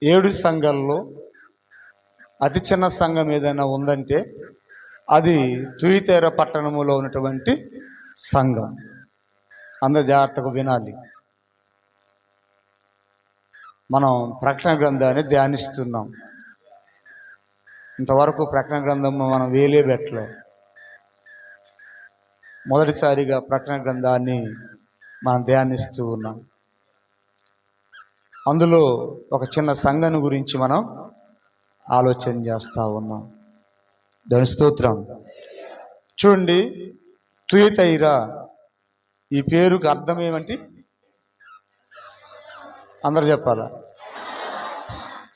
7 సంఘాల్లో అతి చిన్న సంఘం ఏదైనా ఉందంటే అది తుయితేర పట్టణములో ఉన్నటువంటి సంఘం. అందరు జాగ్రత్తగా వినాలి. మనం ప్రకటన గ్రంథాన్ని ధ్యానిస్తున్నాం. ఇంతవరకు ప్రకటన గ్రంథం మనం వేలే పెట్టలే. మొదటిసారిగా ప్రకటన గ్రంథాన్ని మనం ధ్యానిస్తూ ఉన్నాం. అందులో ఒక చిన్న సంఘం గురించి మనం ఆలోచన చేస్తూ ఉన్నాం. దేవుని స్తోత్రం. చూడండి, తుయతైరా ఈ పేరుకి అర్థం ఏమంటే అందరు చెప్పాలా?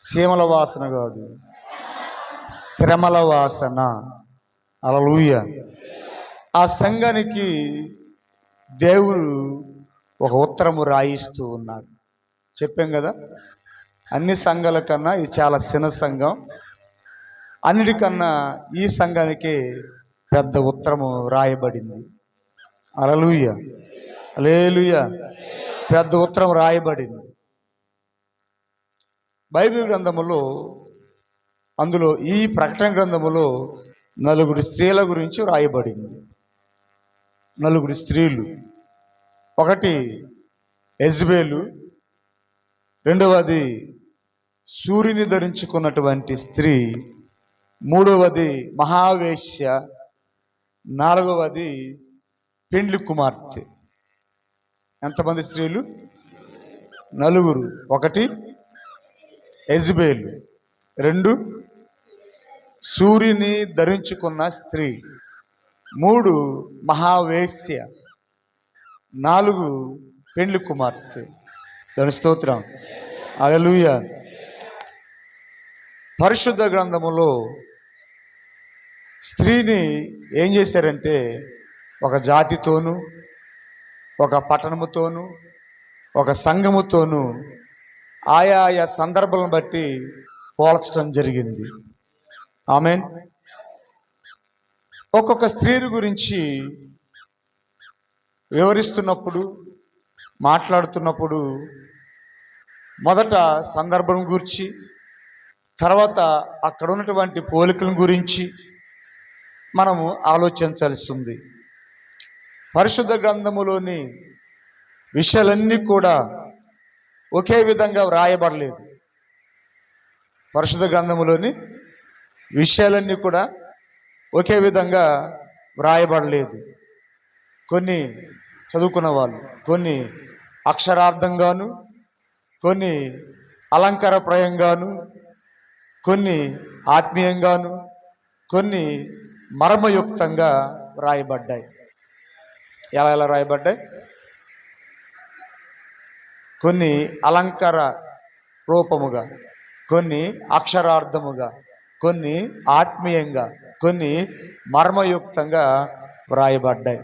సీమల వాసన కాదు, శ్రమల వాసన. హల్లెలూయా. ఆ సంఘానికి దేవుడు ఒక ఉత్తరము రాయిస్తూ ఉన్నాడు. చెప్పాం కదా, అన్ని సంఘాల కన్నా ఇది చాలా చిన్న సంఘం. అన్నిటికన్నా ఈ సంఘానికి పెద్ద ఉత్తరము రాయబడింది. హల్లెలూయా, హల్లెలూయా. పెద్ద ఉత్తరం రాయబడింది బైబిల్ గ్రంథములో. అందులో ఈ ప్రకటన గ్రంథములో 4 స్త్రీల గురించి రాయబడింది. 4 స్త్రీలు. ఒకటి యెజబెలు, రెండవది సూర్యుని ధరించుకున్నటువంటి స్త్రీ, మూడవది మహావేశ్య, నాలుగవది పెండ్లి కుమార్తె. ఎంతమంది స్త్రీలు? 4. ఒకటి యెజబెలు, 2 సూర్యుని ధరించుకున్న స్త్రీ, 3 మహావేశ్య, 4 పెండ్లి కుమార్తె. దాని స్తోత్రం. హల్లెలూయా. పరిశుద్ధ గ్రంథములో స్త్రీని ఏం చేశారంటే ఒక జాతితోనూ, ఒక పట్టణముతోనూ, ఒక సంఘముతోనూ ఆయా సందర్భాలను బట్టి పోల్చడం జరిగింది. ఆమేన్. ఒక్కొక్క స్త్రీ గురించి వివరిస్తున్నప్పుడు, మాట్లాడుతున్నప్పుడు మొదట సందర్భం గురించి, తర్వాత అక్కడ ఉన్నటువంటి పోలికల గురించి మనము ఆలోచించాల్సి ఉంది. పరిశుద్ధ గ్రంథములోని విషయాలన్నీ కూడా ఒకే విధంగా వ్రాయబడలేదు. పరిశుద్ధ గ్రంథములోని విషయాలన్నీ కూడా ఒకే విధంగా వ్రాయబడలేదు. కొన్ని చదువుకున్న వాళ్ళు, కొన్ని అక్షరార్థంగాను, కొన్ని అలంకారప్రాయంగాను, కొన్ని ఆత్మీయంగాను, కొన్ని మర్మయుక్తంగా వ్రాయబడ్డాయి. ఎలా రాయబడ్డాయి? కొన్ని అలంకార రూపముగా, కొన్ని అక్షరార్థముగా, కొన్ని ఆత్మీయంగా, కొన్ని మర్మయుక్తంగా వ్రాయబడ్డాయి.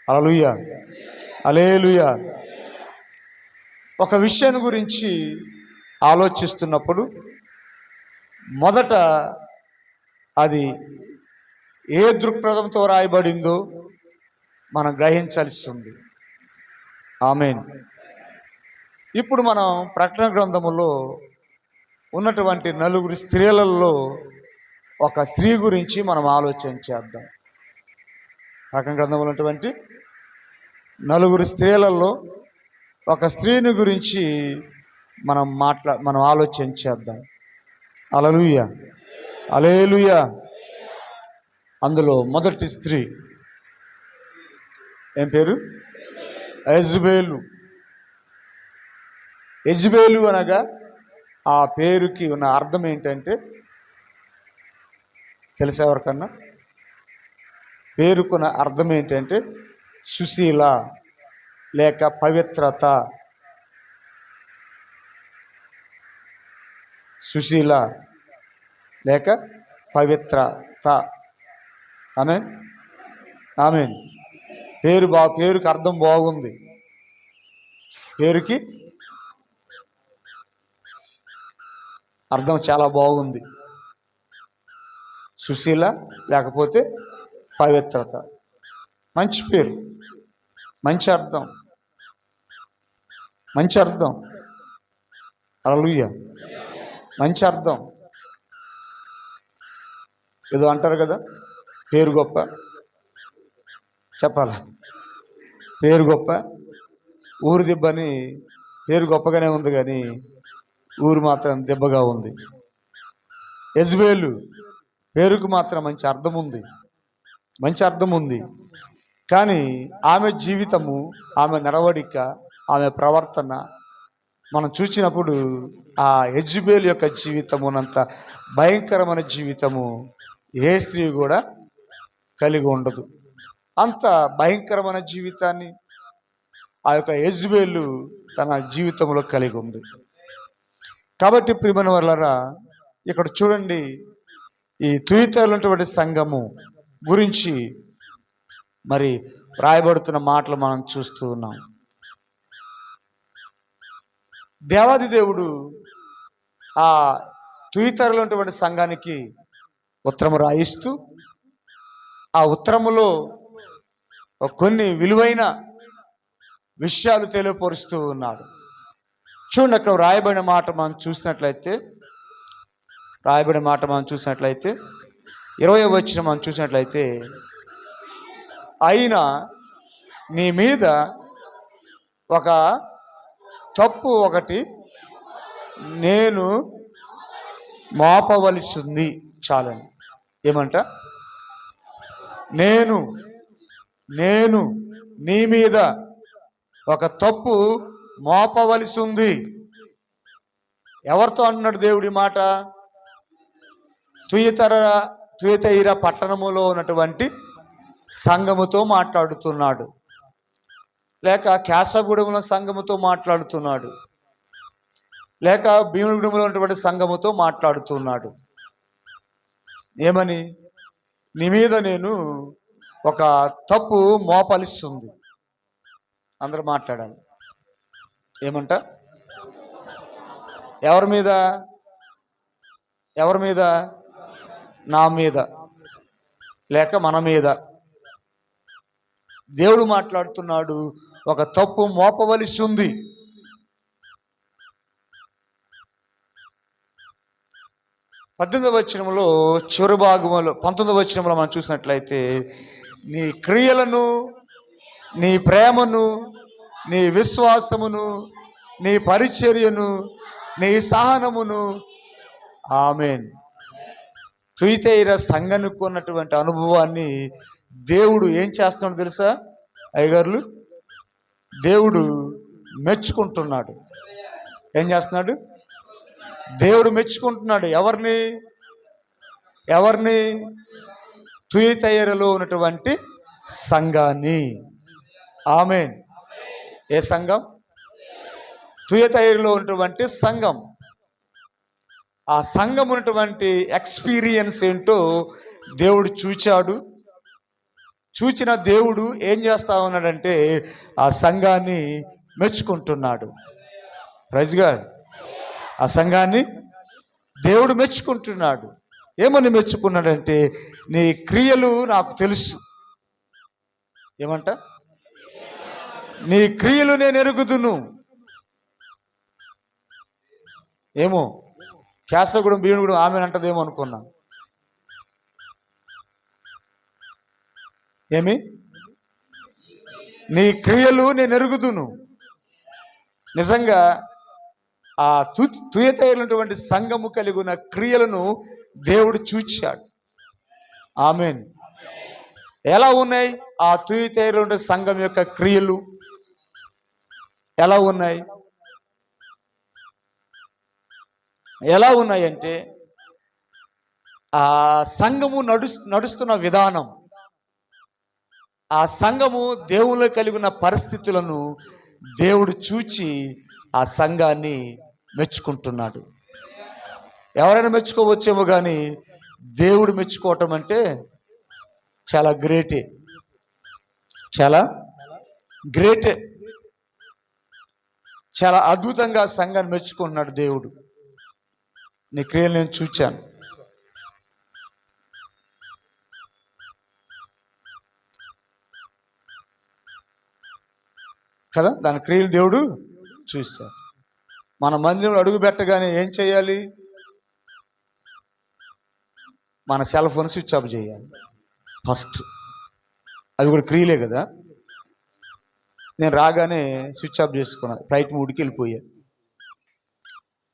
హల్లెలూయా, హల్లెలూయా. ఒక విషయాన్ని గురించి ఆలోచిస్తున్నప్పుడు మొదట అది ఏ దృక్పథంతో రాయబడిందో మనం గ్రహించాల్సి ఉంది. ఆమేన్. ఇప్పుడు మనం ప్రకటన గ్రంథములో ఉన్నటువంటి 4 స్త్రీలలో ఒక స్త్రీ గురించి మనం ఆలోచన చేద్దాం. ప్రకటన గ్రంథంలో ఉన్నటువంటి 4 స్త్రీలలో ఒక స్త్రీని గురించి మనం ఆలోచన చేద్దాం. హల్లెలూయా, హల్లెలూయా. అందులో మొదటి స్త్రీ ఏం పేరు? యెజబెలు. యెజబెలు అనగా ఆ పేరుకి ఉన్న అర్థం ఏంటంటే తెలుసా ఎవరికన్నా? పేరుకున్న అర్థం ఏంటంటే సుశీల లేక పవిత్రత. సుశీల లేక పవిత్రత. ఆమేన్, ఆమేన్. పేరుకి అర్థం బాగుంది. పేరుకి అర్థం చాలా బాగుంది. సుశీల లేకపోతే పవిత్రత. మంచి పేరు, మంచి అర్థం, మంచి అర్థం. హల్లెలూయా. మంచి అర్థం. ఏదో అంటారు కదా, పేరు గొప్ప, చెప్పాలా, పేరు గొప్ప ఊరు దిబ్బని. పేరు గొప్పగానే ఉంది కానీ ఊరు మాత్రం దెబ్బగా ఉంది. యెజబెలు పేరుకు మాత్రం మంచి అర్థం ఉంది, మంచి అర్థం ఉంది. కానీ ఆమె జీవితము, ఆమె నడవడిక, ఆమె ప్రవర్తన మనం చూసినప్పుడు ఆ యెజబెలు యొక్క జీవితమునంత భయంకరమైన జీవితము ఏ స్త్రీ కూడా కలిగి ఉండదు. అంత భయంకరమైన జీవితాన్ని ఆ యొక్క యెజబెలు తన జీవితంలో కలిగి ఉంది. కాబట్టి ప్రియమైన వాళ్ళరా, ఇక్కడ చూడండి, ఈ తుయతైరలో ఉన్నటువంటి సంఘము గురించి మరి రాయబడుతున్న మాటలు మనం చూస్తూ ఉన్నాం. దేవాది దేవుడు ఆ తుయతైరలో ఉన్నటువంటి సంఘానికి ఉత్తరము రాయిస్తూ ఆ ఉత్తరములో కొన్ని విలువైన విషయాలు తెలియపరుస్తూ ఉన్నాడు. చూడండి, అక్కడ రాయబడిన మాట మనం చూసినట్లయితే 20వ వచనం మనం చూసినట్లయితే, అయినా నీ మీద ఒక తప్పు ఒకటి నేను మోపవలసి ఉంది. చాలని ఏమంట, నేను నీ మీద ఒక తప్పు మోపవలసి ఉంది. ఎవరితో అంటున్నాడు దేవుడి మాట? తుయతైర పట్టణములో ఉన్నటువంటి సంఘముతో మాట్లాడుతున్నాడు, లేక కేశగూడెంలో సంఘముతో మాట్లాడుతున్నాడు, లేక భీమునిగూడెంలో ఉన్నటువంటి సంఘముతో మాట్లాడుతున్నాడు. ఏమని? నీ మీద నేను ఒక తప్పు మోపలిస్తుంది. అందరూ మాట్లాడాలి. ఏమంట? ఎవరి మీద? నా మీద, లేక మన మీద. దేవుడు మాట్లాడుతున్నాడు, ఒక తప్పు మోపవలసి ఉంది. పద్దెనిమిదవ వచనంలో చివరి భాగంలో 19వ వచనంలో మనం చూసినట్లయితే, నీ క్రియలను, నీ ప్రేమను, నీ విశ్వాసమును, నీ పరిచర్యను, నీ సహనమును, ఆమేన్, తుయతైర సంఘానికి ఉన్నటువంటి అనుభవాన్ని దేవుడు ఏం చేస్తున్నాడు తెలుసా అయ్యగారులు? దేవుడు మెచ్చుకుంటున్నాడు. ఏం చేస్తున్నాడు? దేవుడు మెచ్చుకుంటున్నాడు. ఎవరిని? తుయతైరలో ఉన్నటువంటి సంఘాన్ని. ఆమేన్. ఏ సంఘం? తుయతైరలో ఉన్నటువంటి సంఘం. ఆ సంఘం ఉన్నటువంటి ఎక్స్పీరియన్స్ ఏంటో దేవుడు చూచిన దేవుడు ఏం చేస్తా ఉన్నాడంటే ఆ సంఘాన్ని మెచ్చుకుంటున్నాడు. Praise God. ఆ సంఘాన్ని దేవుడు మెచ్చుకుంటున్నాడు. ఏమని మెచ్చుకున్నాడంటే, నీ క్రియలు నాకు తెలుసు. ఏమంట? నీ క్రియలు నేను ఎరుగుదును. ఏమో కేశగూడెం భీమునిగూడెం ఆమె అంటదేమో అనుకున్నా. ఏమి? నీ క్రియలు నేను ఎరుగుదును. నిజంగా ఆ తుయతైరటువంటి సంఘము కలిగి ఉన్న క్రియలను దేవుడు చూచాడు. ఆమేన్. ఎలా ఉన్నాయి ఆ తుయతైరలో సంఘం యొక్క క్రియలు? ఎలా ఉన్నాయి? ఎలా ఉన్నాయంటే, ఆ సంఘము నడుస్తున్న విధానం, ఆ సంఘము దేవుళ్ళు కలిగి ఉన్న పరిస్థితులను దేవుడు చూచి ఆ సంఘాన్ని మెచ్చుకుంటున్నాడు. ఎవరైనా మెచ్చుకోవచ్చేమో కానీ దేవుడు మెచ్చుకోవటం అంటే చాలా గ్రేటే. చాలా అద్భుతంగా సంఘాన్ని మెచ్చుకుంటున్నాడు దేవుడు. నీ క్రియలు నేను చూచాను. కదా, దాని క్రియలు దేవుడు చూశాడు. మన మందిరంలో అడుగు పెట్టగానే ఏం చేయాలి? మన సెల్ ఫోన్ స్విచ్ ఆఫ్ చేయాలి ఫస్ట్. అది కూడా క్రియలే కదా. నేను రాగానే స్విచ్ ఆఫ్ చేసుకున్నాను, ఫ్లైట్ మూడ్కి వెళ్ళిపోయా.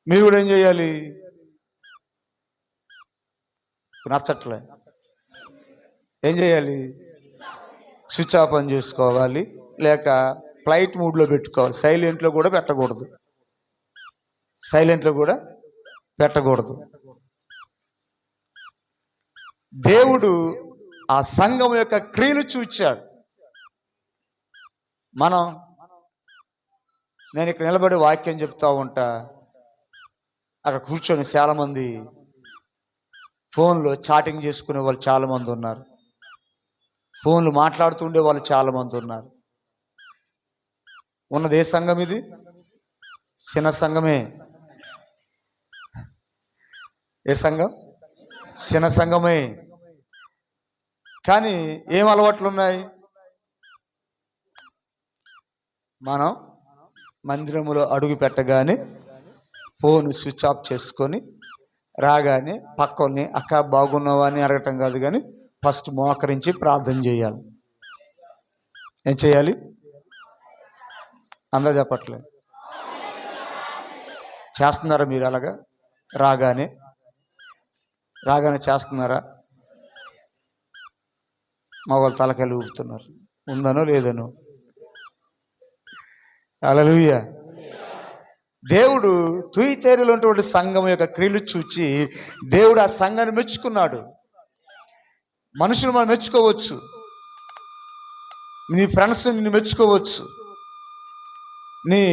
మీరు కూడా ఏం చేయాలి? నచ్చట్లే ఏం చేయాలి? స్విచ్ ఆఫ్ అని చేసుకోవాలి, లేక ఫ్లైట్ మూడ్లో పెట్టుకోవాలి. సైలెంట్లో కూడా పెట్టకూడదు, సైలెంట్లో కూడా పెట్టకూడదు. దేవుడు ఆ సంఘం యొక్క క్రియలు చూచాడు. నేను ఇక్కడ నిలబడి వాక్యం చెప్తా ఉంటా, అక్కడ కూర్చొని చాలామంది ఫోన్లో చాటింగ్ చేసుకునే వాళ్ళు చాలామంది ఉన్నారు, ఫోన్లు మాట్లాడుతుండే వాళ్ళు చాలామంది ఉన్నారు. ఉన్నది ఏ సంఘం? ఇది చిన్న సంఘమే. ఏ సంఘం? చిన్న సంఘమే. కానీ ఏం అలవాట్లు ఉన్నాయి? మనం మందిరములో అడుగు పెట్టగానే ఫోన్ స్విచ్ ఆఫ్ చేసుకొని రాగానే పక్కని అక్క బాగున్నావా అని అడగటం కాదు, కానీ ఫస్ట్ మోకరించి ప్రార్థన చేయాలి. ఏం చేయాలి? అందరూ చెప్పట్లేదు. చేస్తున్నారా మీరు అలాగా? రాగానే చేస్తున్నారా? మా వాళ్ళు తలకాయలు ఊపుతున్నారు, ఉందనో లేదనో. హల్లెలూయా. దేవుడు తుయితేరులో ఉన్నటువంటి సంఘం యొక్క క్రియలు చూచి దేవుడు ఆ సంఘాన్ని మెచ్చుకున్నాడు. మనుషులు మనం మెచ్చుకోవచ్చు, నీ ఫ్రెండ్స్ నిన్ను మెచ్చుకోవచ్చు, నీ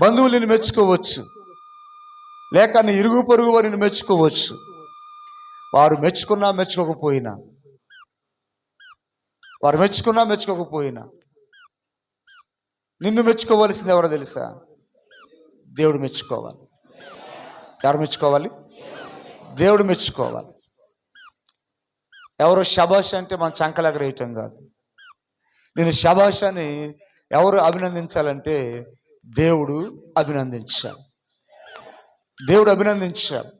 బంధువులు నిన్ను మెచ్చుకోవచ్చు, లేక నీ ఇరుగు పొరుగు వారు నిన్ను మెచ్చుకోవచ్చు. వారు మెచ్చుకున్నా మెచ్చుకోకపోయినా నిన్ను మెచ్చుకోవాల్సింది ఎవరో తెలుసా? దేవుడు మెచ్చుకోవాలి. ఎవరు మెచ్చుకోవాలి? దేవుడు మెచ్చుకోవాలి. ఎవరు శబాష్ అంటే మన చంకలెగరేయటం కాదు. నేను శబాష్ అని ఎవరు అభినందించాలంటే దేవుడు అభినందించాలి. దేవుడు అభినందించాలి.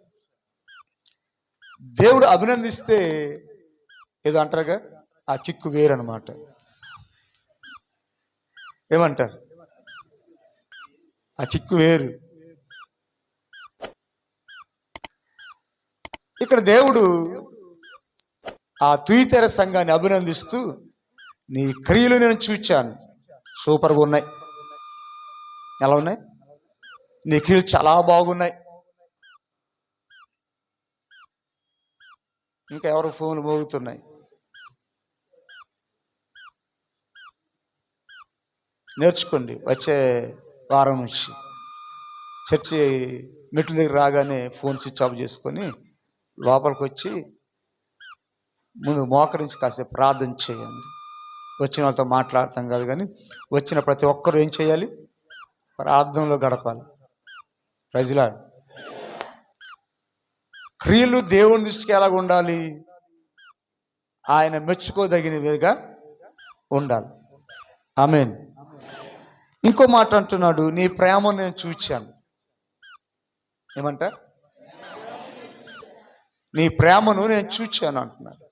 దేవుడు అభినందిస్తే ఏదో అంటారుగా, ఆ కిక్కు వేరనమాట. ఏమంటారు? ఆ కిక్కు వేరు. ఇక్కడ దేవుడు ఆ తుయితెర సంఘాన్ని అభినందిస్తూ, నీ క్రియలు నేను చూచాను, సూపర్గా ఉన్నాయి. ఎలా ఉన్నాయి? నీ క్రియలు చాలా బాగున్నాయి. ఇంకా ఎవరు ఫోన్లు మోగుతున్నాయి? నేర్చుకోండి. వచ్చే వారం నుంచి చర్చి మెట్ల దగ్గర రాగానే ఫోన్ స్విచ్ ఆఫ్ చేసుకొని లోపలికి వచ్చి ముందు మోకరించి కాసేపు ప్రార్థన చేయండి. వచ్చిన వాళ్ళతో మాట్లాడతాం కాదు, కానీ వచ్చిన ప్రతి ఒక్కరూ ఏం చేయాలి? ప్రార్థనలో గడపాలి. ప్రజలాడు క్రియలు దేవుని దృష్టికి ఎలాగ ఉండాలి? ఆయన మెచ్చుకోదగినవిగా ఉండాలి. ఆమేన్. ఇంకో మాట అంటున్నాడు, నీ ప్రేమను నేను చూచాను. ఏమంట? నీ ప్రేమను నేను చూచాను అంటున్నాడు.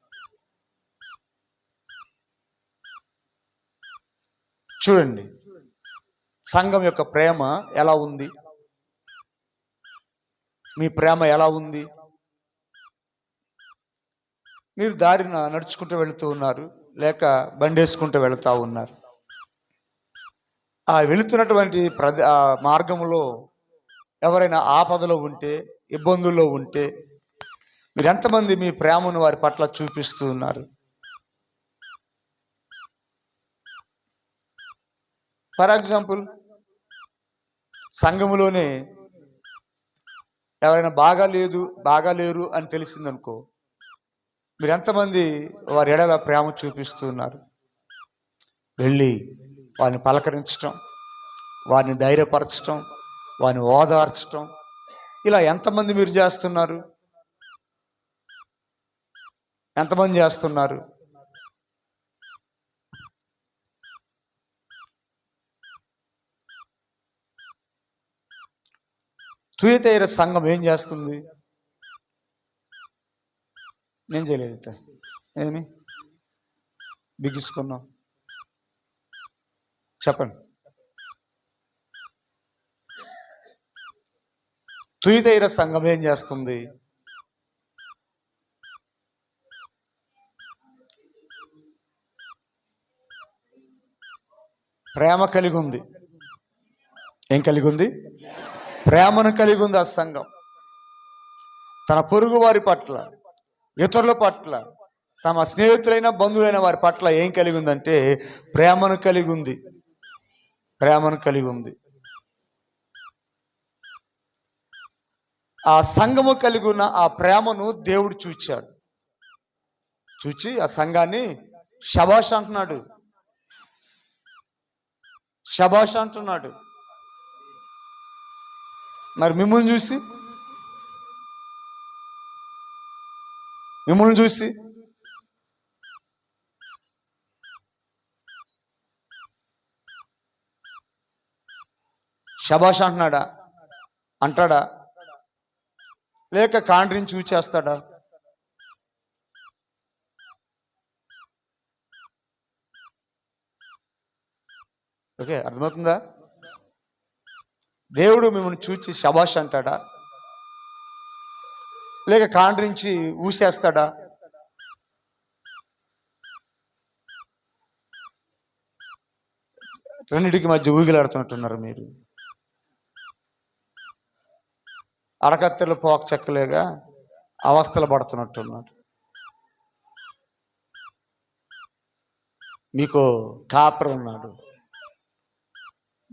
చూడండి సంఘం యొక్క ప్రేమ ఎలా ఉంది, మీ ప్రేమ ఎలా ఉంది. మీరు దారిన నడుచుకుంటూ వెళుతూ ఉన్నారు, లేక బండేసుకుంటూ వెళుతూ ఉన్నారు. ఆ వెళుతున్నటువంటి మార్గంలో ఎవరైనా ఆపదలో ఉంటే, ఇబ్బందుల్లో ఉంటే, మీరు ఎంతమంది మీ ప్రేమను వారి పట్ల చూపిస్తూ ఉన్నారు? ఫర్ ఎగ్జాంపుల్, సంఘములోనే ఎవరైనా బాగాలేరు అని తెలిసిందనుకో, మీరు ఎంతమంది వారి ఎడల ప్రేమ చూపిస్తూ ఉన్నారు? వెళ్ళి వారిని పలకరించటం, వారిని ధైర్యపరచటం, వారిని ఓదార్చటం, ఇలా ఎంతమంది మీరు చేస్తున్నారు? ఎంతమంది చేస్తున్నారు? తుయతైర సంఘం ఏం చేస్తుంది? నేను చేయలేదు. ఏమి బిగించుకున్నావు చెప్పండి. తుయితైర సంఘం ఏం చేస్తుంది? ప్రేమ కలిగి ఉంది. ఏం కలిగి ఉంది? ప్రేమను కలిగి ఉంది. ఆ సంఘం తన పొరుగు వారి పట్ల, ఇతరుల పట్ల, తమ స్నేహితులైన బంధువులైన వారి పట్ల ఏం కలిగి ఉందంటే ప్రేమను కలిగి ఉంది. ప్రేమను కలిగి ఉంది. ఆ సంఘము కలిగి ఉన్న ఆ ప్రేమను దేవుడు చూచాడు. చూచి ఆ సంఘాన్ని శబాష్ అంటున్నాడు. శబాష్ అంటున్నాడు. మరి మిమ్మల్ని చూసి శబాష్ అంటాడా? లేక కాండ్రిని చూచేస్తాడా? ఓకే, అర్థమవుతుందా? దేవుడు మిమ్మల్ని చూచి శబాష్ అంటాడా? లేక కాండ్రించి ఊసేస్తాడా? రెండింటికి మధ్య ఊగిలాడుతున్నట్టున్నారు మీరు. అరకత్తెలు పోక చెక్కలేగా అవస్థలు పడుతున్నట్టున్నారు. మీకు కాపరి ఉన్నాడు,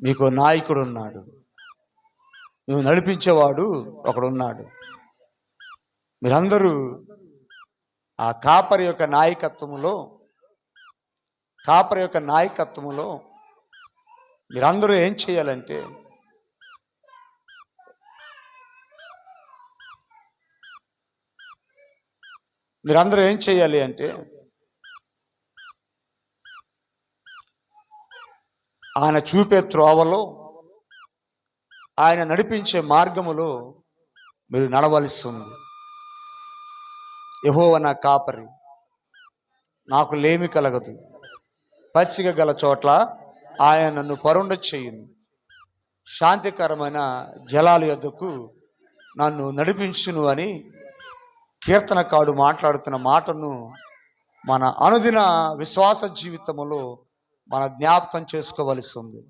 మీకు నాయకుడు ఉన్నాడు, నువ్వు నడిపించేవాడు ఒకడున్నాడు. మీరందరూ ఆ కాపరి యొక్క నాయకత్వములో మీరందరూ ఏం చేయాలంటే ఆయన చూపే త్రోవలో, ఆయన నడిపించే మార్గములో మీరు నడవలసి ఉంది. యెహోవా నా కాపరి, నాకు లేమి కలగదు. పచ్చిక గల చోట్ల ఆయన నన్ను పరుండ చేయును. శాంతికరమైన జలాల యొద్దకు నన్ను నడిపించును అని కీర్తనకారుడు మాట్లాడుతున్న మాటను మన అనుదిన విశ్వాస జీవితములో మన జ్ఞాపకం చేసుకోవలసి ఉంది.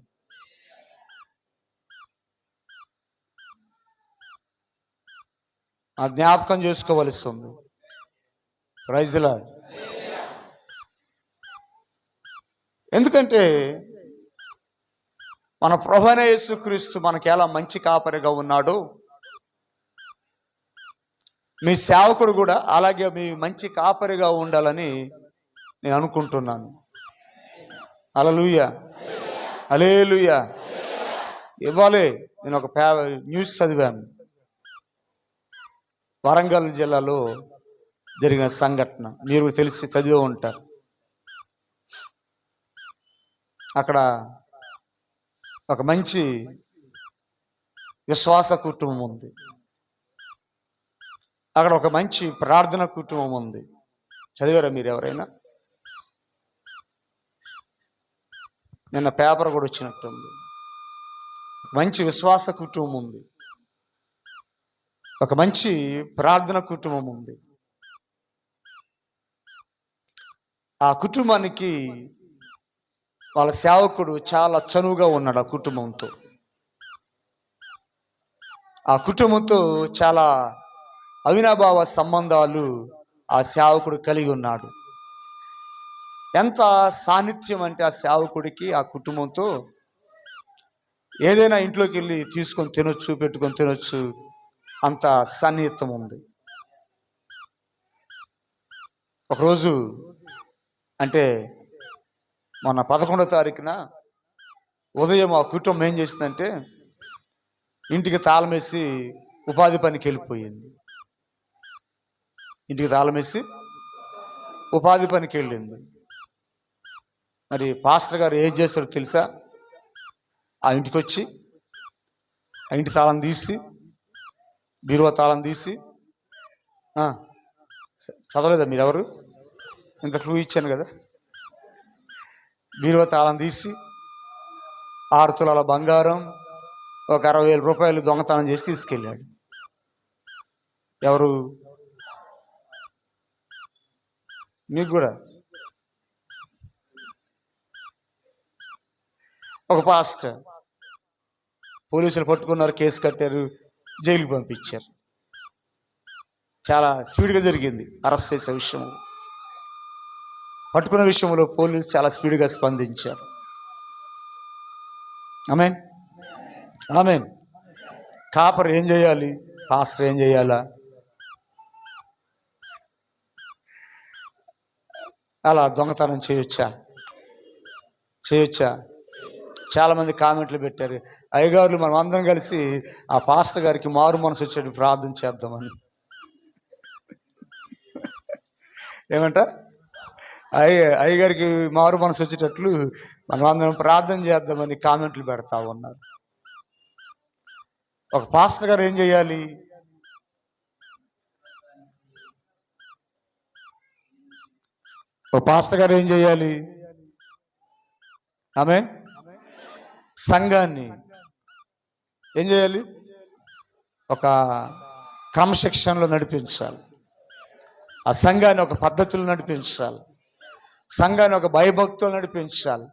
Praise the lord. ఎందుకంటే మన ప్రభువైన యేసుక్రీస్తు మనకి ఎలా మంచి కాపరిగా ఉన్నాడో, మీ సేవకుడు కూడా అలాగే మీ మంచి కాపరిగా ఉండాలని నేను అనుకుంటున్నాను. హల్లెలూయా, హల్లెలూయా. ఇవ్వాలి. నేను ఒక న్యూస్ చదివాను. వరంగల్ జిల్లాలో జరిగిన సంఘటన మీరు తెలిసి చదివే ఉంటారు. అక్కడ ఒక మంచి విశ్వాస కుటుంబం ఉంది. అక్కడ ఒక మంచి ప్రార్థన కుటుంబం ఉంది. చదివారా మీరు ఎవరైనా? నిన్న పేపర్ కూడా వచ్చినట్టుంది. మంచి విశ్వాస కుటుంబం ఉంది, ఒక మంచి ప్రార్థన కుటుంబం ఉంది. ఆ కుటుంబానికి వాళ్ళ సేవకుడు చాలా చనువుగా ఉన్నాడు. ఆ కుటుంబంతో చాలా అవినాభావ సంబంధాలు ఆ సేవకుడు కలిగి ఉన్నాడు. ఎంత సాన్నిధ్యం అంటే ఆ సేవకుడికి ఆ కుటుంబంతో ఏదైనా ఇంట్లోకి వెళ్ళి తీసుకొని తినొచ్చు, పెట్టుకొని తినొచ్చు, అంత సన్నిహితం ఉంది. ఒకరోజు అంటే మొన్న 11వ తారీఖున ఉదయం ఆ కుటుంబం ఏం చేసిందంటే ఇంటికి తాళం వేసి ఉపాధి పనికి వెళ్ళిపోయింది. మరి పాస్టర్ గారు ఏం చేస్తారో తెలుసా? ఆ ఇంటికి వచ్చి ఆ ఇంటి తాళం తీసి, బీరువా తాళం తీసి చదవలేదా మీరెవరు? ఇంత క్లూ ఇచ్చాను కదా. బీరువా తాళం తీసి 6 తులాల బంగారం, ఒక 60,000 రూపాయలు దొంగతనం చేసి తీసుకెళ్ళాడు. ఎవరు? మీకు కూడా ఒక పాస్టర్. పోలీసులు పట్టుకున్నారు, కేసు కట్టారు, జైలుకి పంపించారు. చాలా స్పీడ్గా జరిగింది అరెస్ట్ చేసే విషయం. పట్టుకున్న విషయంలో పోలీసు చాలా స్పీడ్గా స్పందించారు. ఆమేన్, ఆమేన్. కాపర్ ఏం చేయాలి? పాస్టర్ ఏం చేయాలా? అలా దొంగతనం చేయొచ్చా? చాలామంది కామెంట్లు పెట్టారు, అయ్యగారులు మనం అందరం కలిసి ఆ పాస్టర్ గారికి మారు మనసు వచ్చేట్టు ప్రార్థన చేద్దామని. ఏమంట? అయ్యగారికి మారు మనసు వచ్చేటట్లు మనం అందరం ప్రార్థన చేద్దామని కామెంట్లు పెడతా ఉన్నారు. ఒక పాస్టర్ గారు ఏం చేయాలి? ఆమేన్. సంఘాన్ని ఏం చేయాలి? ఒక క్రమశిక్షణలో నడిపించాలి. ఆ సంఘాన్ని ఒక పద్ధతులు నడిపించాలి. సంఘాన్ని ఒక భయభక్తులు నడిపించాలి.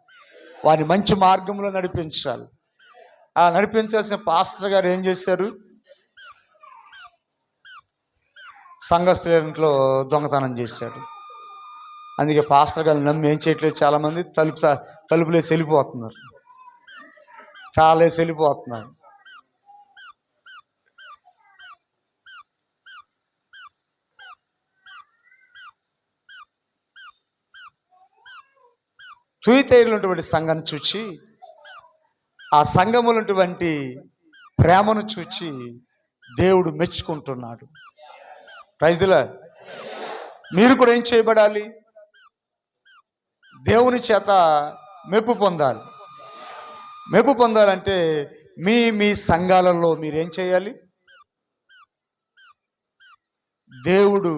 వారిని మంచి మార్గంలో నడిపించాలి. ఆ నడిపించాల్సిన పాస్టర్ గారు ఏం చేశారు? సంఘస్థుల ఇంట్లో దొంగతనం చేశాడు. అందుకే పాస్టర్ గారిని నమ్మి ఏం చేయట్లేదు చాలామంది, తలుపులేసి వెళ్ళిపోతున్నారు, తాళేసి వెళ్ళిపోతున్నారు. తుయితైరులో ఉన్నటువంటి సంఘాన్ని చూచి, ఆ సంఘములో ఉన్నటువంటి ప్రేమను చూచి దేవుడు మెచ్చుకుంటున్నాడు. Praise the lord. మీరు కూడా ఏం చేయబడాలి? దేవుని చేత మెప్పు పొందాలి. మెప్పు పొందాలంటే మీ సంఘాలలో మీరేం చేయాలి? దేవుడు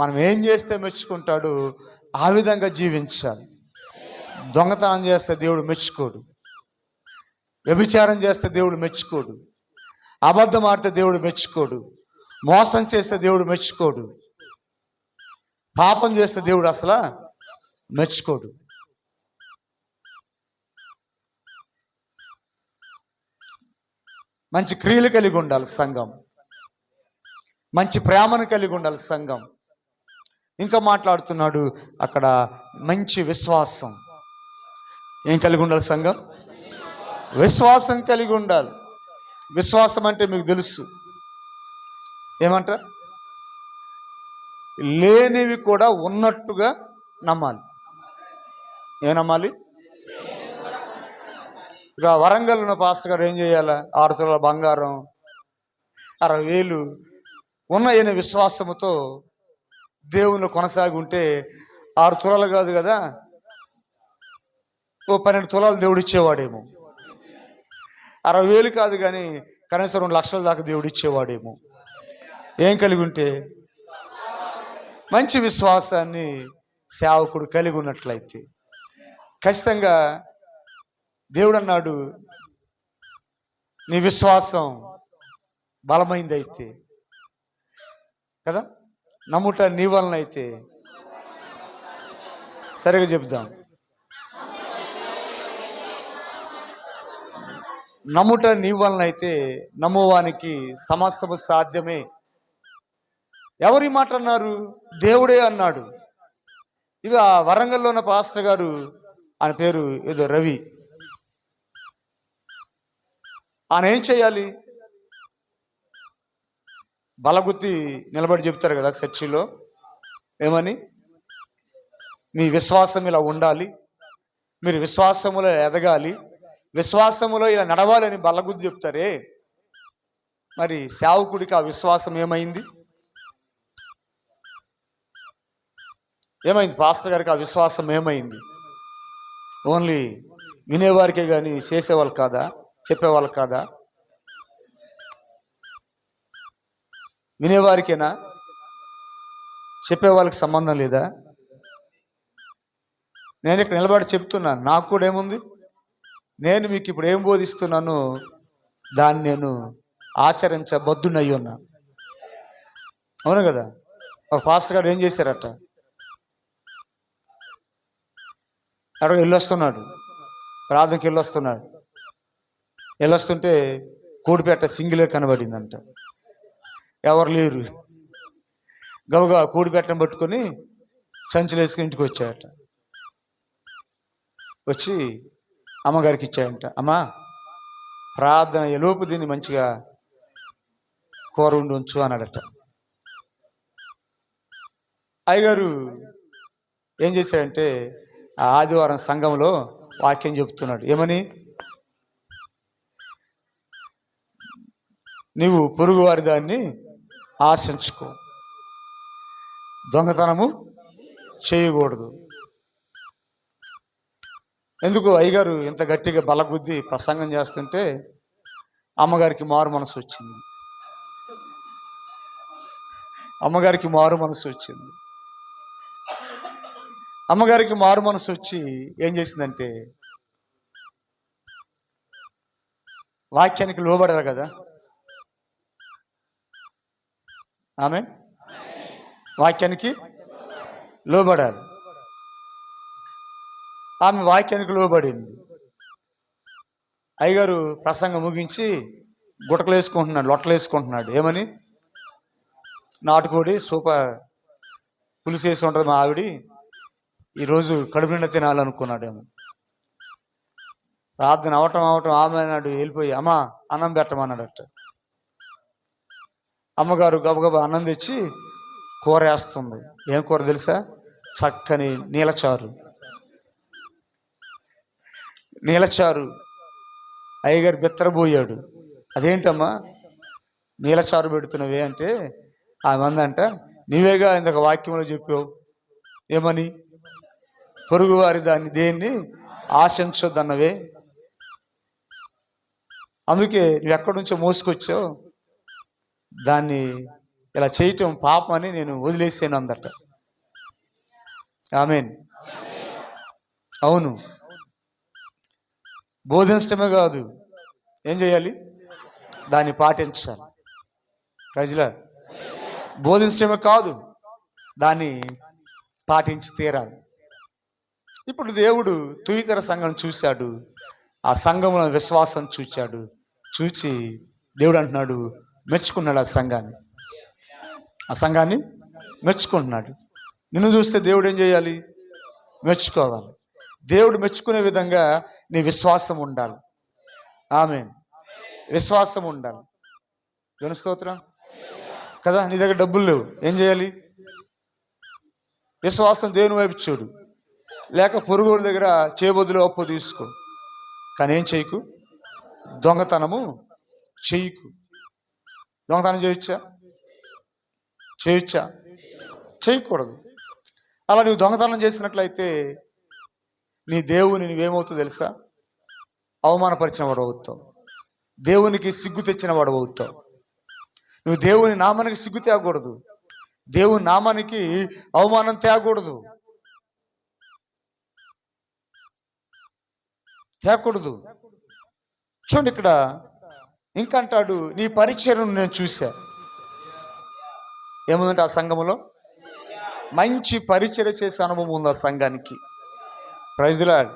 మనం ఏం చేస్తే మెచ్చుకుంటాడు ఆ విధంగా జీవించాలి. దొంగతనం చేస్తే దేవుడు మెచ్చుకోడు, వ్యభిచారం చేస్తే దేవుడు మెచ్చుకోడు, అబద్ధం ఆడితే దేవుడు మెచ్చుకోడు, మోసం చేస్తే దేవుడు మెచ్చుకోడు, పాపం చేస్తే దేవుడు అసలు మెచ్చుకోడు. మంచి క్రియలు కలిగి ఉండాలి సంఘం, మంచి ప్రేమను కలిగి ఉండాలి సంఘం. ఇంకా మాట్లాడుతున్నాడు అక్కడ, మంచి విశ్వాసం. ఏం కలిగి ఉండాలి సంఘం? విశ్వాసం కలిగి ఉండాలి. విశ్వాసం అంటే మీకు తెలుసు ఏమంట? లేనివి కూడా ఉన్నట్టుగా నమ్మాలి. ఏం నమ్మాలి? ఇక వరంగల్ ఉన్న పాస్టర్ గారు ఏం చేయాలా? 6 తులాల బంగారం, 60,000 ఉన్నాయనే విశ్వాసముతో దేవుని కొనసాగి ఉంటే 6 తులాలు కాదు కదా, ఓ 12 తులాలు దేవుడు ఇచ్చేవాడేమో. 60,000 కాదు కానీ కనీసం 2 లక్షల దాకా దేవుడు ఇచ్చేవాడేమో. ఏం కలిగి ఉంటే? మంచి విశ్వాసాన్ని సేవకుడు కలిగి ఉన్నట్లయితే ఖచ్చితంగా దేవుడు అన్నాడు, నీ విశ్వాసం బలమైంది అయితే కదా, నమ్ముట నీ వలన అయితే. సరిగా చెప్దాం, నమ్ముట నీ వలన అయితే నమ్మువానికి సమస్తము సాధ్యమే. ఎవరి మాట అన్నారు? దేవుడే అన్నాడు. ఇక వరంగల్లో ఉన్న పాస్టర్ గారు, ఆయన పేరు ఏదో రవి, ఆయన ఏం చేయాలి? బలగుద్ది నిలబడి చెప్తారు కదా చర్చిలో, ఏమని? మీ విశ్వాసం ఇలా ఉండాలి, మీరు విశ్వాసములో ఎదగాలి, విశ్వాసములో ఇలా నడవాలని బలగుద్ది చెప్తారే. మరి సేవకుడికి ఆ విశ్వాసం ఏమైంది? పాస్టర్ గారికి ఆ విశ్వాసం ఏమైంది? ఓన్లీ వినేవారికే కానీ చేసేవాళ్ళు కాదా? చెప్పేవాళ్ళు కాదా? వినేవారికేనా? చెప్పే వాళ్ళకి సంబంధం లేదా? నేను ఇక్కడ నిలబడి చెప్తున్నాను, నాకు కూడా ఏముంది, నేను మీకు ఇప్పుడు ఏం బోధిస్తున్నానో దాన్ని నేను ఆచరించబద్దునయ్యి ఉన్నా. అవును కదా? ఒక పాస్టర్ గారు ఏం చేశారట, అక్కడ వెళ్ళొస్తున్నాడు, ప్రార్థనకి వెళ్ళొస్తుంటే కోడిపేట సింగిలే కనబడిందంట. ఎవరు లేరు. గబగబా కోడిపేటను పట్టుకొని సంచులు వేసుకుని ఇంటికి వచ్చాడట. వచ్చి అమ్మగారికి ఇచ్చాడంట. అమ్మా, ప్రార్థన ఎలోపు దీన్ని మంచిగా కూర ఉండి ఉంచు అన్నాడట. అయ్యగారు ఏం చేశాడంటే ఆ ఆదివారం సంఘంలో వాక్యం చెప్తున్నాడు. ఏమని? నీవు పొరుగువారి దాన్ని ఆశించుకో, దొంగతనము చేయకూడదు. ఎందుకు అయ్యగారు ఇంత గట్టిగా బలగుద్ది ప్రసంగం చేస్తుంటే అమ్మగారికి మారు మనసు వచ్చింది. అమ్మగారికి మారు మనసు వచ్చి ఏం చేసిందంటే, వాక్యానికి లోబడరు కదా ఆమె, వాక్యానికి లోబడాలి. ఆమె వాక్యానికి లోబడింది. అయ్యగారు ప్రసంగం ముగించి గుటకలు వేసుకుంటున్నాడు, లొట్టలు వేసుకుంటున్నాడు. ఏమని? నాటుకోడి సూపర్ పులుసు వేసి ఉంటుంది మా ఆవిడ, ఈరోజు కడుపు నిండా తినాలనుకున్నాడేమో. ప్రార్థన అవటం ఆమె అన్నాడు వెళ్ళిపోయి, అమ్మ అన్నం పెట్టమన్నాడట. అమ్మగారు గబగబా అన్నం తెచ్చి కూర వేస్తుంది. ఏం కూర తెలుసా? చక్కని నీలచారు. అయ్యగారు బెత్తరబోయాడు. అదేంటమ్మా నీలచారు పెడుతున్నావే అంటే, ఆమె అందంట, నీవేగా ఇందాక వాక్యంలో చెప్పావు, ఏమని? పొరుగువారి దాన్ని దేన్ని ఆశించొద్దన్నవే, అందుకే నువ్వు ఎక్కడి నుంచో మోసుకొచ్చావు, దాన్ని ఇలా చేయటం పాపం అని నేను వదిలేసాను అందట. ఆమేన్. అవును, బోధించడమే కాదు, ఏం చేయాలి? దాన్ని పాటించాలి. ప్రజల బోధించడమే కాదు, దాన్ని పాటించి తీరాలి. ఇప్పుడు దేవుడు తుయితర సంఘం చూశాడు, ఆ సంఘంలో విశ్వాసం చూచి దేవుడు అంటున్నాడు, మెచ్చుకున్నాడు. ఆ సంఘాన్ని మెచ్చుకుంటున్నాడు. నిన్ను చూస్తే దేవుడు ఏం చేయాలి? మెచ్చుకోవాలి. దేవుడు మెచ్చుకునే విధంగా నీ విశ్వాసం ఉండాలి. ఆమేన్. విశ్వాసం ఉండాలి. దేవుని స్తోత్రం కదా. నీ దగ్గర డబ్బులు లేవు, ఏం చేయాలి? విశ్వాసం దేవుని వైపు చూడు, లేక పొరుగుల దగ్గర చేయబొద్దులు అప్పు తీసుకో, కానీ ఏం చేయకు, దొంగతనము చేయకు. దొంగతనం చేయొచ్చా? చేయకూడదు. అలా నువ్వు దొంగతనం చేసినట్లయితే నీ దేవుని నువ్వేమవుతావు తెలుసా? అవమానపరిచిన వాడు అవుతావు, దేవునికి సిగ్గు తెచ్చిన వాడు అవుతావు. నువ్వు దేవుని నామానికి సిగ్గు తేకూడదు, దేవుని నామానికి అవమానం తేకూడదు. చూడండి, ఇక్కడ ఇంకంటాడు, నీ పరిచర్యను నేను చూశా. ఏముందంటే ఆ సంఘములో మంచి పరిచర్య చేసే అనుభవం ఉంది ఆ సంఘానికి. Praise lord.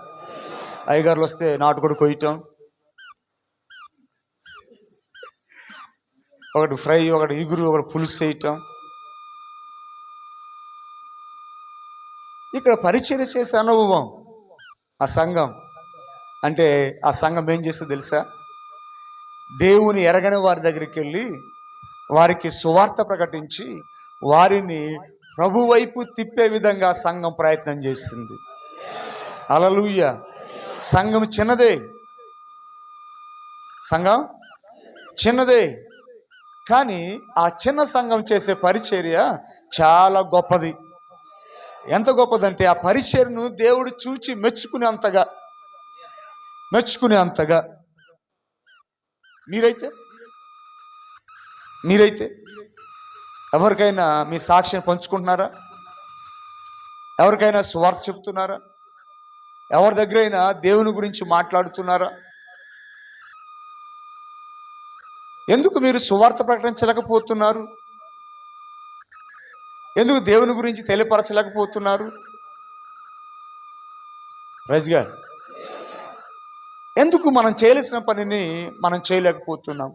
అయ్యగారులు వస్తే నాటుకోడి కొయ్యటం, ఒకటి ఫ్రై, ఒకటి ఇగురు, ఒకటి పులుసు చేయటం. ఇక్కడ పరిచర్య చేసే అనుభవం ఆ సంఘం. అంటే ఆ సంఘం ఏం చేస్తే తెలుసా? దేవుని ఎరగని వారి దగ్గరికి వెళ్ళి వారికి సువార్త ప్రకటించి వారిని ప్రభు వైపు తిప్పే విధంగా సంఘం ప్రయత్నం చేసింది. హల్లెలూయా. సంఘం చిన్నదే, కానీ ఆ చిన్న సంఘం చేసే పరిచర్య చాలా గొప్పది. ఎంత గొప్పదంటే ఆ పరిచర్యను దేవుడు చూచి మెచ్చుకునే అంతగా మీరైతే ఎవరికైనా మీ సాక్ష్యం పంచుకుంటున్నారా? ఎవరికైనా సువార్త చెప్తున్నారా? ఎవరి దగ్గరైనా దేవుని గురించి మాట్లాడుతున్నారా? ఎందుకు మీరు సువార్త ప్రకటించలేకపోతున్నారు? ఎందుకు దేవుని గురించి తెలియపరచలేకపోతున్నారు? Praise God. ఎందుకు మనం చేయవలసిన పనిని మనం చేయలేకపోతున్నాం?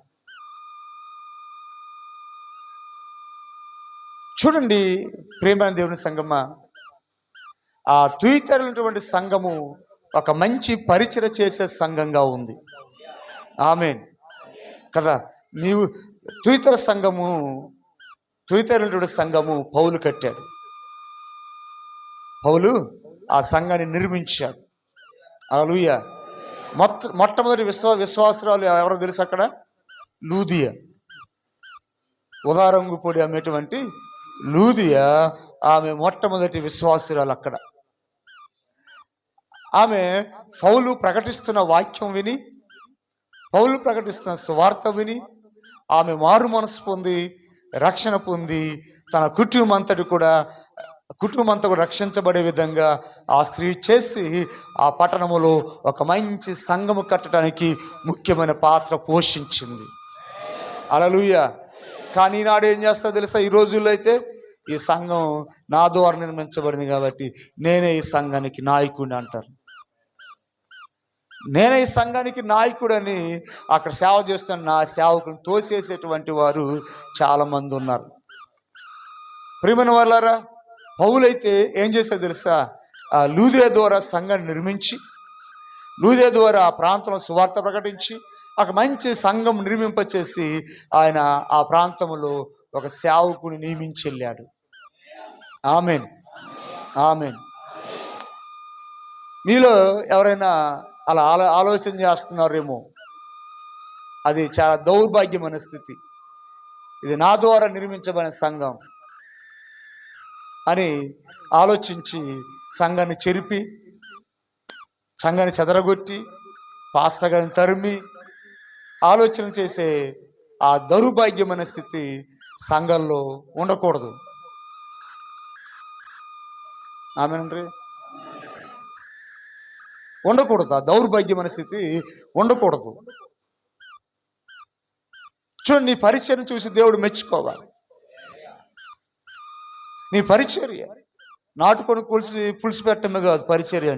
చూడండి ప్రేమైన దేవుని సంగమా, ఆ తుయితెరలైనటువంటి సంఘము ఒక మంచి పరిచర్య చేసే సంఘంగా ఉంది. ఆమేన్ కదా. నీవు తుయితెరలైనటువంటి సంఘము పౌలు కట్టాడు. పౌలు ఆ సంఘాన్ని నిర్మించాడు. హల్లెలూయా. మొట్టమొదటి విశ్వాసురాలు ఎవరో తెలుసు? అక్కడ లూదియా, ఉదారంగు పొడి అమ్మేటువంటి లూదియా, ఆమె మొట్టమొదటి విశ్వాసురాలు. అక్కడ ఆమె పౌలు ప్రకటిస్తున్న వాక్యం విని, పౌలు ప్రకటిస్తున్న సువార్త విని ఆమె మారు మనసు పొంది రక్షణ పొంది తన కుటుంబం అంతా కూడా రక్షించబడే విధంగా ఆ స్త్రీ చేసి ఆ పట్టణములో ఒక మంచి సంఘము కట్టడానికి ముఖ్యమైన పాత్ర పోషించింది. హల్లెలూయా. కానీ ఈనాడు ఏం చేస్తా తెలుసా? ఈ రోజుల్లో అయితే ఈ సంఘం నా ద్వారా నిర్మించబడింది కాబట్టి నేనే ఈ సంఘానికి నాయకుడిని అంటారు. నేనే ఈ సంఘానికి నాయకుడని అక్కడ సేవ చేస్తున్న నా సేవకులను తోసేసేటువంటి వారు చాలా మంది ఉన్నారు. ప్రియమైన వాళ్ళారా, పౌలైతే ఏం చేశారు తెలుసా? ఆ లూదియా ద్వారా సంఘాన్ని నిర్మించి, లూదియా ద్వారా ఆ ప్రాంతంలో సువార్త ప్రకటించి ఒక మంచి సంఘం నిర్మింపచేసి ఆయన ఆ ప్రాంతంలో ఒక సేవకుని నియమించి వెళ్ళాడు. ఆమేన్, ఆమేన్. మీలో ఎవరైనా అలా ఆలోచన చేస్తున్నారేమో, అది చాలా దౌర్భాగ్యమైన స్థితి. ఇది నా ద్వారా నిర్మించబడిన సంఘం అని ఆలోచించి సంఘాన్ని చెరిపి, సంఘాన్ని చెదరగొట్టి, పాస్టర్ గారిని తరిమి ఆలోచన చేసే ఆ దౌర్భాగ్యమైన స్థితి సంఘంలో ఉండకూడదు. ఆమేనండి. ఉండకూడదు. ఆ దౌర్భాగ్యమైన స్థితి ఉండకూడదు. చూడండి, నీ పరిచర్యను చూసి దేవుడు మెచ్చుకోవాలి. నీ పరిచర్య నాటుకొని పులిసి పెట్టమే కాదు. పరిచర్య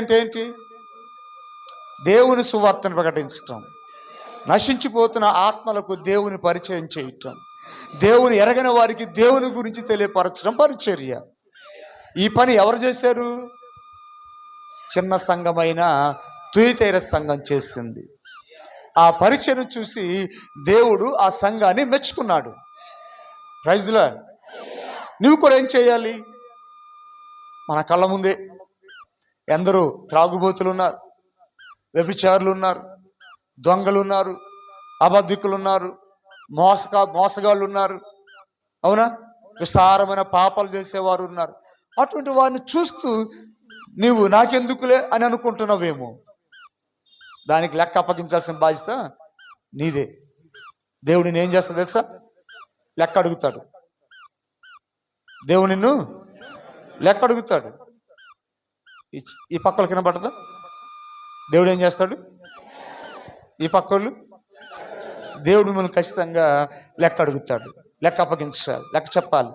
అంటే ఏంటి? దేవుని సువార్తను ప్రకటించటం, నశించిపోతున్న ఆత్మలకు దేవుని పరిచయం చేయటం, దేవుని ఎరగని వారికి దేవుని గురించి తెలియపరచడం పరిచర్య. ఈ పని ఎవరు చేశారు? చిన్న సంఘమైన తుయితైర సంఘం చేసింది. ఆ పరిచయం చూసి దేవుడు ఆ సంఘాన్ని మెచ్చుకున్నాడు. Praise the lord. నువ్వు కూడా ఏం చేయాలి? మన కళ్ళ ముందే ఎందరో త్రాగుబోతులు ఉన్నారు, వ్యభిచారులు ఉన్నారు, దొంగలు ఉన్నారు, అబద్ధికులు ఉన్నారు, మోసగాళ్ళు ఉన్నారు. అవునా? విస్తారమైన పాపాలు చేసేవారు ఉన్నారు. అటువంటి వారిని చూస్తూ నీవు నాకెందుకులే అని అనుకుంటున్నావేమో. దానికి లెక్క అప్పగించాల్సిన బాధ్యత నీదే. దేవుడు నిన్ను ఏం చేస్తా తెలుసా? లెక్క అడుగుతాడు. దేవుడు నిన్ను లెక్క అడుగుతాడు. ఈ పక్కల కింద పడదా? దేవుడు ఏం చేస్తాడు? ఈ పక్కళ్ళు దేవుడు మిమ్మల్ని ఖచ్చితంగా లెక్క అడుగుతాడు. లెక్క అప్పగించాలి, లెక్క చెప్పాలి.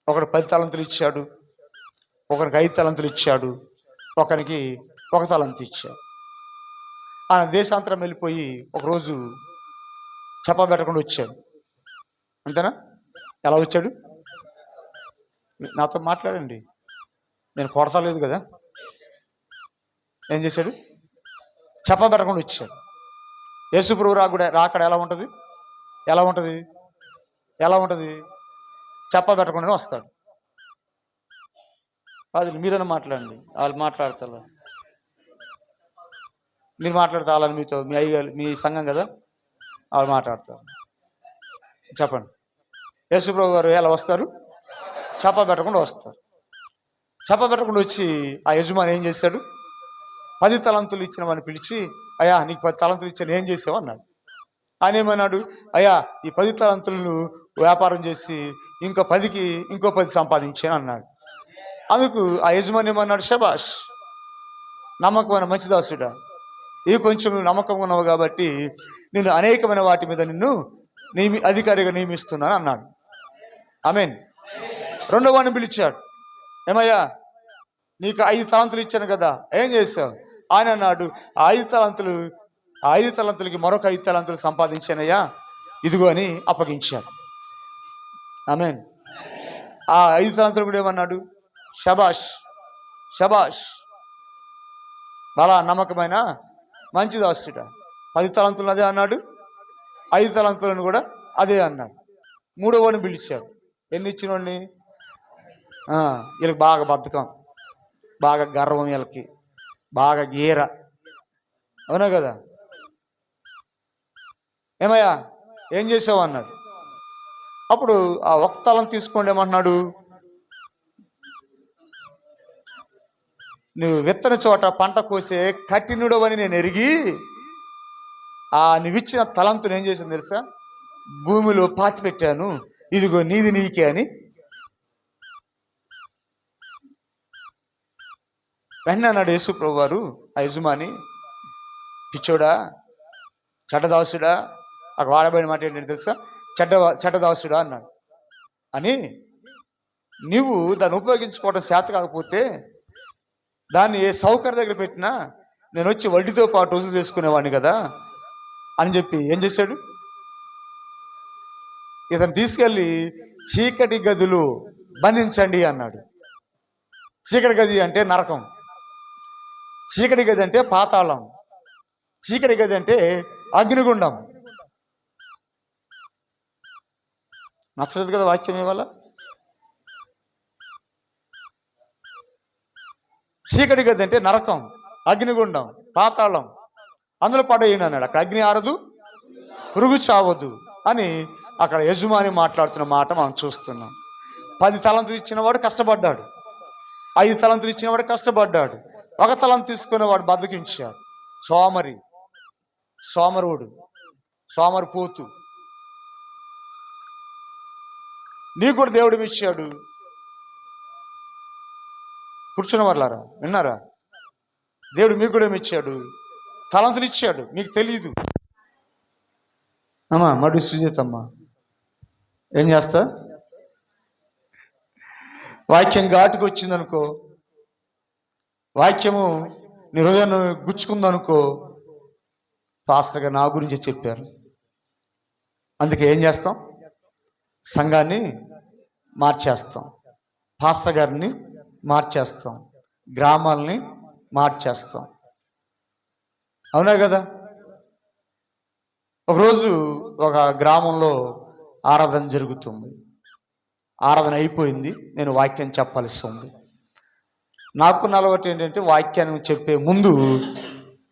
ఒకరు 10 తలంతులు ఇచ్చాడు, ఒకరికి 5 తలంతులు ఇచ్చాడు, ఒకరికి 1 తలంతు ఇచ్చాడు. ఆయన దేశాంతరం వెళ్ళిపోయి ఒకరోజు చెప్పబెట్టకుండా వచ్చాడు. అంతేనా? ఎలా వచ్చాడు? నాతో మాట్లాడండి, నేను కొడతలేదు కదా. ఏం చేశాడు? చెప్పబెట్టకుండా వచ్చాడు. యేసుప్రభు రాకడ ఎలా ఉంటుంది? చెప్పబెట్టకుండానే వస్తాడు. అది మీరైనా మాట్లాడండి, వాళ్ళు మాట్లాడతారు. మీరు మాట్లాడితే వాళ్ళని మీతో మీ అయ్యగారు మీ సంఘం కదా, వాళ్ళు మాట్లాడతారు. చెప్పండి, యేసుప్రభు గారు ఎలా వస్తారు? చెప్పబెట్టకుండా వస్తారు. చెప్పబెట్టకుండా వచ్చి ఆ యజమాని ఏం చేశాడు? 10 తలంతులు ఇచ్చిన వాడిని పిలిచి, అయ్యా నీకు 10 తలంతులు ఇచ్చాను, ఏం చేసావు అన్నాడు. ఆయన ఏమన్నాడు, అయ్యా ఈ 10 తలాంతులను వ్యాపారం చేసి ఇంకో 10 సంపాదించాను అన్నాడు. అందుకు ఆ యజమాని ఏమన్నాడు, శబాష్, నమ్మకమైన మంచి దాసుడా, ఈ కొంచెం నువ్వు నమ్మకం ఉన్నావు కాబట్టి నేను అనేకమైన వాటి మీద నిన్ను అధికారిగా నియమిస్తున్నాను అన్నాడు. ఆమేన్. రెండో వాడిని పిలిచాడు, ఏమయ్యా నీకు 5 తలాంతులు ఇచ్చాను కదా, ఏం చేసావు? ఆయన అన్నాడు, ఆ 5 తలాంతులకి మరొక 5 తలాంతులు సంపాదించానయ్యా, ఇదిగో అని అప్పగించాడు. ఆమేన్. ఆ 5 తలాంతులు కూడా ఏమన్నాడు, శబాష్ శబాష్, బలా నమ్మకమైన మంచి దాసుడా, 10 తలాంతులు అదే అన్నాడు, 5 తలాంతులను కూడా అదే అన్నాడు. మూడో వాడిని పిలిచాడు, ఎన్ని ఇచ్చినోడిని? వీళ్ళకి బాగా బద్ధకం, బాగా గర్వం, వీళ్ళకి బాగా గీర, అవునా కదా? ఏమయ్యా ఏం చేసావు అన్నాడు. అప్పుడు ఆ 1 తలం తీసుకోండి ఏమంటున్నాడు, నువ్వు విత్తన చోట పంట కోసే కఠినుడవని నేను ఎరిగి నువ్విచ్చిన తలంతును ఏం చేశాను తెలుసా, భూమిలో పాతిపెట్టాను, ఇదిగో నీది నీకే అని. వెంటనే అన్నాడు యేసు ప్రభు వారు ఆ యజమాని, పిచ్చోడా, చెడ్డదాసుడా, అక్కడ వాడబడిన మాట ఏంటంటే తెలుసా, చెడ్డదాసుడా అన్నాడు. అని నువ్వు దాన్ని ఉపయోగించుకోవడం చేత కాకపోతే దాన్ని ఏ సౌకర్య దగ్గర పెట్టినా నేను వచ్చి వడ్డీతో పాటు వసూలు చేసుకునేవాడిని కదా అని చెప్పి ఏం చేశాడు, ఇతను తీసుకెళ్ళి చీకటి గదులు బంధించండి అన్నాడు. చీకటి గది అంటే నరకం, చీకటి గది అంటే పాతాళం, చీకటి గది అంటే అగ్నిగుండం. నచ్చలేదు కదా వాక్యం ఇవాళ? చీకటి గది అంటే నరకం, అగ్నిగుండం, పాతాళం, అందులో పడేయండి అన్నాడు. అక్కడ అగ్ని ఆరదు, పురుగు చావద్దు అని అక్కడ యజమాని మాట్లాడుతున్న మాట మనం చూస్తున్నాం. 10 తలంతులు ఇచ్చినవాడు కష్టపడ్డాడు, 5 తలంతులు ఇచ్చినవాడు కష్టపడ్డాడు, 1 తలం తీసుకునేవాడు బద్దకించాడు. సోమరుడు, సోమరిపోతు. నీకు కూడా దేవుడు ఇచ్చాడు. కూర్చున్న వాళ్ళారా, విన్నారా? దేవుడు మీకు కూడా ఇచ్చాడు, తలంతులు ఇచ్చాడు, మీకు తెలియదు. అమ్మా మడి సుజేతమ్మా ఏం చేస్తా, వాక్యం ఘాటుకు వచ్చిందనుకో, వాక్యము నీ హృదయాన్ని గుచ్చుకుందనుకో, పాస్టర్ గారు నా గురించి చెప్పారు, అందుకే ఏం చేస్తాం, సంఘాన్ని మార్చేస్తాం, పాస్టర్ గారిని మార్చేస్తాం, గ్రామాలని మార్చేస్తాం, అవునా కదా? ఒకరోజు ఒక గ్రామంలో ఆరాధన జరుగుతుంది, ఆరాధన అయిపోయింది, నేను వాక్యం చెప్పాల్సి ఉంది. నాకున్న అలవాటు ఏంటంటే వాక్యాన్ని చెప్పే ముందు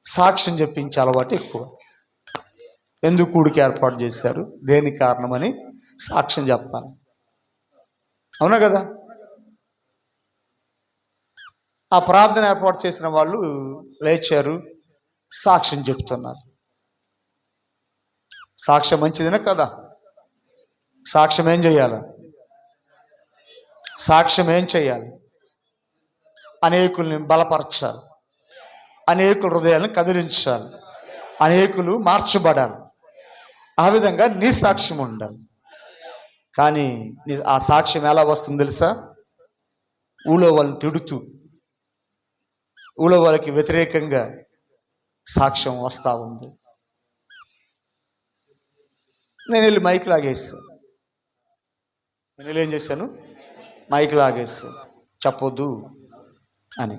సాక్ష్యం చెప్పించే అలవాటు ఎక్కువ. ఎందుకు కూడికి ఏర్పాటు చేశారు, దేని కారణమని సాక్ష్యం చెప్పాలి, అవునా కదా? ఆ ప్రార్థన ఏర్పాటు చేసిన వాళ్ళు లేచారు, సాక్ష్యం చెప్తున్నారు. సాక్ష్యం మంచిదినా కదా? సాక్ష్యం ఏం చేయాలి? సాక్ష్యం ఏం చేయాలి? అనేకుల్ని బలపరచాలి, అనేకుల హృదయాలను కదిలించాలి, అనేకులు మార్చబడాలి. ఆ విధంగా నీ సాక్ష్యం ఉండాలి. కానీ ఆ సాక్ష్యం ఎలా వస్తుంది తెలుసా? ఊళ్ళో వాళ్ళని తిడుతూ, ఊళ్ళో వాళ్ళకి వ్యతిరేకంగా సాక్ష్యం వస్తూ ఉంది. నేను వెళ్ళి మైక్ లాగేస్తాను. ఏం చేశాను? మైక్ లాగేస్తాను, చెప్పొద్దు అని.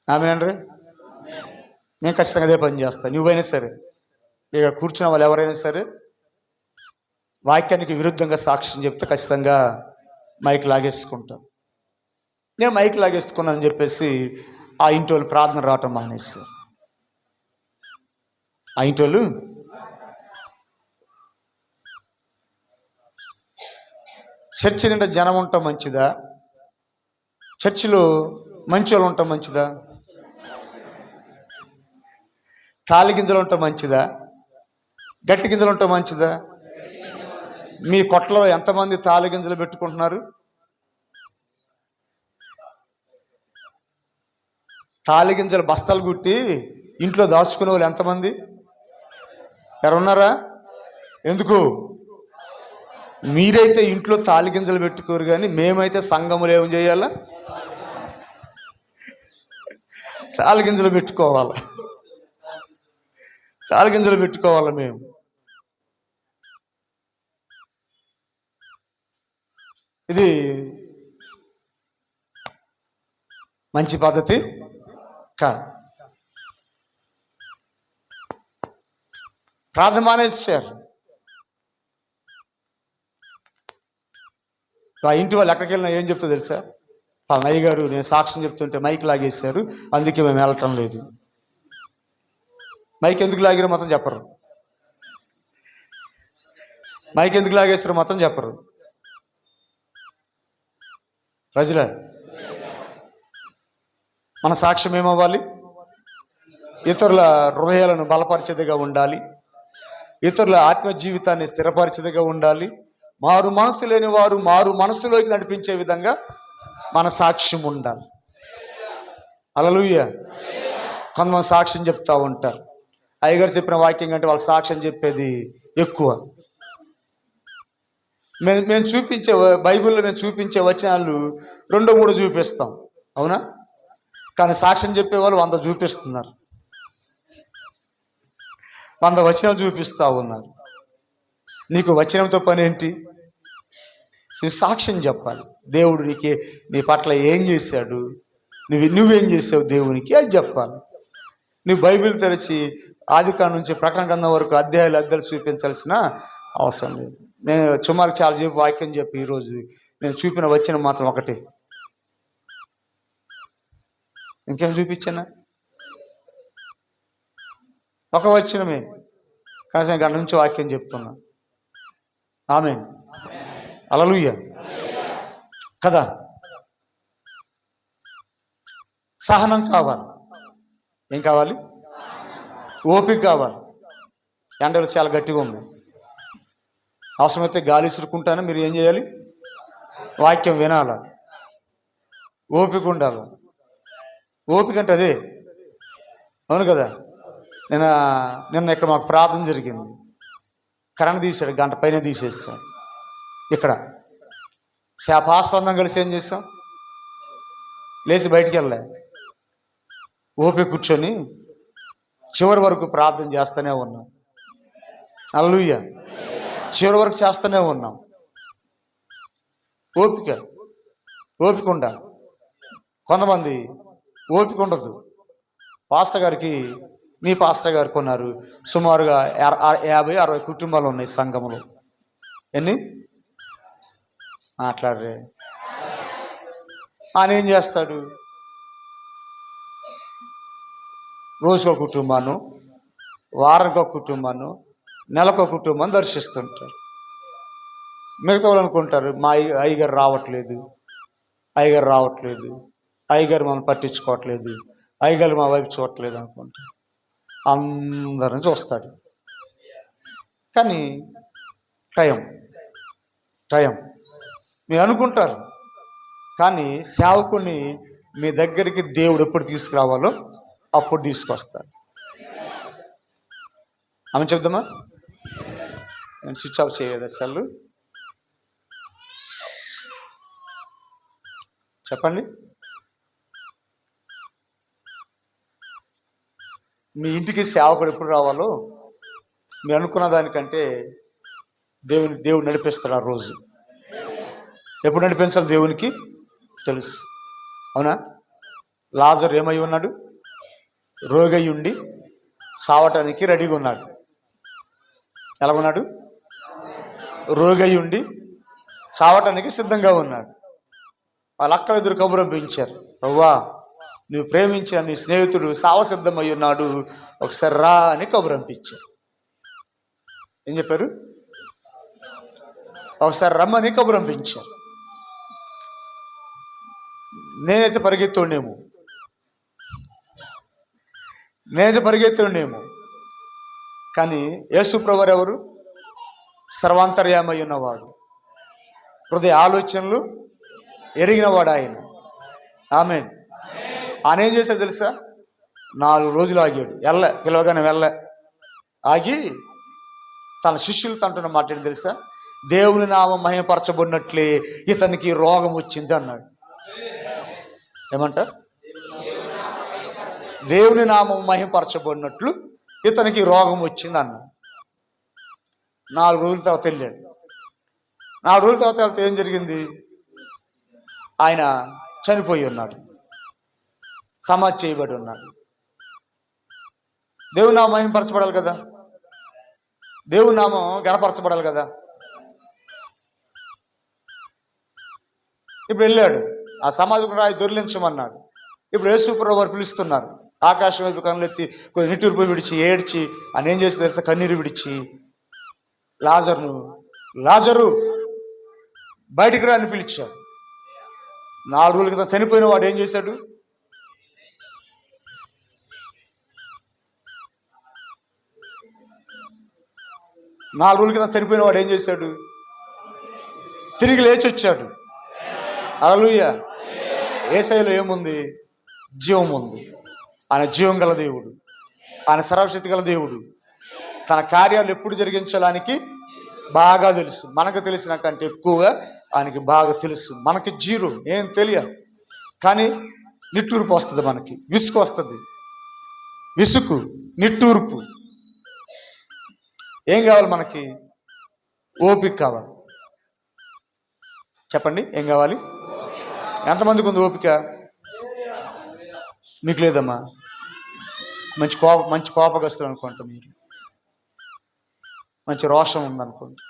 ఆమెనండ్రి, నేను ఖచ్చితంగా అదే పని చేస్తాను. నువ్వైనా సరే, ఇక్కడ కూర్చున్న వాళ్ళు ఎవరైనా సరే, వాక్యానికి విరుద్ధంగా సాక్ష్యం చెప్తే ఖచ్చితంగా మైక్ లాగేసుకుంటాం. నేను మైక్ లాగేసుకున్నానని చెప్పేసి ఆ ఇంటి వాళ్ళు ప్రార్థన రావటం మానేస్తారు. ఆ ఇంటి వాళ్ళు చర్చి నిండా జనం ఉండటం మంచిదా, చర్చిలో మంచి వాళ్ళు ఉండటం మంచిదా? తాలి గింజలు ఉంటే మంచిదా, గట్టి గింజలు ఉంటే మంచిదా? మీ కొట్టలో ఎంతమంది తాలి గింజలు పెట్టుకుంటున్నారు? తాలి గింజలు బస్తాలు గుట్టి ఇంట్లో దాచుకునే వాళ్ళు ఎంతమంది ఎవరున్నారా? ఎందుకు? మీరైతే ఇంట్లో తాలి గింజలు పెట్టుకోరు, కానీ మేమైతే సంఘములు ఏం చేయాలా? తాలి గింజలు పెట్టుకోవాలి, తాలి గింజలు పెట్టుకోవాలి మేము. ఇది మంచి పద్ధతి కాదు. ప్రార్థన మానేశారు. ఆ ఇంటి వాళ్ళు ఎక్కడికి వెళ్ళినా ఏం చెప్తా తెలుసా? పలానా గారు నేను సాక్ష్యం చెప్తుంటే మైక్ లాగేశారు, అందుకే మేము వెళ్ళటం లేదు. మైక్ ఎందుకు లాగారో మొత్తం చెప్పరు. మైక్ ఎందుకు లాగేస్తారో మొత్తం చెప్పరు. ప్రజల మన సాక్ష్యం ఏమవ్వాలి? ఇతరుల హృదయాలను బలపరిచేదిగా ఉండాలి, ఇతరుల ఆత్మ జీవితాన్ని స్థిరపరిచేదిగా ఉండాలి. మారు మనసు లేని వారు మారు మనసులోకి నడిపించే విధంగా మన సాక్ష్యం ఉండాలి. హల్లెలూయా. కొంతమంది సాక్ష్యం చెప్తా ఉంటారు. అయ్యగారు చెప్పిన వాక్యం కంటే వాళ్ళ సాక్ష్యం చెప్పేది ఎక్కువ. మేము చూపించే బైబిల్లో మేము చూపించే వచనాలు 2-3 చూపిస్తాం, అవునా? కానీ సాక్ష్యం చెప్పేవాళ్ళు 100 చూపిస్తున్నారు, 100 వచనాలు చూపిస్తూ ఉన్నారు. నీకు వచనంతో పని ఏంటి? సాక్ష్యం చెప్పాలి. దేవుడు నీ పట్ల ఏం చేశాడు, నువ్వేం చేసావు దేవునికి, అది చెప్పాలి. నువ్వు బైబిల్ తెరిచి ఆదికాండం నుంచి ప్రకటన గ్రంథం వరకు అధ్యాయాలు చూపించాల్సిన అవసరం లేదు. నేను సుమారు చాలా చెప్పి వాక్యం చెప్పి ఈరోజు నేను చూపిన వచనం మాత్రం ఒకటే. ఇంకేం చూపించానా? ఒక వచనమే, కనీసం గంట నుంచి వాక్యం చెప్తున్నా. ఆమేన్, హల్లెలూయా కదా. సహనం కావాలి. ఏం కావాలి? ఓపిక కావాలి. ఎండలు చాలా గట్టిగా ఉంది. అవసరమైతే గాలి సురుకుంటానే మీరు ఏం చేయాలి? వాక్యం వినాల, ఓపిక ఉండాలి. ఓపిక అంటే అదే, అవును కదా. నిన్న ఇక్కడ మాకు ప్రార్థన జరిగింది. కరెంట్ తీసాడు, గంట పైన తీసేస్తాం. ఇక్కడ శాపాస్త్రందరం కలిసి ఏం చేస్తాం? లేచి బయటికి వెళ్ళలే, ఓపిక కూర్చొని చివరి వరకు ప్రార్థన చేస్తూనే ఉన్నాం. హల్లెలూయా. చివరి వరకు చేస్తూనే ఉన్నాం. ఓపిక ఉండాలి. కొంతమంది ఓపిక ఉండదు. పాస్టర్ గారికి, మీ పాస్టర్ గారు కొన్నారు, సుమారుగా 50-60 కుటుంబాలు ఉన్నాయి సంఘంలో. ఎన్ని మాట్లాడరే? ఆయన ఏం చేస్తాడు? రోజుకో కుటుంబాన్ని, వారానికో కుటుంబాన్ని, నెలకో కుటుంబాన్ని దర్శిస్తుంటారు. మిగతా వాళ్ళు అనుకుంటారు మా అయ్యగారు రావట్లేదు, అయ్యగారు మనం పట్టించుకోవట్లేదు, అయ్యగారు మా వైపు చూడట్లేదు అనుకుంటారు. అందరిని చూస్తాడు, కానీ టైం మీరు అనుకుంటారు. కానీ సేవకుని మీ దగ్గరికి దేవుడు ఎప్పుడు తీసుకురావాలో అప్పుడు తీసుకొస్తాడు. ఆమె చెప్దామా? నేను స్విచ్ ఆఫ్ చేయలేదు అసలు. చెప్పండి. మీ ఇంటికి సేవకుడు ఎప్పుడు రావాలో మీరు అనుకున్న దానికంటే దేవుడు నడిపిస్తాడు. ఆ రోజు ఎప్పుడు నడిపించాలి దేవునికి తెలుసు, అవునా? లాజరు ఏమై ఉన్నాడు? రోగై ఉండి సావటానికి రెడీగా ఉన్నాడు. ఎలాగున్నాడు? రోగై ఉండి చావటానికి సిద్ధంగా ఉన్నాడు. వాళ్ళ అక్కడ ఎదురు కబురు పంపించారు, రవ్వా నువ్వు ప్రేమించిన నీ స్నేహితుడు సావసిద్ధమై ఉన్నాడు, ఒకసారి రా అని కబురు పంపించారు. ఏం చెప్పారు? ఒకసారి రమ్మని కబురు పంపించారు. నేనైతే పరిగెత్తుండేమో కానీ యేసు ప్రభువారు ఎవరు? సర్వాంతర్యామై ఉన్నవాడు, హృదయ ఆలోచనలు ఎరిగినవాడు ఆయన. ఆమేన్. ఆయన ఏం చేశాడు తెలుసా? 4 రోజులు ఆగాడు. పిలవగానే ఆగి తన శిష్యులతో అంటున్న మాట ఏంటి తెలుసా? దేవుని నామం మహిమపరచబడినట్లే ఇతనికి రోగం వచ్చింది అన్నాడు. ఏమంట? దేవుని నామం మహిమపరచబడినట్లు ఇతనికి రోగం వచ్చింది అన్నాడు. 4 రోజుల తర్వాత వెళ్ళాడు. 4 రోజుల తర్వాత ఏం జరిగింది? ఆయన చనిపోయి ఉన్నాడు, సమాధి చేయబడి ఉన్నాడు. దేవుని నామం మహిమపరచబడాలి కదా, దేవుని నామం గణపరచబడాలి కదా. ఇప్పుడు వెళ్ళాడు, ఆ సమాధికి రాయి దొర్లించమన్నాడు. ఇప్పుడు యేసు ప్రభువారు పిలుస్తున్నారు. ఆకాశం వైపు కన్నులెత్తి కొద్ది నిట్టూర్పు విడిచి ఏడ్చి ఆయన ఏం చేసి తెలుసా? కన్నీరు విడిచి లాజరు బయటికి రా అని పిలిచాడు. 4 రోజుల క్రితం చనిపోయిన వాడు ఏం చేశాడు? తిరిగి లేచి వచ్చాడు. హల్లెలూయా. యేసయ్యలో ఏముంది? జీవం ఉంది. ఆయన జీవం గల దేవుడు, ఆయన సర్వశక్తి గల దేవుడు. తన కార్యాలు ఎప్పుడు జరిగించడానికి బాగా తెలుసు. మనకు తెలిసిన కంటే ఎక్కువగా ఆయనకి బాగా తెలుసు. మనకి జీరో, ఏం తెలియదు. కానీ నిట్టూర్పు వస్తుంది, మనకి విసుగు వస్తుంది. విసుగు, నిట్టూర్పు. ఏం కావాలి మనకి? ఓపిక కావాలి. చెప్పండి, ఏం కావాలి? ఎంతమందికి ఉంది ఓపిక? మీకు లేదమ్మా. మంచి కోపగస్తులు అనుకుంటా, మీరు మంచి రోషం ఉందనుకోండి.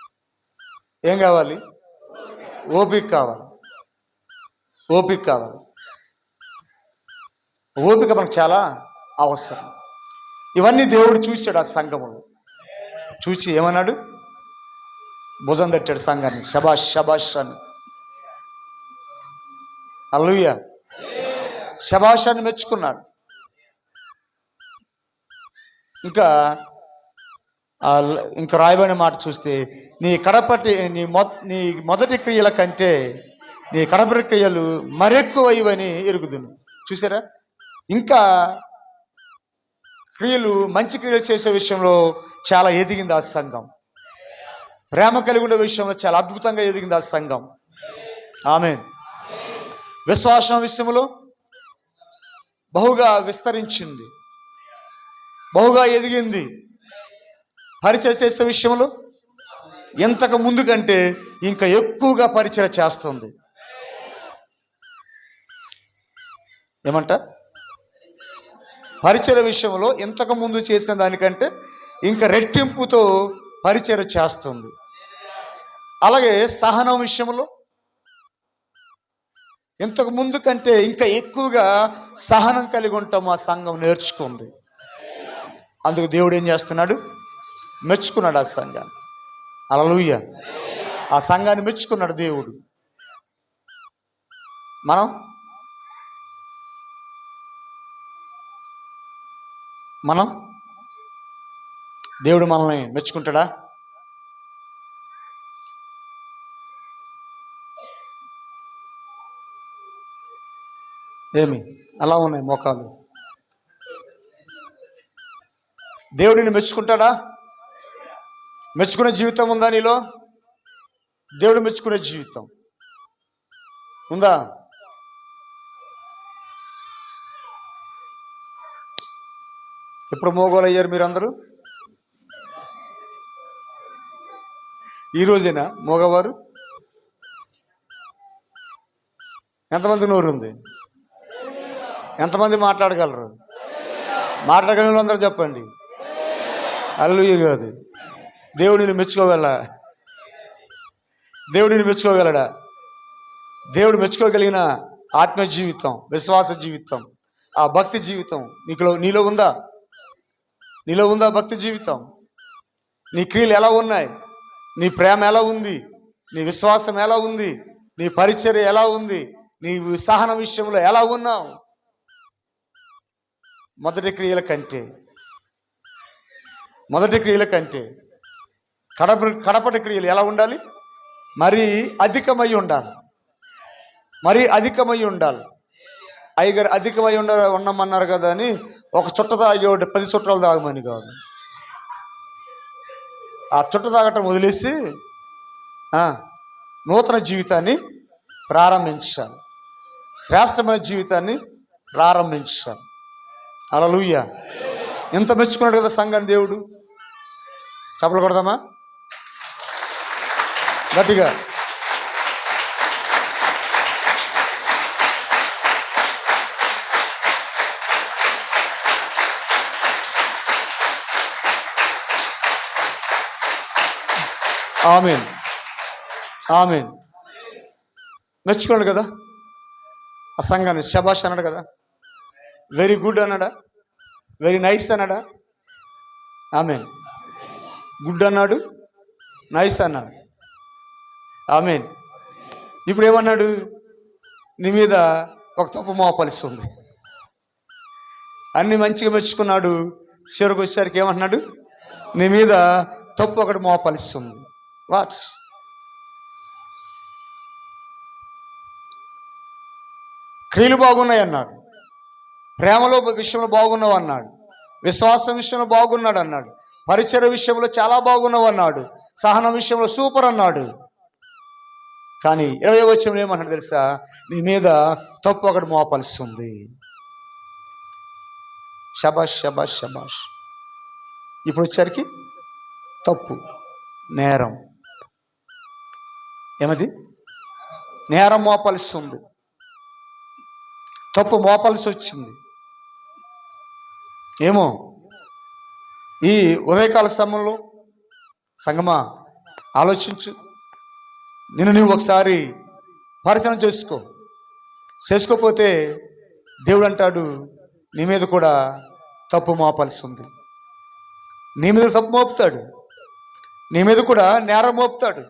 ఏం కావాలి? ఓపిక కావాలి. ఓపిక మనకు చాలా అవసరం. ఇవన్నీ దేవుడు చూశాడు. ఆ సంఘములో చూసి ఏమన్నాడు? భుజం తట్టాడు సంఘాన్ని. శబాష్ శబాష్ అని. హల్లెలూయా. శబాష్ అని మెచ్చుకున్నాడు. ఇంకా రాయబడిన మాట చూస్తే నీ మొదటి క్రియల కంటే నీ కడపటి క్రియలు మరెక్కువైవని ఎరుగుదును. చూసారా? ఇంకా మంచి క్రియలు చేసే విషయంలో చాలా ఎదిగింది ఆ సంఘం. ప్రేమ కలిగి ఉండే విషయంలో చాలా అద్భుతంగా ఎదిగింది ఆ సంఘం. ఆమేన్. విశ్వాసం విషయంలో బహుగా విస్తరించింది, బహుగా ఎదిగింది. పరిచయం చేసే విషయంలో ఇంతకు ముందు కంటే ఇంకా ఎక్కువగా పరిచయం చేస్తుంది. ఏమంట? పరిచయ విషయంలో ఇంతకు ముందు చేసిన దానికంటే ఇంకా రెట్టింపుతో పరిచయం చేస్తుంది. అలాగే సహనం విషయంలో ఇంతకు ముందు కంటే ఇంకా ఎక్కువగా సహనం కలిగి ఉంటాం ఆ సంఘం నేర్చుకుంది. అందుకు దేవుడు ఏం చేస్తున్నాడు? మెచ్చుకున్నాడు ఆ సంఘాన్ని. హల్లెలూయా. ఆ సంఘాన్ని మెచ్చుకున్నాడు దేవుడు. మనం దేవుడు మనల్ని మెచ్చుకుంటాడా? ఏమి అలా ఉన్నాయి మోకాలు? దేవుడిని మెచ్చుకుంటాడా? మెచ్చుకునే జీవితం ఉందా నీలో? దేవుడు మెచ్చుకునే జీవితం ఉందా? ఎప్పుడు మోగోలు అయ్యారు మీరందరూ? ఈరోజేనా మోగవారు? ఎంతమంది నోరు ఉంది? ఎంతమంది మాట్లాడగలరు? మాట్లాడగలిగిన అందరూ చెప్పండి. హల్లెలూయా. కాదు, దేవుడిని మెచ్చుకోగలడా? దేవుడిని మెచ్చుకోగలడా? దేవుడు మెచ్చుకోగలిగిన ఆత్మ జీవితం, విశ్వాస జీవితం, ఆ భక్తి జీవితం నీలో ఉందా? నీలో ఉందా భక్తి జీవితం? నీ క్రియలు ఎలా ఉన్నాయి? నీ ప్రేమ ఎలా ఉంది? నీ విశ్వాసం ఎలా ఉంది? నీ పరిచర్య ఎలా ఉంది? నీ సహన విషయంలో ఎలా ఉన్నావు? మొదటి క్రియల కంటే మొదటి క్రియల కంటే కడపటి క్రియలు ఎలా ఉండాలి? మరీ అధికమై ఉండాలి. మరీ అధికమై ఉండాలి. అయ్యగారు అధికమై ఉండమన్నారు కదా అని ఒక చుట్ట తాగేవాడు 10 చుట్టాలు తాగమని కాదు. ఆ చుట్ట తాగటం వదిలేసి నూతన జీవితాన్ని ప్రారంభించాలి. శ్రేష్టమైన జీవితాన్ని ప్రారంభించాలి. హల్లెలూయా. ఎంత మెచ్చుకున్నాడు కదా సంఘాన్ని దేవుడు. చప్పలు కొడదామా గట్టిగా? ఆమేన్, ఆమేన్. మెచ్చుకోండి కదా ఆ సంఘాన్ని. శబాష్ అన్నాడు కదా, వెరీ గుడ్ అన్నాడా, వెరీ నైస్ అన్నాడా? ఆమేన్. గుడ్ అన్నాడు, నైస్ అన్నాడు. ఆమేన్. ఇప్పుడు ఏమన్నాడు? నీ మీద ఒక తప్పు మోపలిస్తుంది. అన్ని మంచిగా మెచ్చుకున్నాడు. చివరికి వచ్చేసరికి ఏమన్నాడు? నీ మీద తప్పు ఒకటి మోపలిస్తుంది. వాట్? క్రియలు బాగున్నాయి అన్నాడు, ప్రేమలో విషయంలో బాగున్నావు అన్నాడు, విశ్వాసం విషయంలో బాగున్నాడు అన్నాడు, పరిచయ విషయంలో చాలా బాగున్నావు అన్నాడు, సహనం విషయంలో సూపర్ అన్నాడు. కానీ 20వ వచనంలో ఏమన్నాడు తెలుసా? నీ మీద తప్పు ఒకటి మోపలుస్తుంది. శబాష్, శబాష్, శబాష్. ఇప్పుడు వచ్చేసరికి తప్పు, నేరం. ఏమది? నేరం మోపలుస్తుంది. తప్పు మోపాల్సి వచ్చింది. ఏమో ఈ ఉదయకాల సమయంలో సంగమా ఆలోచించు. నువ్వు ఒకసారి పరిశీలన చేసుకోకపోతే దేవుడు అంటాడు నీ మీద కూడా తప్పు మోపాల్సి ఉంది. నీ మీద తప్పు మోపుతాడు, నీ మీద కూడా నేరం మోపుతాడు.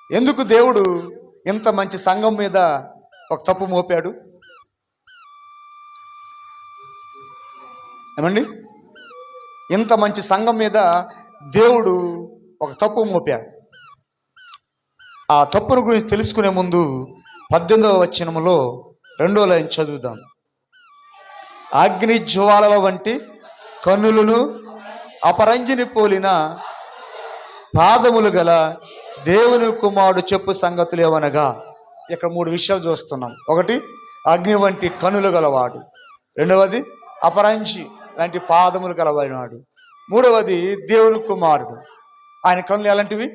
ఎందుకు దేవుడు ఇంత మంచి సంఘం మీద ఒక తప్పు మోపాడు? ఏమండి? ఇంత మంచి సంఘం మీద దేవుడు ఒక తప్పు మోపాడు. ఆ తప్పును గురించి తెలుసుకునే ముందు 18వ వచనములో 2వ లైన్ చదువుదాం. అగ్ని జ్వాలల వంటి కన్నులను అపరంజిని పోలిన పాదములు గల దేవుని కుమారుడు చెప్పు సంగతులు ఏమనగా. ఇక్కడ 3 విషయాలు చూస్తున్నాం. ఒకటి, అగ్ని వంటి కన్నులు గలవాడు. రెండవది, అపరంజి లాంటి పాదములు గలవాడు. మూడవది, దేవుని కుమారుడు. ఆయన కన్నులు ఎలాంటివి?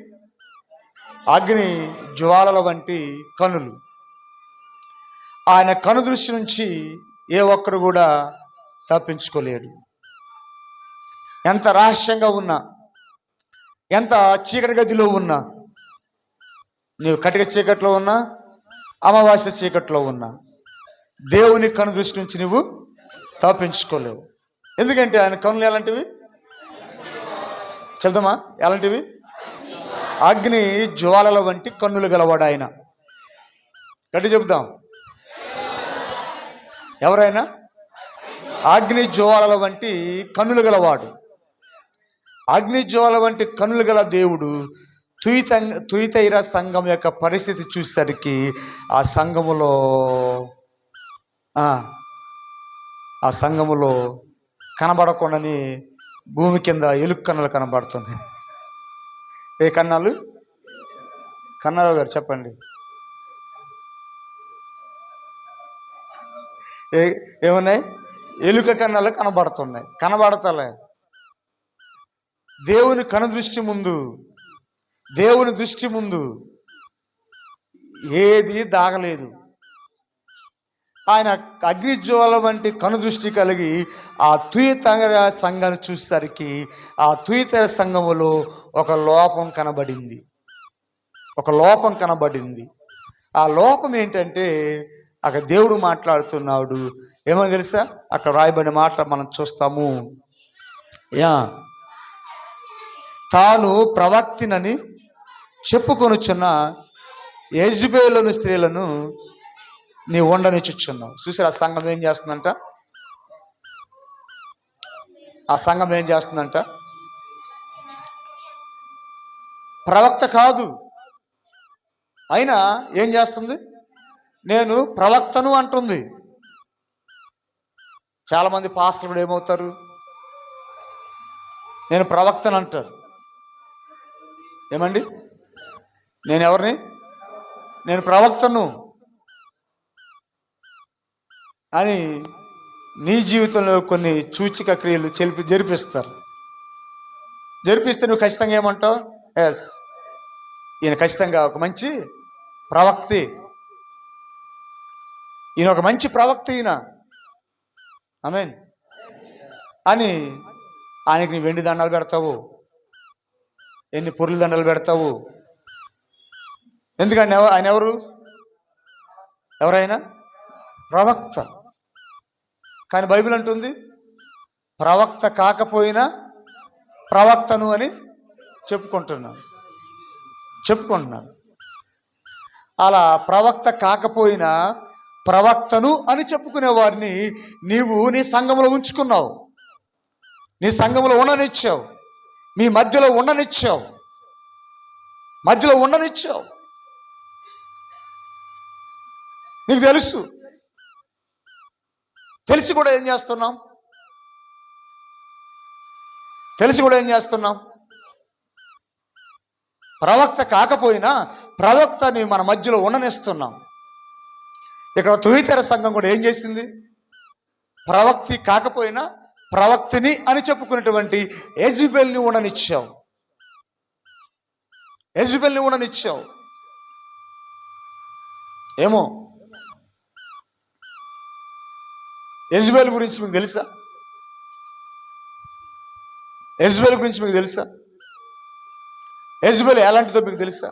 అగ్ని జ్వాలల వంటి కన్నులు. ఆయన కను దృష్టి నుంచి ఏ ఒక్కరు కూడా తప్పించుకోలేడు. ఎంత రహస్యంగా ఉన్నా, ఎంత చీకటి గదిలో ఉన్నా, నీవు కటిక చీకట్లో ఉన్నా, అమావాస్య చీకట్లో ఉన్నా, దేవుని కను దృష్టి నుంచి నువ్వు తప్పించుకోలేవు. ఎందుకంటే ఆయన కన్నులు ఎలాంటివి? చెప్దామా ఎలాంటివి? అగ్ని జ్వాలల వంటి కన్నులు గలవాడు ఆయన. గట్టి చెప్దాం. ఎవరైనా అగ్ని జ్వాలల వంటి కన్నులు గలవాడు. అగ్ని జ్వాల వంటి కన్నులు గల దేవుడు తుయితైర సంఘం యొక్క పరిస్థితి చూసేసరికి ఆ సంఘములో కనబడకుండానే భూమి కింద ఎలుక కన్నులు కనబడుతున్నాయి. ఏ కన్నాలు? కన్నారావు గారు చెప్పండి. ఏమున్నాయి? ఎలుక కన్నాలు కనబడుతున్నాయి. కనబడతలే. దేవుని కనుదృష్టి ముందు, దేవుని దృష్టి ముందు ఏది దాగలేదు. ఆయన అగ్నిజ్వాల వంటి కనుదృష్టి కలిగి ఆ తుయితర సంఘాన్ని చూసేసరికి ఆ తుయితర సంఘములో ఒక లోపం కనబడింది. ఒక లోపం కనబడింది. ఆ లోపం ఏంటంటే అక్కడ దేవుడు మాట్లాడుతున్నాడు. ఏమో తెలుసా? అక్కడ రాయబడిన మాట మనం చూస్తాము. తాను ప్రవక్తినని చెప్పుకొనుచున్న యెజబెలోని స్త్రీలను నీ ఉండనిచ్చుచున్నావు. చూసారా సంఘం ఏం చేస్తుందంట? ఆ సంఘం ఏం చేస్తుందంట? ప్రవక్త కాదు, అయినా ఏం చేస్తుంది? నేను ప్రవక్తను అంటుంది. చాలామంది పాస్టర్లు కూడా ఏమవుతారు? నేను ప్రవక్తను అంటారు. ఏమండి? నేను ఎవరిని? నేను ప్రవక్తను అని నీ జీవితంలో కొన్ని సూచిక క్రియలు జరిపిస్తారు. జరిపిస్తే నువ్వు ఖచ్చితంగా ఏమంటావు? ఎస్, ఈయన ఖచ్చితంగా ఒక మంచి ప్రవక్తి, ఈయన ఒక మంచి ప్రవక్త, ఈయన ఆమేన్ అని ఆయనకి నీ వెండి దండాలు పెడతావు, ఎన్ని పొర్లు దండలు పెడతావు. ఎందుకంటే ఆయన ఎవరైనా ప్రవక్త. కానీ బైబిల్ అంటుంది ప్రవక్త కాకపోయినా ప్రవక్తను అని చెప్పుకుంటున్నాను. అలా ప్రవక్త కాకపోయినా ప్రవక్తను అని చెప్పుకునే వారిని నీవు నీ సంఘంలో ఉంచుకున్నావు, నీ సంఘంలో ఉండనిచ్చావు, మీ మధ్యలో ఉండనిచ్చావు. నీకు తెలిసి కూడా ఏం చేస్తున్నాం? ప్రవక్త కాకపోయినా ప్రవక్తని మన మధ్యలో ఉండనిస్తున్నాం. ఇక్కడ తుయితెర సంఘం కూడా ఏం చేసింది? ప్రవక్తి కాకపోయినా ప్రవక్తిని అని చెప్పుకునేటువంటి యెజబెల్ని ఉండనిచ్చావు. ఏమో యెజబెల్ గురించి మీకు తెలుసా? యెజబెల్ ఎలాంటిదో మీకు తెలుసా?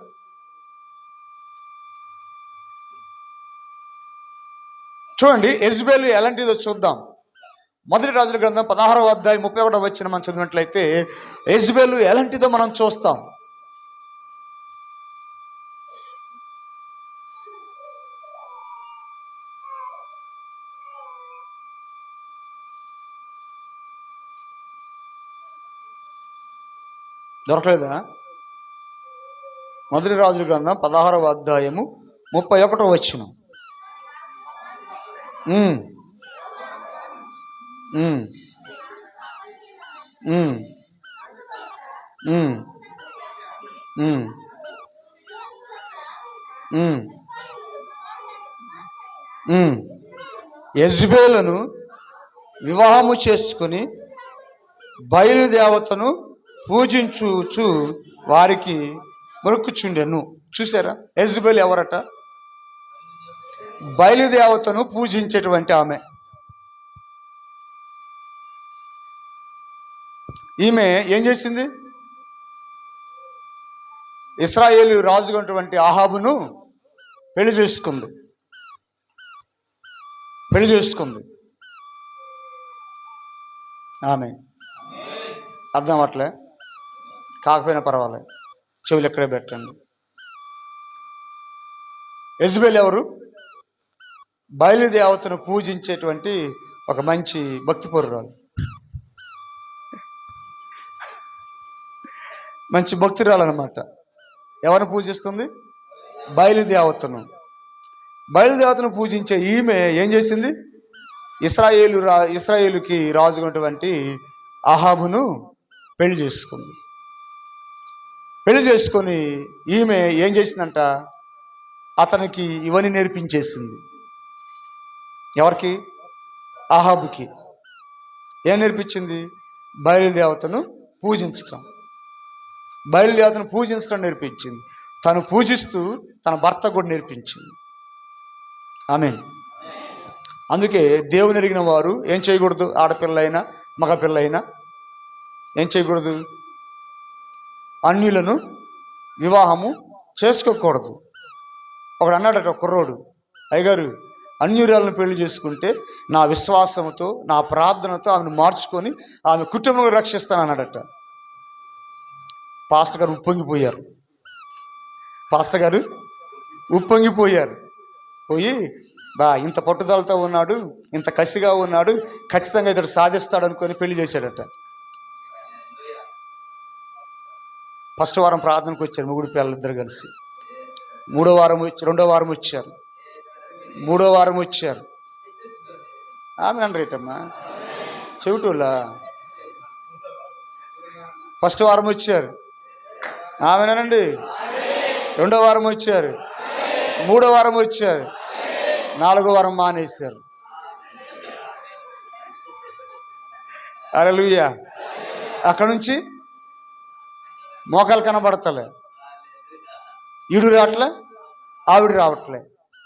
చూడండి, యెజబెల్ ఎలాంటిదో చూద్దాం. మొదటి రాజుల గ్రంథం 16వ అధ్యాయం 31వ వచనం మనం చదివినట్లయితే యెజబెల్ ఎలాంటిదో మనం చూస్తాం. దొరకలేదా? మొదటి రాజుల గ్రంథం 16వ అధ్యాయము 31వ వచనం. యెజబెలును వివాహము చేసుకుని బయలుదేవతను పూజించుచు వారికి మొక్కుచుండెను. చూసారా? యెజబెల్ ఎవరట? బయలుదేవతను పూజించేటువంటి ఆమె. ఈమె ఏం చేసింది? ఇశ్రాయేలు రాజుగైనటువంటి అహాబును పెళ్లి చేసుకుంది. ఆమె అర్థం అట్లే కాకపోయినా పర్వాలేదు, చెవులు ఎక్కడే పెట్టండి. యెజబెల్ ఎవరు? బయలుదేవతను పూజించేటువంటి ఒక మంచి భక్తిపరురాలు, మంచి భక్తురాలు అన్నమాట. ఎవరిని పూజిస్తుంది? బయలుదేవతను పూజించే ఈమె ఏం చేసింది? ఇశ్రాయేలుకి రాజుకున్నటువంటి అహాబును పెళ్లి చేసుకొని ఈమె ఏం చేసిందంట? అతనికి ఇవన్నీ నేర్పించేసింది. ఎవరికి? అహాబుకి. ఏం నేర్పించింది? బయలుదేవతను పూజించటం నేర్పించింది. తను పూజిస్తూ తన భర్త కూడా నేర్పించింది. ఆమేన్. అందుకే దేవుని ఎరిగిన వారు ఏం చేయకూడదు? ఆడపిల్లైనా మగపిల్లైనా ఏం చేయకూడదు? అన్యులను వివాహము చేసుకోకూడదు. ఒకడు అన్నాడట, కుర్రోడు, అయ్యగారు అన్యురాలను పెళ్లి చేసుకుంటే నా విశ్వాసంతో నా ప్రార్థనతో ఆమెను మార్చుకొని ఆమె కుటుంబంలో రక్షిస్తాను అన్నాడట. పాస్టర్ గారు ఉప్పొంగిపోయారు. పోయి ఇంత పట్టుదలతో ఉన్నాడు, ఇంత కసిగా ఉన్నాడు, ఖచ్చితంగా ఇతడు సాధిస్తాడు అనుకొని పెళ్లి చేశాడట. ఫస్ట్ వారం ప్రార్థనకు వచ్చారు ముగ్గురు పిల్లలు ఇద్దరు కలిసి. రెండో వారం వచ్చారు. మూడో వారం వచ్చారు. ఆమె రేటమ్మా చెవిటోళ్ళ. ఫస్ట్ వారం వచ్చారు, ఆమెనండి. రెండో వారం వచ్చారు, మూడో వారం వచ్చారు, నాలుగో వారం మానేశారు. హల్లెలూయా. అక్కడ నుంచి మోకాలు కనబడతలే, ఈడు రావట్లే, ఆవిడ రావట్లే.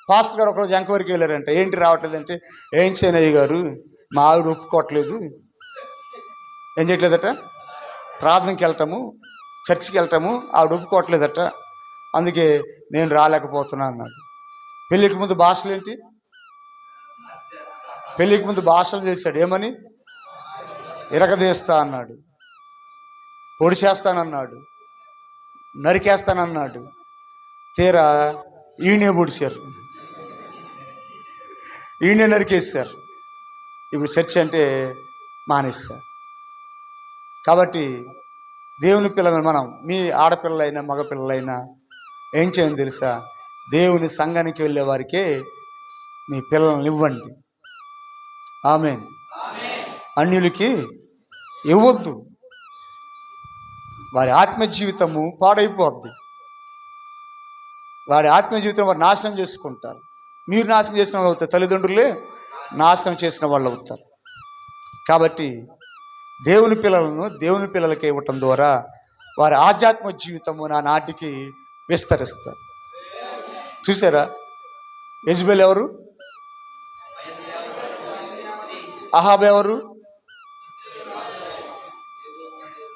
పాస్టర్ గారు ఒకరోజు ఎంక్వైరీకి వెళ్ళారంటే, ఏంటి రావట్లేదంటే, ఏం చేయనయ్య గారు మా ఆవిడ ఒప్పుకోవట్లేదు. ఏం చేయట్లేదట, ప్రార్థనకి వెళ్ళటము, చర్చికి వెళ్ళటము ఆవిడ ఒప్పుకోవట్లేదట, అందుకే నేను రాలేకపోతున్నా అన్నాడు. పెళ్ళికి ముందు భాషలు ఏంటి, పెళ్ళికి ముందు భాషలు చేశాడు. ఏమని, ఇరగదీస్తా అన్నాడు, పొడిచేస్తానన్నాడు, నరికేస్తానన్నాడు. తీరా ఈయనే పొడిచారు, ఈయనే నరికేస్తారు. ఇప్పుడు చర్చ్ అంటే మానేస్తారు. కాబట్టి దేవుని పిల్లలు మనం, మీ ఆడపిల్లలైనా మగపిల్లలైనా ఏం చేయండి తెలుసా, దేవుని సంఘానికి వెళ్ళే వారికే మీ పిల్లల్ని ఇవ్వండి. ఆమేన్. అన్యులకి ఇవ్వద్దు, వారి ఆత్మ జీవితము పాడైపోద్ది. వారి ఆత్మ జీవితం వారు నాశనం చేసుకుంటారు. మీరు నాశనం చేసిన వాళ్ళు అవుతారు, తల్లిదండ్రులే నాశనం చేసిన వాళ్ళు అవుతారు. కాబట్టి దేవుని పిల్లలను దేవుని పిల్లలకి ఇవ్వటం ద్వారా వారి ఆధ్యాత్మిక జీవితము నాటికి విస్తరిస్తారు. చూసారా, యెజబెల్ ఎవరు, అహాబ్ ఎవరు,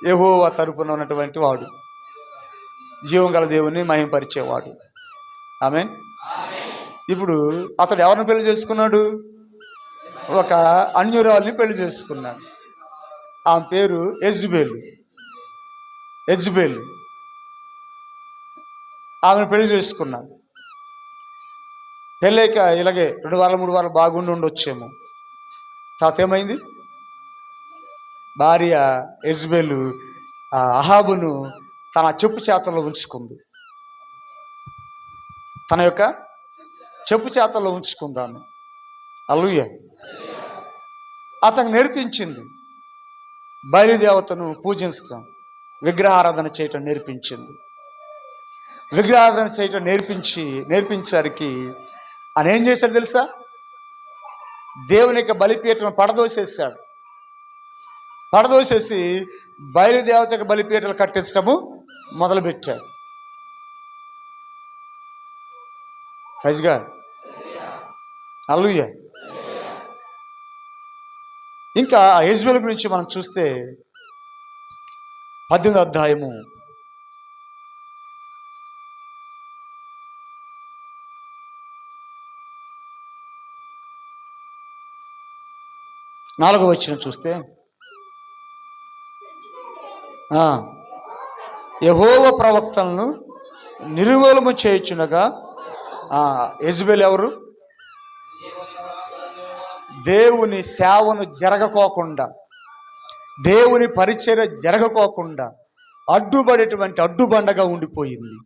యెహోవా తరపున ఉన్నటువంటి వాడు, జీవం గల దేవుని మహిమపరిచేవాడు. ఆమేన్. ఇప్పుడు అతడు ఎవరిని పెళ్లి చేసుకున్నాడు, ఒక అన్యురాల్ని పెళ్లి చేసుకున్నాడు. ఆమె పేరు యెజబెల్. ఆమెను పెళ్లి చేసుకున్నాడు. పెళ్ళైక ఇలాగే 2 వారాలు 3 వారాలు బాగుండి ఉండొచ్చేమో. తర్వాత ఏమైంది, భార్య యెజబెల్ అహాబును తన చెప్పు చేతల్లో ఉంచుకుంది, తన యొక్క చెప్పు చేతల్లో ఉంచుకుందాను. హల్లెలూయా. అతను నేర్పించింది బయలుదేవతను పూజించడం, విగ్రహారాధన చేయటం నేర్పించింది. విగ్రహారాధన చేయటం నేర్పించడానికి ఆయన ఏం చేశాడు తెలుసా, దేవుని యొక్క బలిపీఠను పడదోసేసాడు. పడదోసేసి బయలుదేవత యొక్క బలిపీఠలు కట్టించడము మొదలుపెట్టాడు. Praise God. హల్లెలూయా. ఇంకా ఆ యెజబెల్ గురించి మనం చూస్తే 18వ అధ్యాయము 4వ వచనం చూస్తే, యెహోవా ప్రవక్తలను నిర్మూలము చేయుచునగా. యెజబెల్ ఎవరు, దేవుని సేవను జరగకోకుండా, దేవుని పరిచర్య జరగకోకుండా అడ్డుపడేటువంటి అడ్డుబండగా ఉండిపోయింది.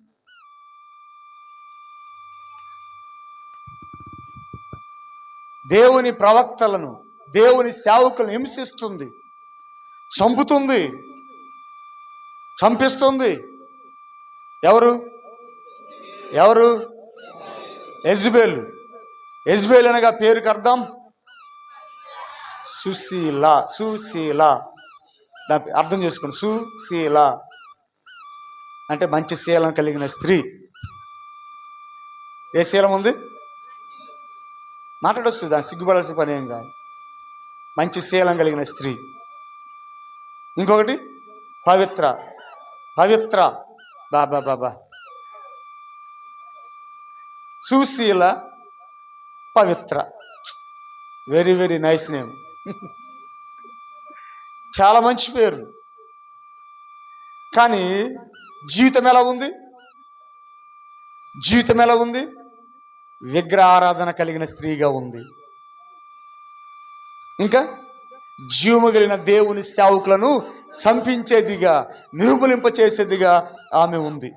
దేవుని ప్రవక్తలను, దేవుని సేవకులను హింసిస్తుంది, చంపుతుంది, చంపిస్తుంది. ఎవరు, యెజబెల్ అనగా పేరుకి అర్థం సుశీల. దాని అర్థం చేసుకోండి. సుశీల అంటే మంచి శీలం కలిగిన స్త్రీ. ఏ శీలం ఉంది, మాట్లాడొస్తుంది, దాన్ని సిగ్గుపడాల్సిన పని ఏం కాదు. మంచి శీలం కలిగిన స్త్రీ. ఇంకొకటి పవిత్ర. బాబా Sushila, Pavitra. Very very nice name. చాలా మంచి పేరు. కానీ జీవితం ఎలా ఉంది, విగ్రహారాధన కలిగిన స్త్రీగా ఉంది. ఇంకా జీవము కలిగిన దేవుని సేవకులను సంపించేదిగా, నిర్మూలింపచేసేదిగా ఆమె ఉంది.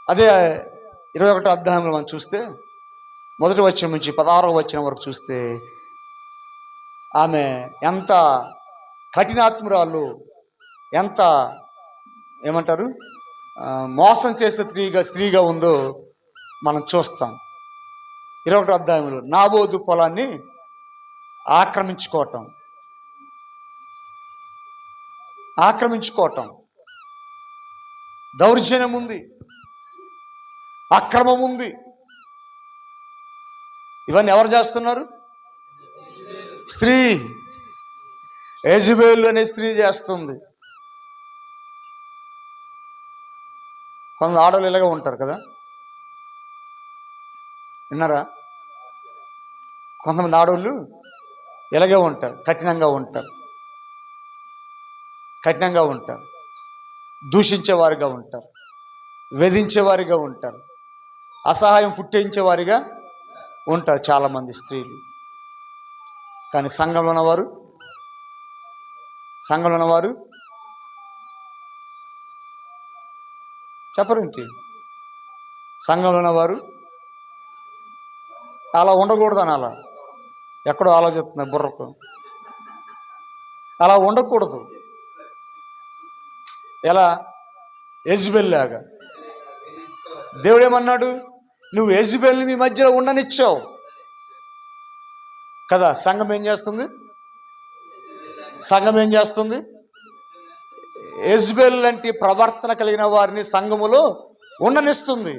అదే 21వ అధ్యాయంలో మనం చూస్తే మొదటి వచనం నుంచి 16వ వచనం వరకు చూస్తే ఆమె ఎంత కఠినాత్మురాలు, ఎంత ఏమంటారు మోసం చేసే స్త్రీగా ఉందో మనం చూస్తాం. 21వ అధ్యాయంలో నాబోతు పొలాన్ని ఆక్రమించుకోవటం, దౌర్జన్యం ఉంది, అక్రమం ఉంది. ఇవన్నీ ఎవరు చేస్తున్నారు? స్త్రీ, యెజబెల్ అనే స్త్రీ చేస్తుంది. కొంత ఆడవాళ్ళు ఇలాగే ఉంటారు కదా, విన్నారా? కొంతమంది ఆడవాళ్ళు ఇలాగే ఉంటారు, కఠినంగా ఉంటారు, దూషించేవారిగా ఉంటారు, వేధించేవారిగా ఉంటారు, అసహాయం పుట్టించేవారిగా ఉంటారు చాలామంది స్త్రీలు. కానీ సంఘంలో ఉన్నవారు చెప్పరేంటి? సంఘంలో ఉన్నవారు అలా ఉండకూడదని అలా ఎక్కడో ఆలోచిస్తున్నారు బుర్రకు. అలా ఉండకూడదు. ఎలా? యెజబెల్ లాగా. దేవుడు ఏమన్నాడు? నువ్వు యెజబెల్ని మీ మధ్యలో ఉండనిచ్చావు కదా. సంఘం ఏం చేస్తుంది? యెజబెల్ లాంటి ప్రవర్తన కలిగిన వారిని సంఘములో ఉండనిస్తుంది.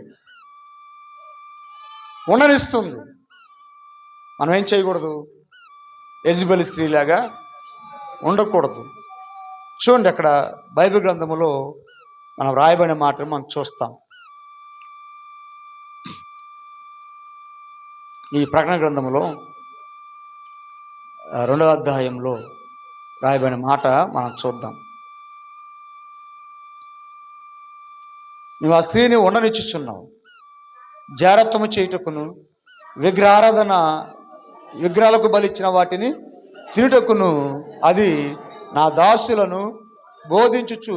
మనం ఏం చేయకూడదు? యెజబెల్ స్త్రీలాగా ఉండకూడదు. చూడండి, అక్కడ బైబిల్ గ్రంథములో మనం రాయబడిన మాటను మనం చూస్తాం. ఈ ప్రకటన గ్రంథంలో 2వ అధ్యాయంలో రాయబడిన మాట మనం చూద్దాం. నువ్వు ఆ స్త్రీని ఉండనిచ్చుచున్నావు, జారత్వము చేయుటకును, విగ్రహాలకు బలిచ్చిన వాటిని తినుటకును, అది నా దాసులను బోధించుచు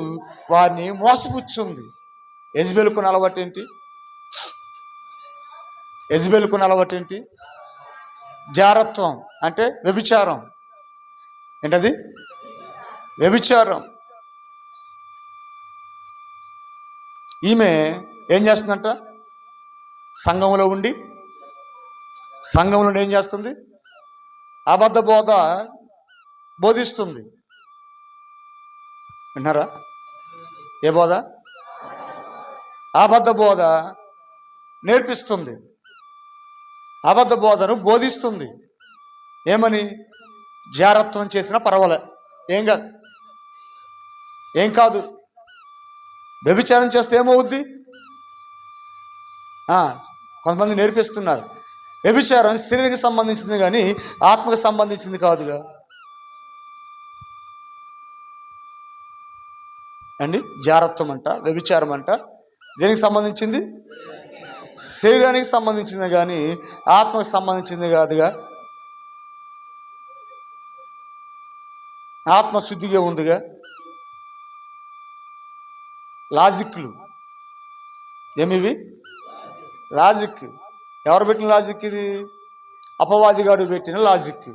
వారిని మోసపుచ్చుంది. యెజబెలుకున్న అలవాటేంటి? జారత్వం అంటే వ్యభిచారం. ఏంటది? వ్యభిచారం. ఈమె ఏం చేస్తుందంట? సంఘంలో ఉండి ఏం చేస్తుంది? అబద్ధ బోధిస్తుంది. విన్నారా? ఏ బోధ? అబద్ధ బోధ నేర్పిస్తుంది, అబద్ధ బోధను బోధిస్తుంది. ఏమని? జారత్వం చేసినా పర్వాలే, ఏం కాదు. వ్యభిచారం చేస్తే ఏమవుద్ది? కొంతమంది నేర్పిస్తున్నారు వ్యభిచారం శరీరానికి సంబంధించింది కానీ ఆత్మకు సంబంధించింది కాదుగా అండి. జారత్వం అంట, వ్యభిచారం అంట దేనికి సంబంధించింది? శరీరానికి సంబంధించింది కానీ ఆత్మకు సంబంధించింది కాదుగా. ఆత్మశుద్ధిగా ఉందిగా. లాజిక్లు ఏమివి? లాజిక్. ఎవరు పెట్టిన లాజిక్ ఇది? అపవాదిగాడు పెట్టిన లాజిక్.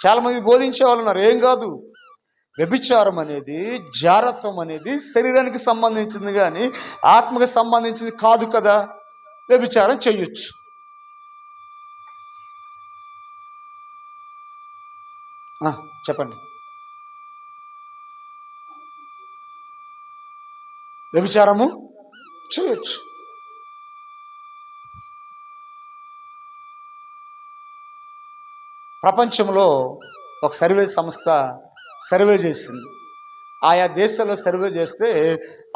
చాలామంది బోధించే వాళ్ళు ఉన్నారు, ఏం కాదు. వ్యభిచారం అనేది, జారత్వం అనేది శరీరానికి సంబంధించింది కానీ ఆత్మకు సంబంధించింది కాదు కదా. వ్యభిచారం చెయ్యొచ్చు. చెప్పండి. వ్యభిచారము చేయొచ్చు. ప్రపంచంలో ఒక సర్వే సంస్థ సర్వే చేసింది. ఆయా దేశాల్లో సర్వే చేస్తే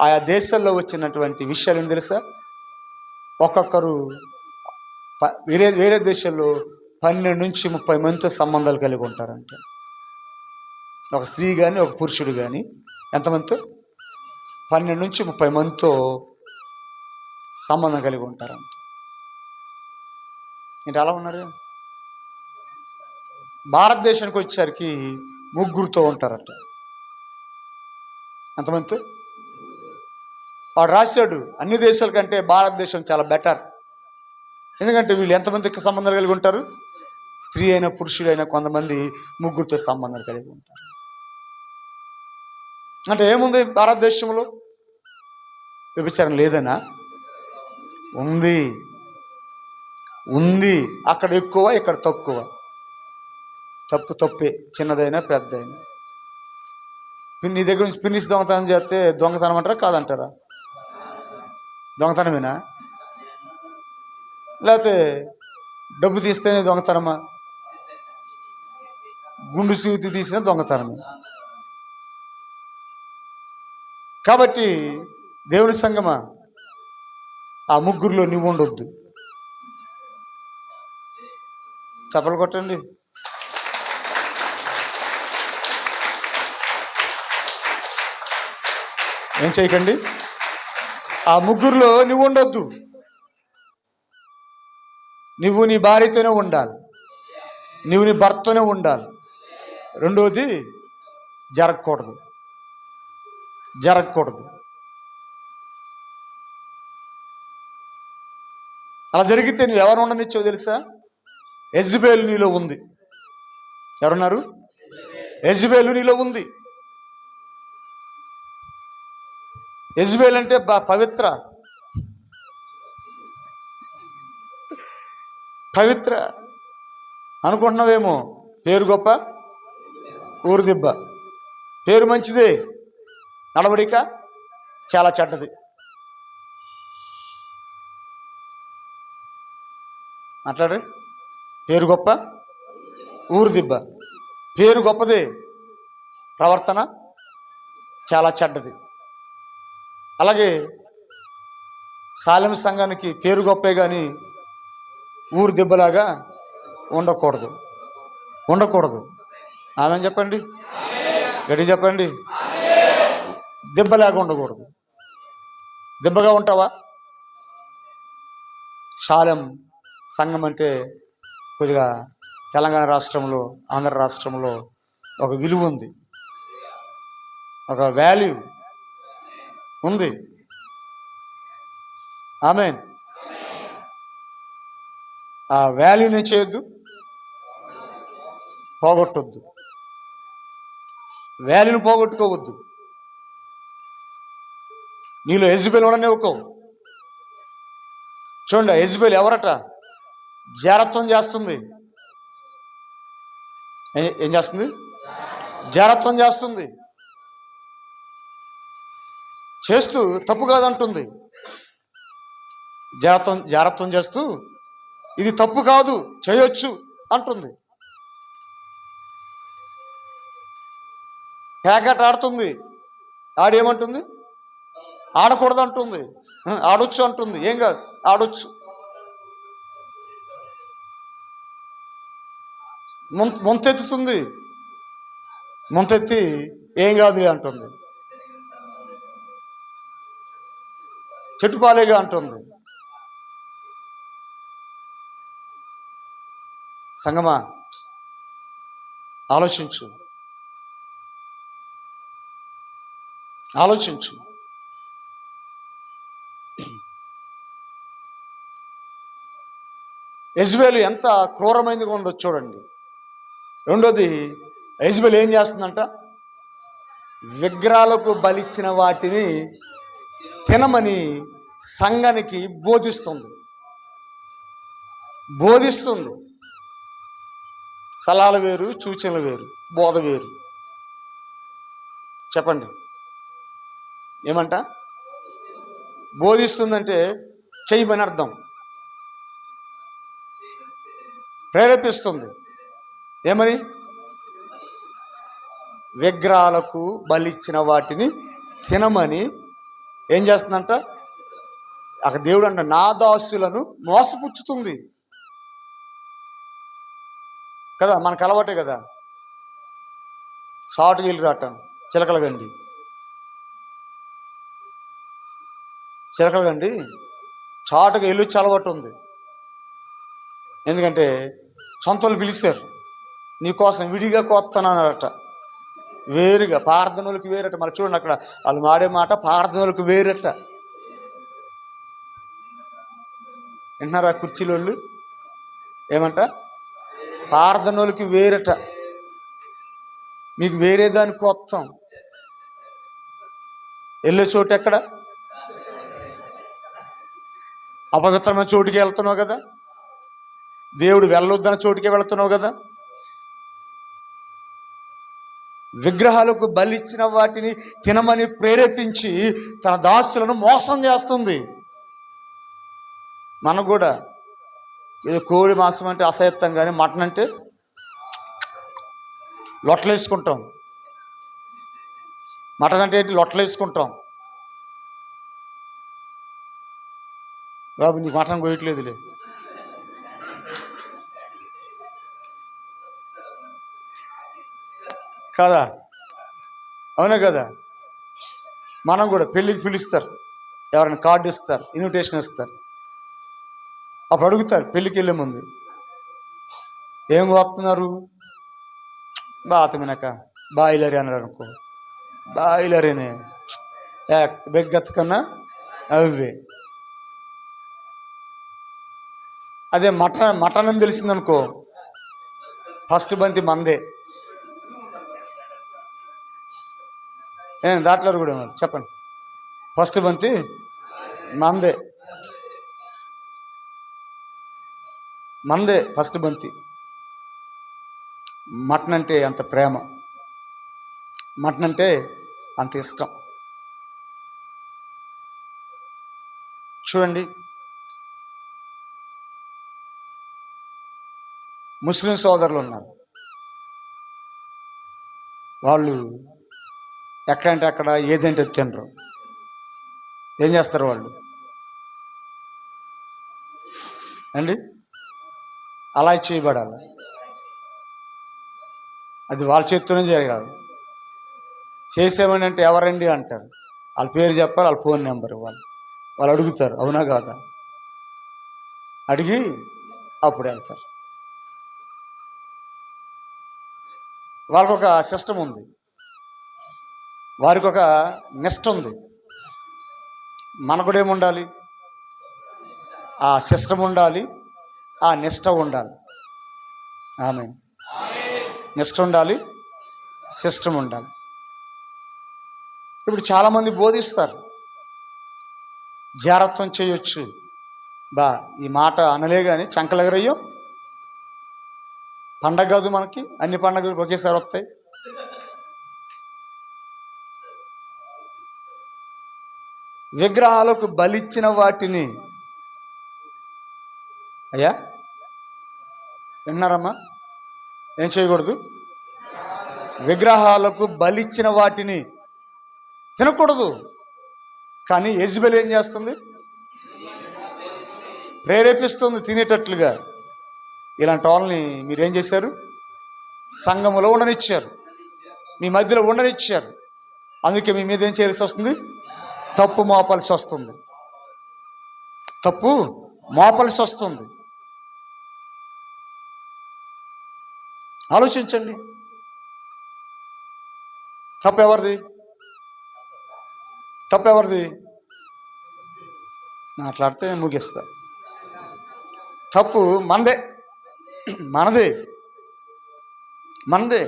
ఆయా దేశాల్లో వచ్చినటువంటి విషయాలు ఏం తెలుసా? ఒక్కొక్కరు వేరే దేశాల్లో 12 నుంచి 30 మందితో సంబంధాలు కలిగి ఉంటారంట. ఒక స్త్రీ కానీ ఒక పురుషుడు కానీ ఎంతమందితో? 12 నుంచి 30 మందితో సంబంధం కలిగి ఉంటారంట. ఏంటి అలా ఉన్నారు? భారతదేశానికి వచ్చేసరికి ముగ్గురుతో ఉంటారట. ఎంతమందితో? వాడు రాశాడు అన్ని దేశాల కంటే భారతదేశం చాలా బెటర్. ఎందుకంటే వీళ్ళు ఎంతమందికి సంబంధాలు కలిగి ఉంటారు? స్త్రీ అయినా పురుషుడైనా కొంతమంది ముగ్గురితో సంబంధాలు కలిగి ఉంటారు. అంటే ఏముంది భారతదేశంలో? వ్యభిచారం లేదనా? ఉంది, ఉంది. అక్కడ ఎక్కువ, ఇక్కడ తక్కువ. తప్పే, చిన్నదైనా పెద్దదైనా. నీ దగ్గర నుంచి పిన్నిసి దొంగతనం చేస్తే దొంగతనం అంటారా కాదంటారా? దొంగతనమేనా? లేకపోతే డబ్బు తీస్తేనే దొంగతనమా? గుండు సూతి తీసిన దొంగతనమే. కాబట్టి దేవుని సంగమా, ఆ ముగ్గురులో నువ్వు ఉండొద్దు. చప్పలు కొట్టండి. ఏం చేయకండి, ఆ ముగ్గురులో నువ్వు ఉండొద్దు. నువ్వు నీ భార్యతోనే ఉండాలి, నువ్వు నీ భర్తతోనే ఉండాలి. రెండోది జరగకూడదు. అలా జరిగితే నువ్వు ఎవరు ఉండనిచ్చావు తెలుసా? యెజబెల్ నీలో ఉంది. ఎవరున్నారు? యెజబెల్ నీలో ఉంది. యెజబెల్ అంటే పవిత్ర అనుకుంటున్నావేమో. పేరు గొప్ప, ఊరు దిబ్బ. పేరు మంచిదే, నడవడిక చాలా చెడ్డది. మాట్లాడు. పేరు గొప్ప, ఊరు దిబ్బ. పేరు గొప్పదే, ప్రవర్తన చాలా చెడ్డది. అలాగే సాలెం సంఘానికి పేరు గొప్పే కానీ ఊరు దెబ్బలాగా ఉండకూడదు. ఆమె చెప్పండి, గడి చెప్పండి. దెబ్బలాగా ఉండకూడదు. దెబ్బగా ఉంటావా? సాలెం సంఘం అంటే కొద్దిగా తెలంగాణ రాష్ట్రంలో, ఆంధ్ర రాష్ట్రంలో ఒక విలువ ఉంది, ఒక వాల్యూ ఉంది. ఆమేన్. ఆ వాల్యూని చేయొద్దు, పోగొట్టొద్దు. వాల్యూని పోగొట్టుకోవద్దు. నీలో యెజబెల్ ఉండనివ్వకో. చూడండి, యెజబెల్ ఎవరట? జారత్వం చేస్తుంది. ఏం చేస్తుంది? జారత్వం చేస్తుంది. చేస్తూ తప్పు కాదంటుంది. జారత్వం చేస్తూ ఇది తప్పు కాదు, చేయొచ్చు అంటుంది. పేకాట ఆడుతుంది. ఆడేమంటుంది? ఆడకూడదు అంటుంది. ఆడొచ్చు అంటుంది. ఏం కాదు, ఆడొచ్చు. ముంతెత్తుతుంది. ముంతెత్తి ఏం కాదులే అంటుంది. చెట్టుపాలేగా అంటుంది. సంగమా, ఆలోచించు. యెజబెల్ ఎంత క్రూరమైనదిగా ఉందో చూడండి. రెండోది, యెజబెల్ ఏం చేస్తుందంట? విగ్రహాలకు బలిచ్చిన వాటిని తినమని సంఘానికి బోధిస్తుంది. సలహాలు వేరు, సూచనలు వేరు, బోధ వేరు. చెప్పండి, ఏమంట? బోధిస్తుందంటే చేయమని అర్థం. ప్రేరేపిస్తుంది. ఏమని? విగ్రహాలకు బలిచ్చిన వాటిని తినమని ఏం చేస్తుందంట? అక్కడ దేవుడు అంట, నా దాసులను మోసపుచ్చుతుంది కదా. మనకు అలవాటే కదా, సాటుకి వెళ్ళి రావటం. చిలకలగండి చాటుగా వెళ్ళొచ్చి అలవాటు ఉంది. ఎందుకంటే సొంత వాళ్ళు పిలిచారు, నీకోసం విడిగా కోస్తానన్నారట. వేరుగా ప్రార్థనలకు వేరట. మళ్ళీ చూడండి అక్కడ వాళ్ళు మాడే మాట, ప్రార్థనలకు వేరట. వింటున్నారా కుర్చీలోళ్ళు? ఏమంట? ప్రార్థనలకు వేరట. మీకు వేరే దానికి కోస్తాం. వెళ్ళే చోటు ఎక్కడ? అపవిత్రమైన చోటుకి వెళ్తున్నావు కదా, దేవుడు వెళ్ళొద్దన్న చోటుకే వెళుతున్నావు కదా. విగ్రహాలకు బలిచ్చిన వాటిని తినమని ప్రేరేపించి తన దాసులను మోసం చేస్తుంది. మనకు కూడా ఏదో కోడి మాంసం అంటే అసహ్యత్వం, కానీ మటన్ అంటే లొట్టలేసుకుంటాం. మటన్ అంటే ఏంటి? లొట్టలేసుకుంటాం. బాబు నీకు మటన్ కోయట్లేదులే. కదా, అవునా కదా. మనం కూడా పెళ్ళికి పిలుస్తారు, ఎవరైనా కార్డు ఇస్తారు, ఇన్విటేషన్ ఇస్తారు. అప్పుడు అడుగుతారు పెళ్ళికి వెళ్ళే ముందు, ఏం కోస్తున్నారు? బాతమినక బాయిలరీ అన్నాడు అనుకో, బాయిలరీనే బెగ్గత్ కన్నా అవే. అదే మటన్ అని తెలిసిందనుకో, ఫస్ట్ బంతి మందే. దాంట్లో కూడా చెప్పండి, ఫస్ట్ బంతి మందే, మందే ఫస్ట్ బంతి. మటన్ అంటే అంత ప్రేమ, మటన్ అంటే అంత ఇష్టం. చూడండి, ముస్లిం సోదరులు ఉన్నారు, వాళ్ళు ఎక్కడంటే అక్కడ ఏదంటే తినరు. ఏం చేస్తారు వాళ్ళు అండి? అలా చేయబడాలి, అది వాళ్ళ చేత్తోనే జరగాలి. చేసామని అంటే ఎవరండి అంటారు, వాళ్ళ పేరు చెప్పాలి, వాళ్ళ ఫోన్ నెంబర్ ఇవ్వాలి. వాళ్ళు అడుగుతారు, అవునా కాదా? అడిగి అప్పుడు వెళ్తారు. వాళ్ళకు ఒక సిస్టమ్ ఉంది, వారికి ఒక నిష్ట ఉంది. మనకు కూడా ఏముండాలి? ఆ సిస్టమ్ ఉండాలి, ఆ నిష్ట ఉండాలి. ఆమేన్. నిష్ట ఉండాలి, సిస్టమ్ ఉండాలి. ఇప్పుడు చాలామంది బోధిస్తారు, జారత్వం చేయొచ్చు. ఈ మాట అనలే కానీ చంకలెగరయ్యం. పండగ కాదు మనకి, అన్ని పండగలు ఒకేసారి వస్తాయి. విగ్రహాలకు బలిచ్చిన వాటిని, అయ్యా విన్నారమ్మా, ఏం చేయకూడదు? విగ్రహాలకు బలిచ్చిన వాటిని తినకూడదు. కానీ యెజబెల్ ఏం చేస్తుంది? ప్రేరేపిస్తుంది తినేటట్లుగా. ఇలాంటి వాళ్ళని మీరేం చేశారు? సంఘములో ఉండనిచ్చారు, మీ మధ్యలో ఉండనిచ్చారు. అందుకే మీ మీద ఏం చేయాల్సి వస్తుంది? తప్పు మోపాల్సి వస్తుంది, తప్పు మోపాల్సి వస్తుంది. ఆలోచించండి, తప్పు ఎవరిది? తప్పు ఎవరిది? మాట్లాడితే ముగిస్తా. తప్పు మనదే, మనదే, మనదే.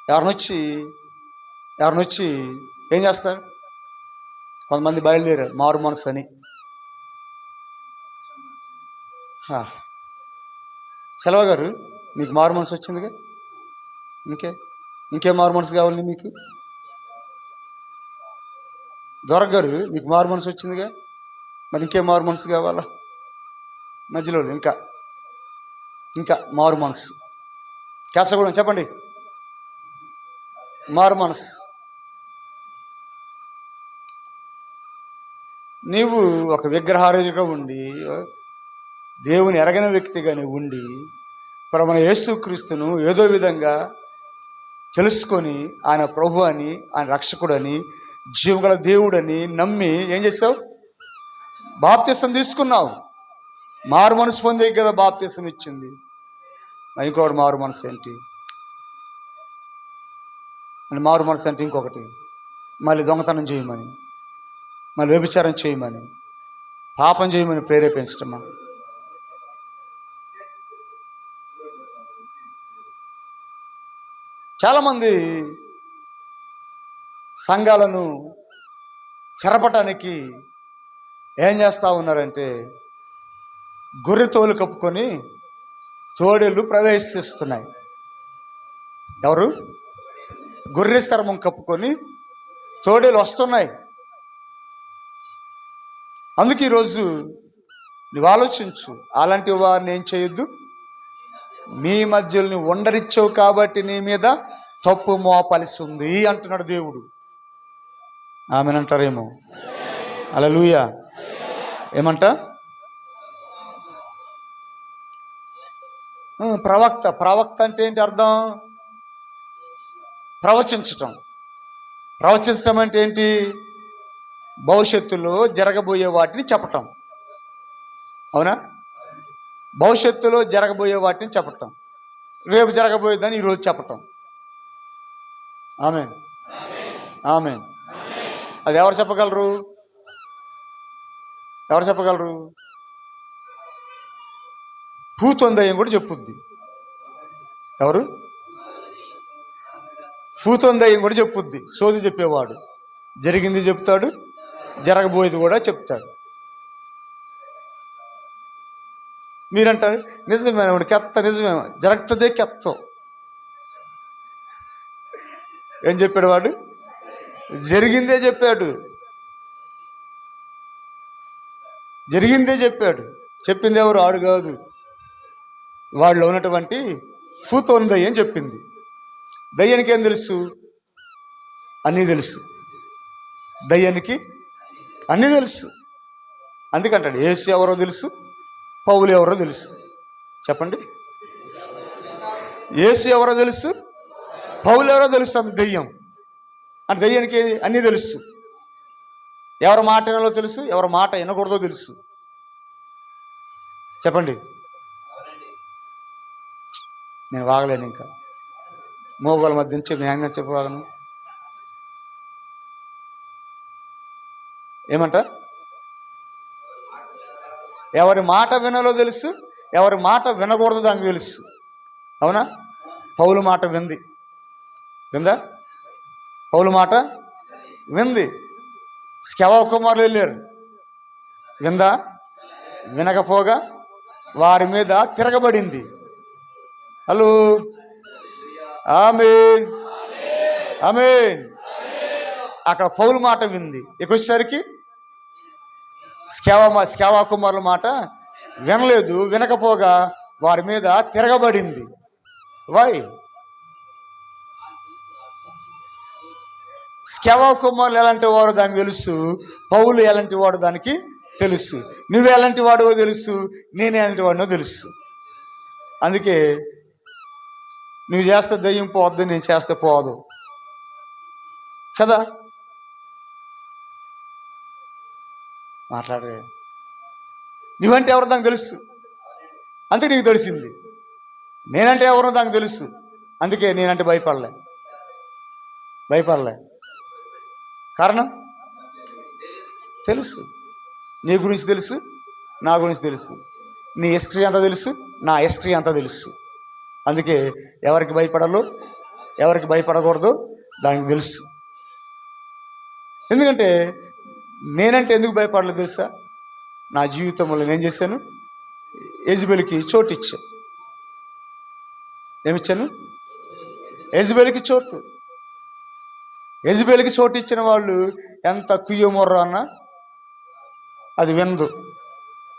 ఎవరినొచ్చి ఏం చేస్తారు? కొంతమంది బయలుదేరారు మారు మనసు అని. సెలవు గారు, మీకు మారు మనసు వచ్చిందిగా, ఇంకే మారు మనసు కావాలి మీకు? దొరక గారు, మీకు మారు మనసు వచ్చిందిగా, మరి ఇంకే మారు మనసు కావాలా? మధ్యలో ఇంకా మారు మనసు. కేసగూడెం చెప్పండి, మారు మనసు. నీవు ఒక విగ్రహారాధకుడిగా ఉండి, దేవుని ఎరగని వ్యక్తిగానే ఉండి, మన యేసుక్రీస్తును ఏదో విధంగా తెలుసుకొని ఆయన ప్రభు అని, ఆయన రక్షకుడని, జీవగల దేవుడని నమ్మి ఏం చేసావు? బాప్తిసం తీసుకున్నావు, మారు మనసు పొందే కదా బాప్తిసం ఇచ్చింది. ఇంకొకటి మారు మనసు ఏంటి అంటే, మారు మనసు అంటే ఇంకొకటి మళ్ళీ దొంగతనం చేయమని, మళ్ళీ వ్యభిచారం చేయమని, పాపం చేయమని ప్రేరేపించటమా? చాలామంది సంఘాలను చెరపటానికి ఏం చేస్తూ ఉన్నారంటే, గొర్రె తోలు కప్పుకొని తోడేళ్ళు ప్రవేశిస్తున్నాయి. ఎవరు? గొర్రె చర్మం కప్పుకొని తోడేలు వస్తున్నాయి. అందుకే ఈరోజు నువ్వు ఆలోచించు, అలాంటి వారిని ఏం చేయొద్దు. మీ మధ్యలో ఉండరిచ్చావు కాబట్టి నీ మీద తప్పు మోపలిసి ఉంది అంటున్నాడు దేవుడు. ఆమెనంటారేమో. హల్లెలూయా. ఏమంట? ప్రవక్త అంటే ఏంటి అర్థం? ప్రవచించటం. ప్రవచించటం అంటే ఏంటి? భవిష్యత్తులో జరగబోయే వాటిని చెప్పటం. అవునా? భవిష్యత్తులో జరగబోయే వాటిని చెప్పటం, రేపు జరగబోయేదని ఈరోజు చెప్పటం. ఆమేన్, ఆమేన్. అది ఎవరు చెప్పగలరు? ఎవరు చెప్పగలరు? భూతొందయ్యం కూడా చెప్పుద్ది. ఎవరు? భూతొందయ్యం కూడా చెప్పుద్ది. సోది చెప్పేవాడు జరిగింది చెప్తాడు, జరగబోయేది కూడా చెప్తాడు. మీరంటారు నిజమే, కెత్త నిజమే, జరుగుతుందే కెత్తం. ఏం చెప్పాడు వాడు? జరిగిందే చెప్పాడు, జరిగిందే చెప్పాడు. చెప్పింది ఎవరు? ఆడు కాదు, వాళ్ళలో ఉన్నటువంటి భూతోని దయ్యం చెప్పింది. దయ్యానికి ఏం తెలుసు? అన్నీ తెలుసు. దయ్యానికి అన్నీ తెలుసు. అందుకంటాడు యేసు ఎవరో తెలుసు, పౌలు ఎవరో తెలుసు. చెప్పండి, యేసు ఎవరో తెలుసు, పౌలు ఎవరో తెలుసు. అంత దెయ్యం అంటే దెయ్యానికి అన్నీ తెలుసు. ఎవరి మాట వినాలో తెలుసు, ఎవరి మాట వినకూడదో తెలుసు. చెప్పండి. నేను వాగలేను, ఇంకా మోగోల మధ్య నుంచి నేను చెప్పవాగను. ఏమంట? ఎవరి మాట వినాలో తెలుసు, ఎవరి మాట వినకూడదు దానికి తెలుసు. అవునా? పౌలు మాట విందా? పౌలు మాట వింది. స్కెవ కుమారులు వెళ్ళారు, విందా? వినకపోగా వారి మీద తిరగబడింది. హలో, ఆమేన్, ఆమేన్. అక్కడ పౌలు మాట వింది. వచ్చేసరికి స్కెవ కుమారుల మాట వినలేదు. వినకపోగా వారి మీద తిరగబడింది. వై? స్కెవ కుమారులు ఎలాంటి వాడు దానికి తెలుసు, పౌలు ఎలాంటి వాడు దానికి తెలుసు. నువ్వు ఎలాంటి వాడివో తెలుసు, నేను ఎలాంటి వాడినో తెలుసు. అందుకే నువ్వు చేస్తే దయ్యం పోవద్దు, నేను చేస్తే పోదు కదా. మాట్లాడే నువ్వంటే ఎవరో దానికి తెలుసు, అందుకే నీకు తెలిసింది. నేనంటే ఎవరో దానికి తెలుసు, అందుకే నేనంటే భయపడలే. కారణం తెలుసు. నీ గురించి తెలుసు, నా గురించి తెలుసు. నీ హిస్టరీ అంతా తెలుసు, నా హిస్టరీ అంతా తెలుసు. అందుకే ఎవరికి భయపడాలో ఎవరికి భయపడకూడదు దానికి తెలుసు. ఎందుకంటే నేనంటే ఎందుకు భయపడలేదు తెలుసా? నా జీవితంలో నేను చేశాను, యెజబెలుకి చోటు ఇచ్చాను. ఏమిచ్చాను? యెజబెలుకి చోటు. యెజబెలుకి చోటు ఇచ్చిన వాళ్ళు ఎంత కుయ్యమొర్ర అన్నా అది వినదు.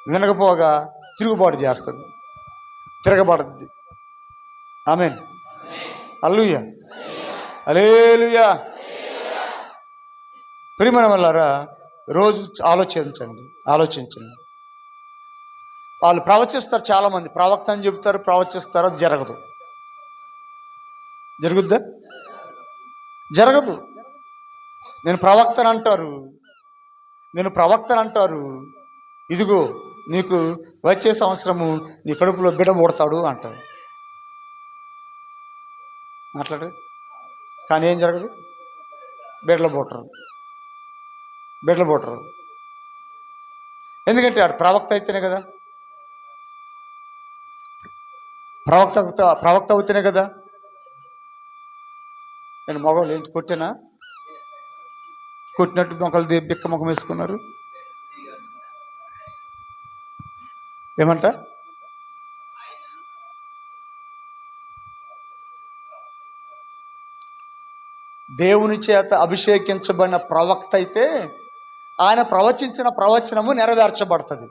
వినకపోగా తిరుగుబాటు చేస్తుంది, తిరగబడుద్ది. ఆమేన్, హల్లెలూయా, హల్లెలూయా. ప్రియమైన వాళ్ళారా, రోజు ఆలోచించండి. వాళ్ళు ప్రవచిస్తారు, చాలామంది ప్రవక్త అని చెబుతారు, ప్రవచిస్తారు, అది జరగదు. జరుగుద్దా? జరగదు. నేను ప్రవక్తను అంటారు, ఇదిగో నీకు వచ్చే సంవత్సరము నీ కడుపులో బిడ్డ పుడతాడు అంటాడు. మాట్లాడు. కానీ ఏం జరగదు, బిడ్డలు పుట్టరు. ఎందుకంటే ఆడు ప్రవక్త అయితేనే కదా, ప్రవక్త అవుతేనే కదా. నేను మగవాళ్ళు ఏంటి కొట్టినట్టు మొక్కలు బిక్క ముఖం వేసుకున్నారు. ఏమంట? దేవుని చేత అభిషేకించబడిన ప్రవక్త అయితే ఆయన ప్రవచించిన ప్రవచనము నెరవేర్చబడుతుంది,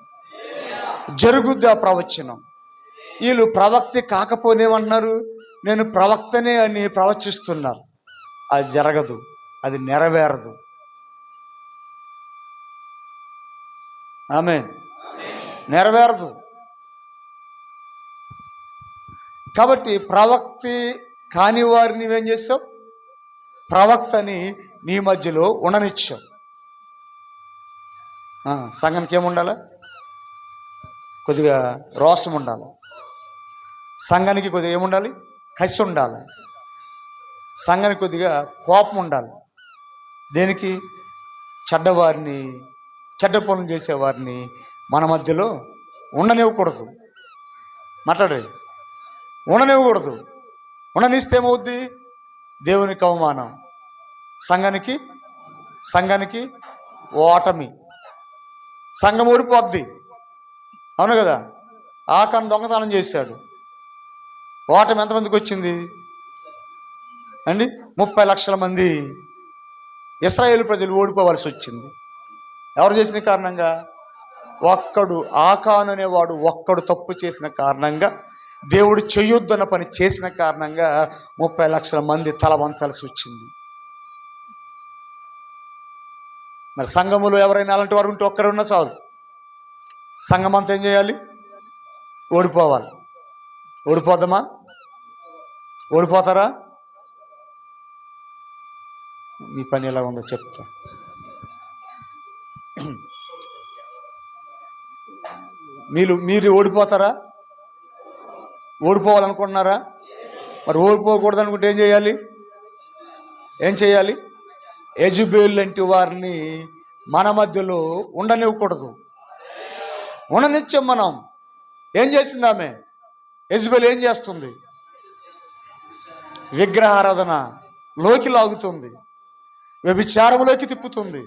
జరుగుద్ది ఆ ప్రవచనం. వీళ్ళు ప్రవక్త కాకపోనేమంటున్నారు, నేను ప్రవక్తనే అని ప్రవచిస్తున్నారు. అది జరగదు, అది నెరవేరదు. ఆమేన్. నెరవేరదు. కాబట్టి ప్రవక్త కాని వారిని నువ్వేం చేస్తావు? ప్రవక్తని నీ మధ్యలో ఉండనిచ్చావు. సంఘానికి ఏముండాలి? కొద్దిగా రోషం ఉండాలి. సంఘానికి కొద్దిగా ఏముండాలి? కసి ఉండాలి. సంఘానికి కొద్దిగా కోపం ఉండాలి. దేనికి? చెడ్డవారిని, చెడ్డ పనులు చేసేవారిని మన మధ్యలో ఉండనివ్వకూడదు. మాట్లాడే. ఉండనివ్వకూడదు. ఉండనిస్తే ఏమవుద్ది? దేవునికి అవమానం, సంఘానికి ఓటమి, సంఘం ఓడిపోద్ది. అవును కదా. ఆకాను దొంగతనం చేశాడు, ఓటమి ఎంతమందికి వచ్చింది అండి? 30 లక్షల మంది ఇశ్రాయేలు ప్రజలు ఓడిపోవలసి వచ్చింది. ఎవరు చేసిన కారణంగా? ఒక్కడు, ఆకాను అనేవాడు ఒక్కడు తప్పు చేసిన కారణంగా, దేవుడు చెయ్యొద్దన్న పని చేసిన కారణంగా 30 లక్షల మంది తల వంచాల్సి వచ్చింది. మరి సంఘములో ఎవరైనా అలాంటి వారు ఉంటే ఒక్కరున్నా చాలు, సంఘం అంతా ఏం చేయాలి? ఓడిపోవాలి. ఓడిపోదామా? ఓడిపోతారా? మీ పని ఎలా ఉందో చెప్తా. మీరు ఓడిపోతారా? ఓడిపోవాలనుకుంటున్నారా? మరి ఓడిపోకూడదు అనుకుంటే ఏం చేయాలి? యెజబెల్ లాంటి వారిని మన మధ్యలో ఉండనివ్వకూడదు. ఉండనిచ్చాం మనం. ఏం చేసింది ఆమె? యెజబెల్ ఏం చేస్తుంది? విగ్రహారాధన లోకి లాగుతుంది, వ్యభిచారములోకి తిప్పుతుంది,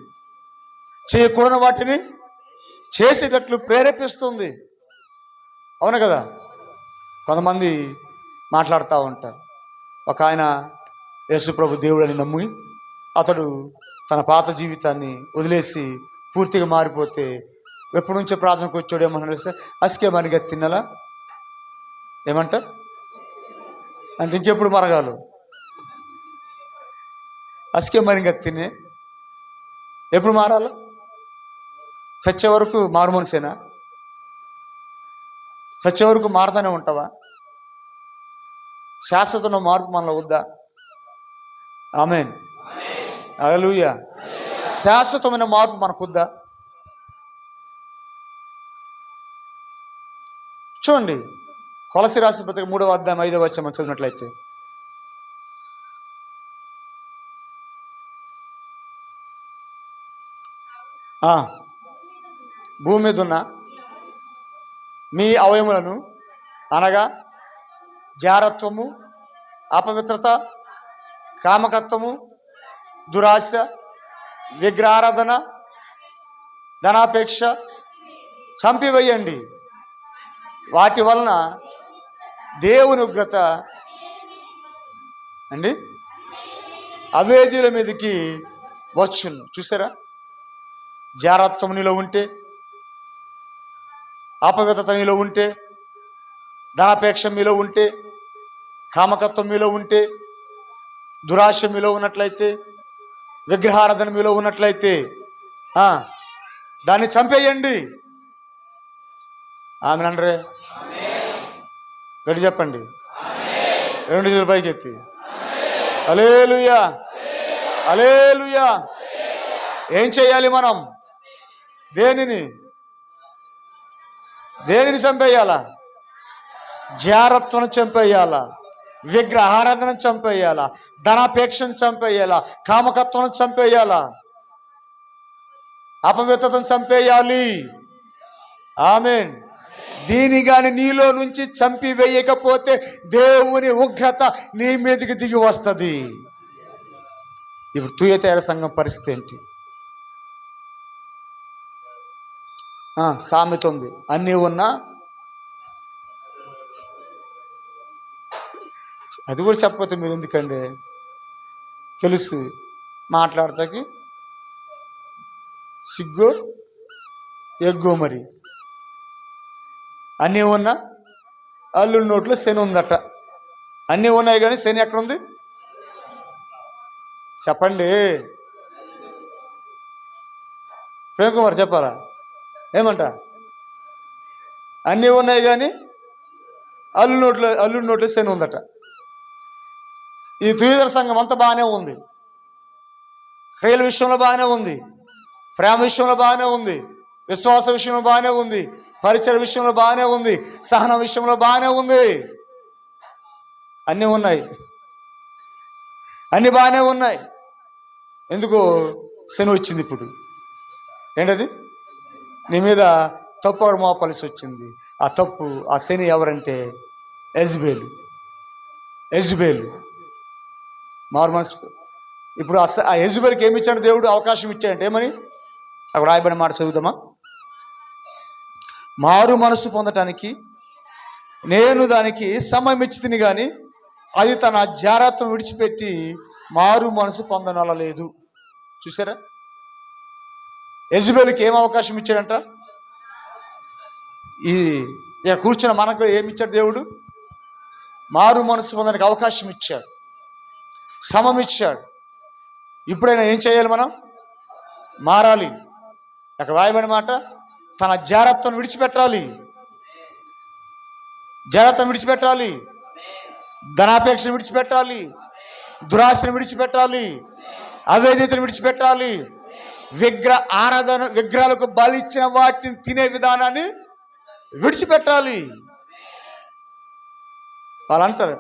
చేయకూడని వాటిని చేసేటట్లు ప్రేరేపిస్తుంది. అవును కదా. కొంతమంది మాట్లాడుతూ ఉంటారు. ఒక ఆయన యేసుప్రభు దేవుడని నమ్మి అతడు తన పాత జీవితాన్ని వదిలేసి పూర్తిగా మారిపోతే ఎప్పటి నుంచో ప్రార్థనకు వచ్చాడు. ఏమన్నా తెలిస్తే అసికే మరిగా తిన్నలా ఏమంట అంటే ఇంకెప్పుడు మరగాలు అసికే మరిగా తినే ఎప్పుడు మారాలి? చచ్చే వరకు మారు మనసేనా? చచ్చే వరకు మారుతానే ఉంటావా? శాశ్వతమైన మార్పు మనలో వద్దా? ఆమేన్. హల్లెలూయా. శాశ్వతమైన మార్పు మనకు వద్దా? చూడండి, కొలసి రాసిన పత్రిక 3వ అధ్యాయం 5వ వచనం చదివినట్లయితే, భూమి మీద ఉన్న మీ అవయములను అనగా జారత్వము, అపవిత్రత, కామకత్వము, దురాశ, విగ్రహారాధన, ధనాపేక్ష చంపివేయండి. వాటి వలన దేవుని ఉగ్రత అండి అవేద్యుల మీదకి వచ్చును. చూసారా? జారత్వం నీలో ఉంటే, అపవిత్రత మీలో ఉంటే, ధనాపేక్ష మీలో ఉంటే, కామకత్వం మీలో ఉంటే, దురాశ మీలో ఉన్నట్లయితే, విగ్రహారాధన మీలో ఉన్నట్లయితే దాన్ని చంపేయండి. ఆమె అండరే గట్టి చెప్పండి. 2 చేతుల పైకి ఎత్తి హల్లెలూయా, హల్లెలూయా. ఏం చేయాలి మనం? దేనిని? దేనిని చంపేయాలా? జారత్వం చంపేయాలా, విగ్రహారాధన చంపేయాలా, ధనాపేక్షను చంపేయాలా, కామకత్వం చంపేయాలా, అపవిత్రతను చంపేయాలి. ఆమేన్. దీని గాని నీలో నుంచి చంపి వేయకపోతే దేవుని ఉగ్రత నీ మీదకి దిగి వస్తుంది. ఇప్పుడు తుయతైర సంఘం పరిస్థితి ఏంటి? సామెత ఉంది, అన్నీ ఉన్నా అది కూడా చెప్పకపోతే మీరు ఎందుకండి? తెలుసు మాట్లాడతాకి సిగ్గు ఎగ్గు. మరి అన్నీ ఉన్నా అల్లుడి నోట్లో శని ఉందట. అన్నీ ఉన్నాయి కానీ శని ఎక్కడుంది చెప్పండి? ప్రేమ్ కుమార్ చెప్పాలా? ఏమంట? అన్నీ ఉన్నాయి కానీ అల్లుడి నోట్లో శని ఉందట. ఈ తుయతైర సంఘం అంతా బాగానే ఉంది, క్రియల విషయంలో బాగానే ఉంది, ప్రేమ విషయంలో బాగానే ఉంది, విశ్వాస విషయంలో బాగానే ఉంది, పరిచయ విషయంలో బాగానే ఉంది, సహన విషయంలో బాగానే ఉంది. అన్నీ ఉన్నాయి, అన్నీ బాగానే ఉన్నాయి. ఎందుకు శని వచ్చింది? ఇప్పుడు ఏంటది? నీ మీద తప్పు మోపాల్సి వచ్చింది. ఆ తప్పు, ఆ శని ఎవరంటే యెజబెలు. మారు మనసు. ఇప్పుడు ఆ యెజబెల్కి ఏమి ఇచ్చాడు దేవుడు? అవకాశం ఇచ్చాడంటే ఏమని? అక్కడ రాయబడిన మాట చదువుదామా? మారు మనసు పొందటానికి నేను దానికి సమయం ఇచ్చితిని కానీ అది తన జారత్వం విడిచిపెట్టి మారు మనసు పొందనలేదు. చూసారా? యెజబెల్కి ఏం అవకాశం ఇచ్చాడంట? ఇక్కడ కూర్చున్న మనకు ఏమి ఇచ్చాడు దేవుడు? మారు మనసు పొందడానికి అవకాశం ఇచ్చాడు, సమయం ఇచ్చాడు. ఇప్పుడైనా ఏం చేయాలి? మనం మారాలి. అక్కడ రాయబడిన మాట తన జారత్వం విడిచిపెట్టాలి, జారత్వం విడిచిపెట్టాలి, ధనాపేక్షను విడిచిపెట్టాలి, దురాశను విడిచిపెట్టాలి, అవేదితను విడిచిపెట్టాలి, ఆరాధన విగ్రహాలకు బలిచ్చిన వాటిని తినే విధానాన్ని విడిచిపెట్టాలి. వాళ్ళు అంటారు,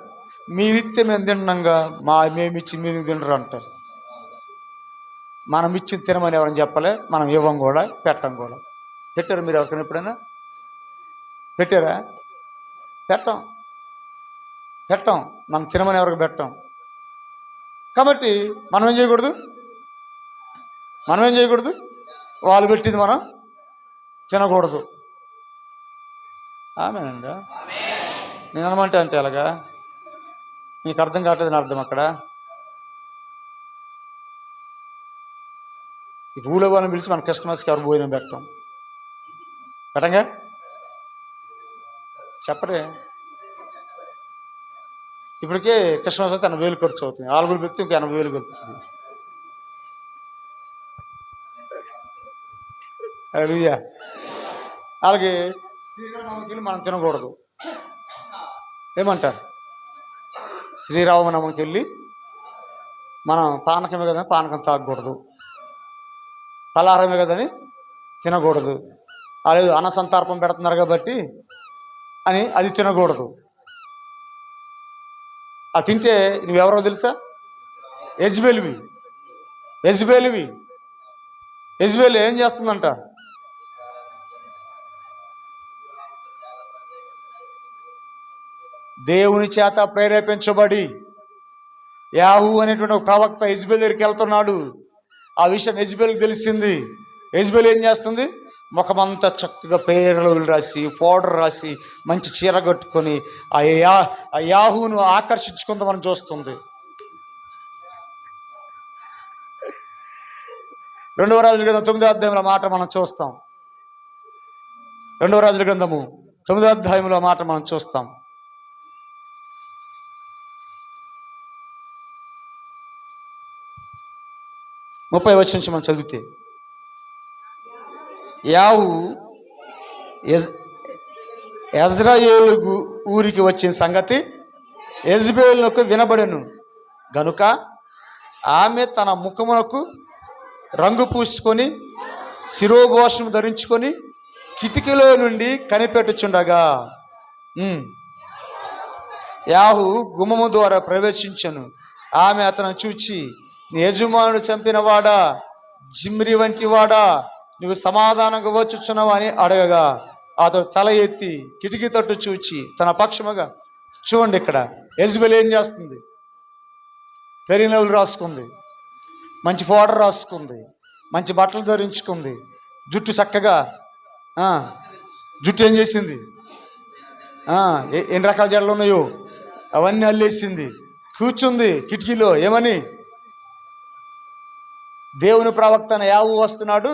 మీరిస్తే మేము తింటున్నాగా, మేమిచ్చి మీరు తింటారు అంటారు. మనం ఇచ్చి తినమని ఎవరని చెప్పలే, మనం ఇవ్వం కూడా, పెట్టం కూడా. పెట్టారు మీరు ఎవరికైనా ఎప్పుడైనా పెట్టారా? పెట్టం. మనం తినమని ఎవరికి పెట్టం. కాబట్టి మనం ఏం చేయకూడదు? వాళ్ళు పెట్టింది మనం తినకూడదు. ఆమేనండి. నేను అనమంటే అంటే అలాగా మీకు అర్థం కావట్లేదు నా అర్థం. అక్కడ ఈ ఊళ్ళో వాళ్ళని పిలిచి మన క్రిస్మస్కి ఎవరు భోజనం పెట్టంగా చెప్పరే. ఇప్పటికే క్రిస్మస్ అయితే 80,000 ఖర్చు అవుతుంది. ఆరుగురు పెడితే ఇంక 80,000 కలుగుతుంది. అలాగే శ్రీరామనవమికి వెళ్ళి మనం తినకూడదు. ఏమంటారు? శ్రీరామనవమికి వెళ్ళి మనం పానకమే కదని పానకం తాగకూడదు, పలారమే కదని తినకూడదు. అలాగే అన్నసంతర్పం పెడుతున్నారు కాబట్టి అని అది తినకూడదు. అది తింటే నువ్వెవరో తెలుసా? యెజబెల్ ఏం చేస్తుందంట? దేవుని చేత ప్రేరేపించబడి యాహూ అనేటువంటి ఒక ప్రవక్త యెజబెల్ దగ్గరికి వెళ్తున్నాడు. ఆ విషయం యెజబెల్కి తెలిసింది. యెజబెల్ ఏం చేస్తుంది? ముఖమంతా చక్కగా పేర్లు రాసి, పౌడర్ రాసి, మంచి చీర కట్టుకొని ఆ యాహూను ఆకర్షించుకుందాం మనం చూస్తుంది. 2వ రాజుల గ్రంథం 9వ అధ్యాయంలో మాట మనం చూస్తాం. 2వ రాజుల గ్రంథము 9వ అధ్యాయంలో మాట మనం చూస్తాం. 30వ వచనం నుంచి మనం చదివితే, యాహూ యెజ్రెయేలు ఊరికి వచ్చిన సంగతి యెజబెలునకు వినబడెను గనుక ఆమె తన ముఖమునకు రంగు పూసుకొని శిరోభూషణం ధరించుకొని కిటికీలో నుండి కనిపెట్టుచుండగా యాహు గుమ్మము ద్వారా ప్రవేశించను. ఆమె అతను చూచి, నీ యజమానుడు చంపిన వాడా, జిమ్రి వంటి వాడా, నువ్వు సమాధానంగా వచ్చుచున్నావు అని అడగగా అతడు తల ఎత్తి కిటికీ తట్టు చూచి తన పక్షముగా, చూడండి ఇక్కడ యెజబెల్ ఏం చేస్తుంది? పెరిగినవులు రాసుకుంది, మంచి పౌడర్ రాసుకుంది, మంచి బట్టలు ధరించుకుంది, జుట్టు చక్కగా జుట్టు ఏం చేసింది? ఎన్ని రకాల జడలు ఉన్నాయో అవన్నీ అల్లేసింది, కూర్చుంది కిటికీలో. ఏమని? దేవుని ప్రవక్త యావు వస్తున్నాడు,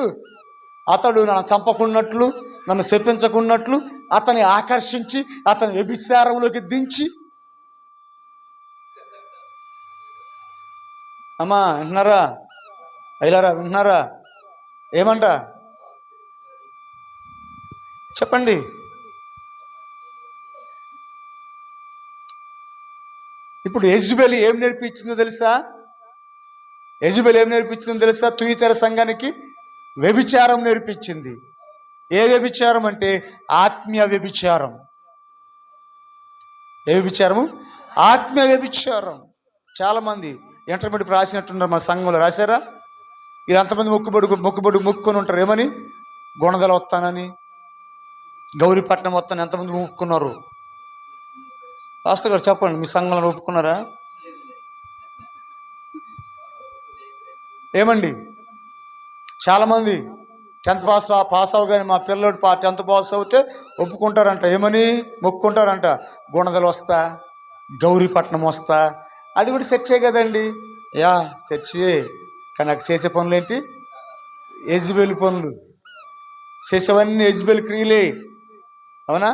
అతడు నన్ను చంపకున్నట్లు, నన్ను శపించకున్నట్లు అతన్ని ఆకర్షించి అతని వ్యభిచారంలోకి దించి. అమ్మా వింటున్నారా? అయ్యారా వింటున్నారా? ఏమంట చెప్పండి. ఇప్పుడు యెజబెల్ ఏం నేర్పించిందో తెలుసా? యెజబెల్ ఏం నేర్పించిందో తెలుసా? తుయతెర సంఘానికి వ్యభిచారం నేర్పించింది. ఏ వ్యభిచారం అంటే ఆత్మీయ వ్యభిచారం. ఏ వ్యభిచారము? ఆత్మీయ వ్యభిచారం. చాలామంది ఇంటర్మీడియట్ రాసినట్టున్నారు, మా సంఘంలో రాశారా? వీళ్ళు అంతమంది మొక్కుకొని ఉంటారు. ఏమని? గుణదల వస్తానని, గౌరీపట్నం వస్తాను ఎంతమంది మొక్కుకున్నారు? పాస్టర్ గారు చెప్పండి, మీ సంఘంలో ఒప్పుకున్నారా? ఏమండి, చాలామంది 10th పాస్ అవగానే మా పిల్లడు 10th పాస్ అవుతే ఒప్పుకుంటారంట. ఏమని మొక్కుంటారంట? గుణదలు వస్తా, గౌరీపట్నం వస్తా. అది కూడా చర్చే కదండి. యా చర్చే, కానీ నాకు చేసే పనులు ఏంటి? యెజబెల్ పనులు చేసేవన్నీ యెజబెల్ క్రియలే. అవునా?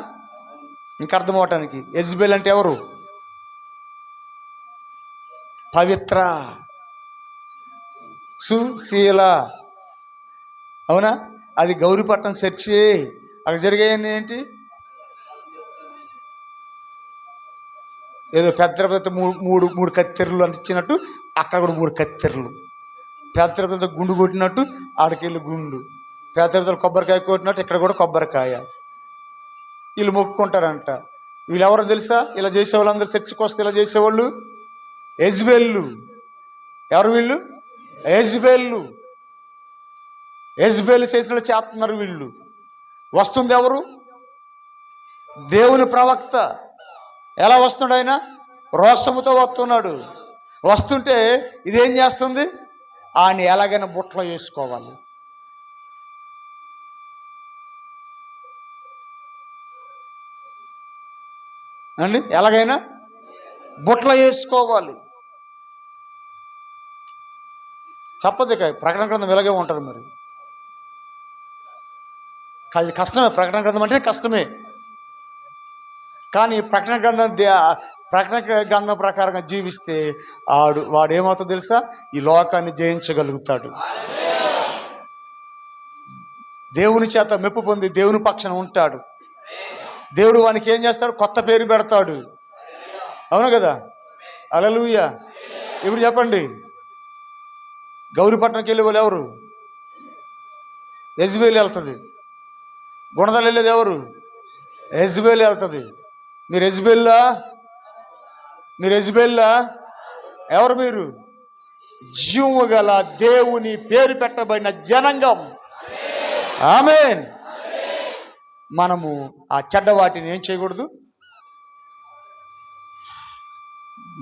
ఇంకా అర్థం అవటానికి, యెజబెల్ అంటే ఎవరు? పవిత్ర, సుశీల. అవునా? అది గౌరీపట్నం చర్చే. అక్కడ జరిగాయన్నీ ఏంటి? ఏదో పెద్ద మూడు కత్తెరలు అని ఇచ్చినట్టు అక్కడ కూడా 3 కత్తెరలు. పెద్ద గుండు కొట్టినట్టు ఆడికెళ్ళి గుండు, పెద్ద కొబ్బరికాయ కొట్టినట్టు ఇక్కడ కూడా కొబ్బరికాయ. వీళ్ళు మొక్కుకుంటారంట. వీళ్ళు ఎవరో తెలుసా? ఇలా చేసేవాళ్ళు అందరూ చర్చికి వస్తే ఇలా చేసేవాళ్ళు యెజబెల్లు. ఎవరు వీళ్ళు? యెజబెల్లు. యెజబెల్ చేసిన చేస్తున్నారు వీళ్ళు. వస్తుంది ఎవరు? దేవుని ప్రవక్త. ఎలా వస్తున్నాడు ఆయన? రోషముతో వస్తున్నాడు. వస్తుంటే ఇదేం చేస్తుంది? ఆయన ఎలాగైనా బుట్టలో వేసుకోవాలి. అండి, ఎలాగైనా బుట్టలో వేసుకోవాలి. చెప్పదు. ప్రకటన గ్రంథం ఇలాగే ఉంటుంది. మరి అది కష్టమే. ప్రకటన గ్రంథం అంటే కష్టమే. కానీ ప్రకటన గ్రంథం ప్రకారంగా జీవిస్తే వాడు ఏమవుతుందో తెలుసా? ఈ లోకాన్ని జయించగలుగుతాడు. దేవుని చేత మెప్పు పొంది దేవుని పక్షాన ఉంటాడు. దేవుడు వానికి ఏం చేస్తాడు? కొత్త పేరు పెడతాడు. అవును కదా? హల్లెలూయా. ఇప్పుడు చెప్పండి, గౌరీపట్నంకి వెళ్ళే వాళ్ళు ఎవరు? యెజబెల్ వెళ్తుంది. గుణదల వెళ్ళేది ఎవరు? యెజబెల్ వెళ్తుంది. మీరు యెజబెల్లా? ఎవరు మీరు? జీవము గల దేవుని పేరు పెట్టబడిన జనాంగం. ఆమేన్. మనము ఆ చెడ్డ వాటిని ఏం చేయకూడదు?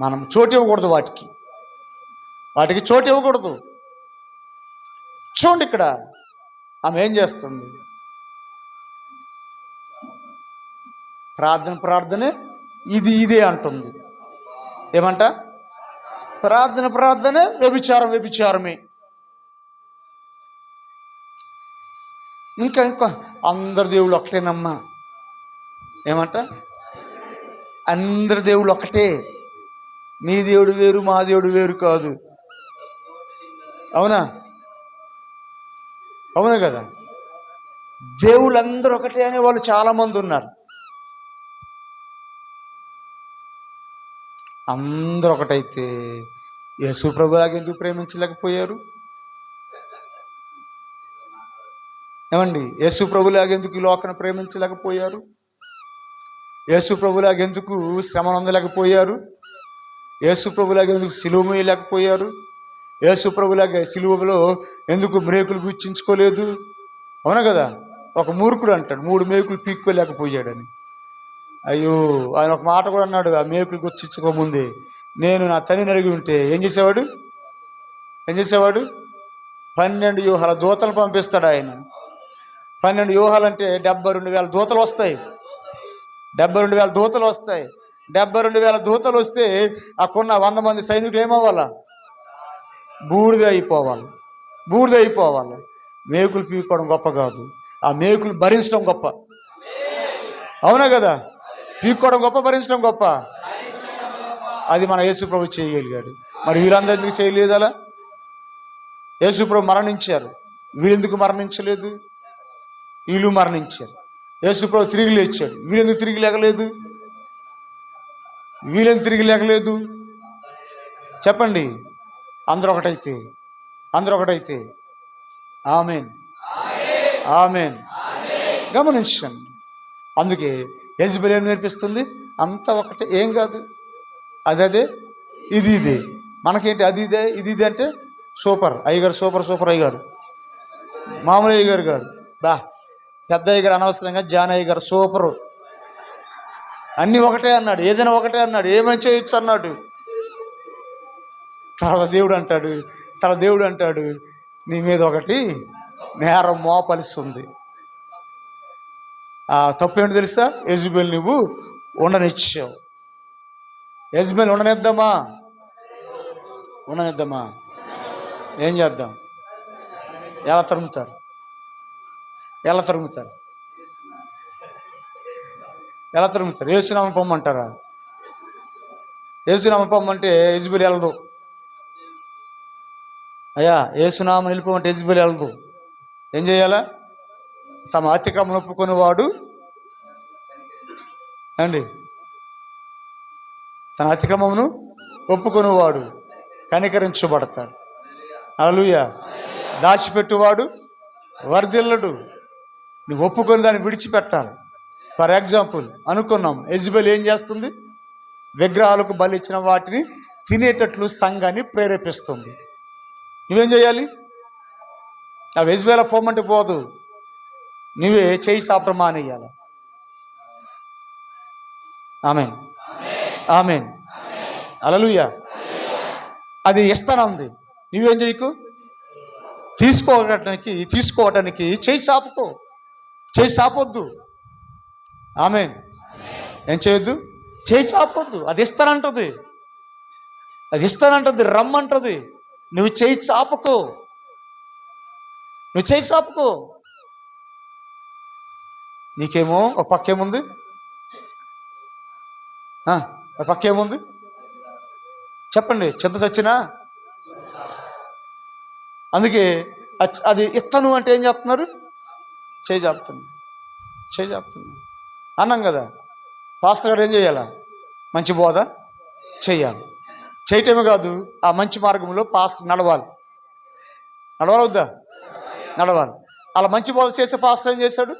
మనం చోటు ఇవ్వకూడదు. వాటికి చోటు ఇవ్వకూడదు. చూడండి ఇక్కడ ఆమె ఏం చేస్తుంది? ప్రార్థనే ఇదే అంటుంది. ఏమంట? ప్రార్థనే వ్యభిచారమే. ఇంకా అందరి దేవుళ్ళు ఒకటేనమ్మా. ఏమంట? అందరి దేవుళ్ళు ఒకటే. మీ దేవుడు వేరు, మా దేవుడు వేరు కాదు. అవునా? అవునా కదా? దేవుళ్ళందరూ ఒకటే అనే వాళ్ళు చాలామంది ఉన్నారు. అందరూ ఒకటైతే యేసు ప్రభువులాగా ఎందుకు ప్రేమించలేకపోయారు? ఏమండి, యేసు ప్రభులాగా ఎందుకు ఈ లోకాన్ని ప్రేమించలేకపోయారు? యేసు ప్రభులాగా ఎందుకు శ్రమను అందలేకపోయారు? యేసు ప్రభులాగా ఎందుకు సిలువ మోయలేకపోయారు? యేసు ప్రభులాగా సిలువలో ఎందుకు మేకులు గుచ్చించుకోలేదు? అవునా కదా? ఒక మూర్ఖుడు అంటాడు 3 మేకులు పీక్కోలేకపోయాడని. అయ్యో, ఆయన ఒక మాట కూడా అన్నాడు, ఆ మేకులు గుచ్చించుకోముందే, నేను నా తండ్రిని అడిగి ఉంటే ఏం చేసేవాడు? 12 వ్యూహాల దూతలు పంపిస్తాడు ఆయన. 12 వ్యూహాలు అంటే 72,000 దూతలు వస్తాయి. 72,000 దూతలు వస్తాయి. 72,000 దూతలు వస్తే అక్కడున్న 100 మంది సైనికులు ఏమవ్వాలా? బూడిద అయిపోవాలి. మేకులు పీక్కోవడం గొప్ప కాదు, ఆ మేకులు భరించడం గొప్ప. అవునా కదా? పీక్కోవడం గొప్ప, భరించడం గొప్ప. అది మన యేసు ప్రభు చేయగలిగాడు. మరి వీరందరూ ఎందుకు చేయలేదు? అలా యేసు ప్రభు మరణించారు, వీరెందుకు మరణించలేదు? వీళ్ళు మరణించారు. యేసు ప్రభు తిరిగి లేచాడు, వీరెందుకు తిరిగి లేకలేదు? చెప్పండి. అందరూ ఒకటైతే ఆమేన్. గమనించండి. అందుకే యెజబెల్ ఏం నేర్పిస్తుంది? అంతా ఒకటే, ఏం కాదు, అదే ఇది మనకేంటి? అది ఇది అంటే సూపర్ అయ్యగారు, సూపర్ అయ్యగారు, మామూలు అయ్యగారు గారు, పెద్ద అయ్యగారు అనవసరంగా జాన్ అయ్యగారు సూపరు, అన్నీ ఒకటే అన్నాడు, ఏదైనా ఒకటే అన్నాడు, ఏమైనా చేయొచ్చు అన్నాడు. తర్వాత దేవుడు అంటాడు నీ మీద ఒకటి నేరం మోపలిస్తుంది. ఆ తప్పు ఏంటో తెలుసా? యెజబెల్ నువ్వు ఉండనిచ్చావు. యెజబెల్ ఉండనిద్దామా? ఏం చేద్దాం? ఎలా తరుముతారు? యేసునామం పొమ్మంటారా? యేసునామం పొమ్మంటే యెజబెల్ వెళ్ళదు. అయ్యా, యేసునామం వెళ్ళిపోమంటే యెజబెల్ వెళ్ళదు. ఏం చేయాలా? తమ అతిక్రమం ఒప్పుకునేవాడు అండి, తన అతిక్రమమును ఒప్పుకునేవాడు కనికరించబడతాడు. హల్లెలూయా. దాచిపెట్టువాడు వర్ధిల్లడు. నువ్వు ఒప్పుకొని దాన్ని విడిచిపెట్టాలి. ఫర్ ఎగ్జాంపుల్ అనుకున్నాం, యెజబెల్ ఏం చేస్తుంది? విగ్రహాలకు బలి ఇచ్చిన వాటిని తినేటట్లు సంఘాన్ని ప్రేరేపిస్తుంది. నువ్వేం చేయాలి? ఆ యెజబెల్ పొమ్మంటే పోదు, నువ్వే చేయి సాపడం మానేయాలి. ఆమేన్. హల్లెలూయా. అది ఇస్తానంది, నువ్వేం చేయకు? తీసుకోవడానికి చేయి సాపొద్దు. ఆమేన్. ఏం చేయొద్దు? చేయి సాపొద్దు. అది ఇస్తానంటది, రమ్మంటది. నువ్వు చేయి చాపుకో. నీకేమో ఒక పక్కేముంది? చెప్పండి. చింత చచ్చినా. అందుకే అది ఇత్తను అంటే ఏం చెప్తున్నారు? చేయి చాపుతున్నా అన్నాం కదా. పాస్టర్ గారు ఏం చేయాలా? మంచి బోధ చెయ్యాలి. చేయటమే కాదు, ఆ మంచి మార్గంలో పాస్టర్ నడవాలి. వద్దా? నడవాలి. అలా మంచి బోధ చేసే పాస్టర్ ఏం చేశాడు?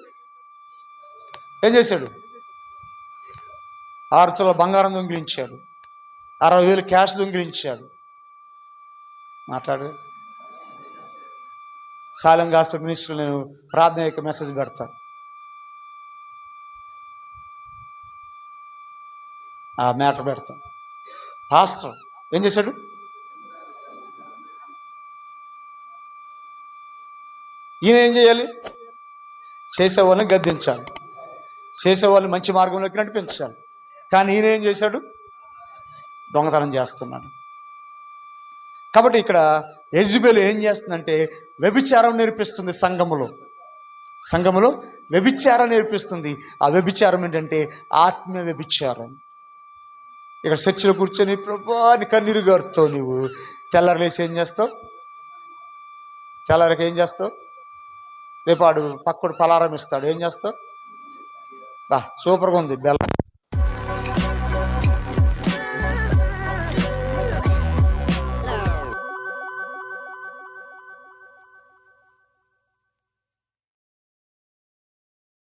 6 తులాల బంగారం దొంగిలించాడు, 60,000 క్యాష్ దొంగిలించాడు. మాట్లాడు. సాలెం గాస్పెల్ మినిస్ట్రీలో నేను ప్రార్థన మెసేజ్ పెడతా. ఆ మ్యాటర్ పెడతా. పాస్టర్ ఏం చేశాడు? ఈయన ఏం చేయాలి? చేసేవాళ్ళని గద్దించాలి, చేసేవాళ్ళని మంచి మార్గంలోకి నడిపించాలి. కానీ ఈయన ఏం చేశాడు? దొంగతనం చేస్తున్నాడు. కాబట్టి ఇక్కడ యెజబెల్ ఏం చేస్తుందంటే వ్యభిచారం నేర్పిస్తుంది. సంఘములో వ్యభిచారం నేర్పిస్తుంది. ఆ వ్యభిచారం ఏంటంటే ఆత్మీయ వ్యభిచారం. ఇక్కడ చర్చిలో కూర్చొని ప్రభువా అని కన్నీరు గారుతావు. నువ్వు తెల్లారలేసి ఏం చేస్తావు? తెల్లారికి ఏం చేస్తావు? రేపాడు పక్కడు పలారం ఇస్తాడు, ఏం చేస్తావు? సూపర్గా ఉంది బెల్లం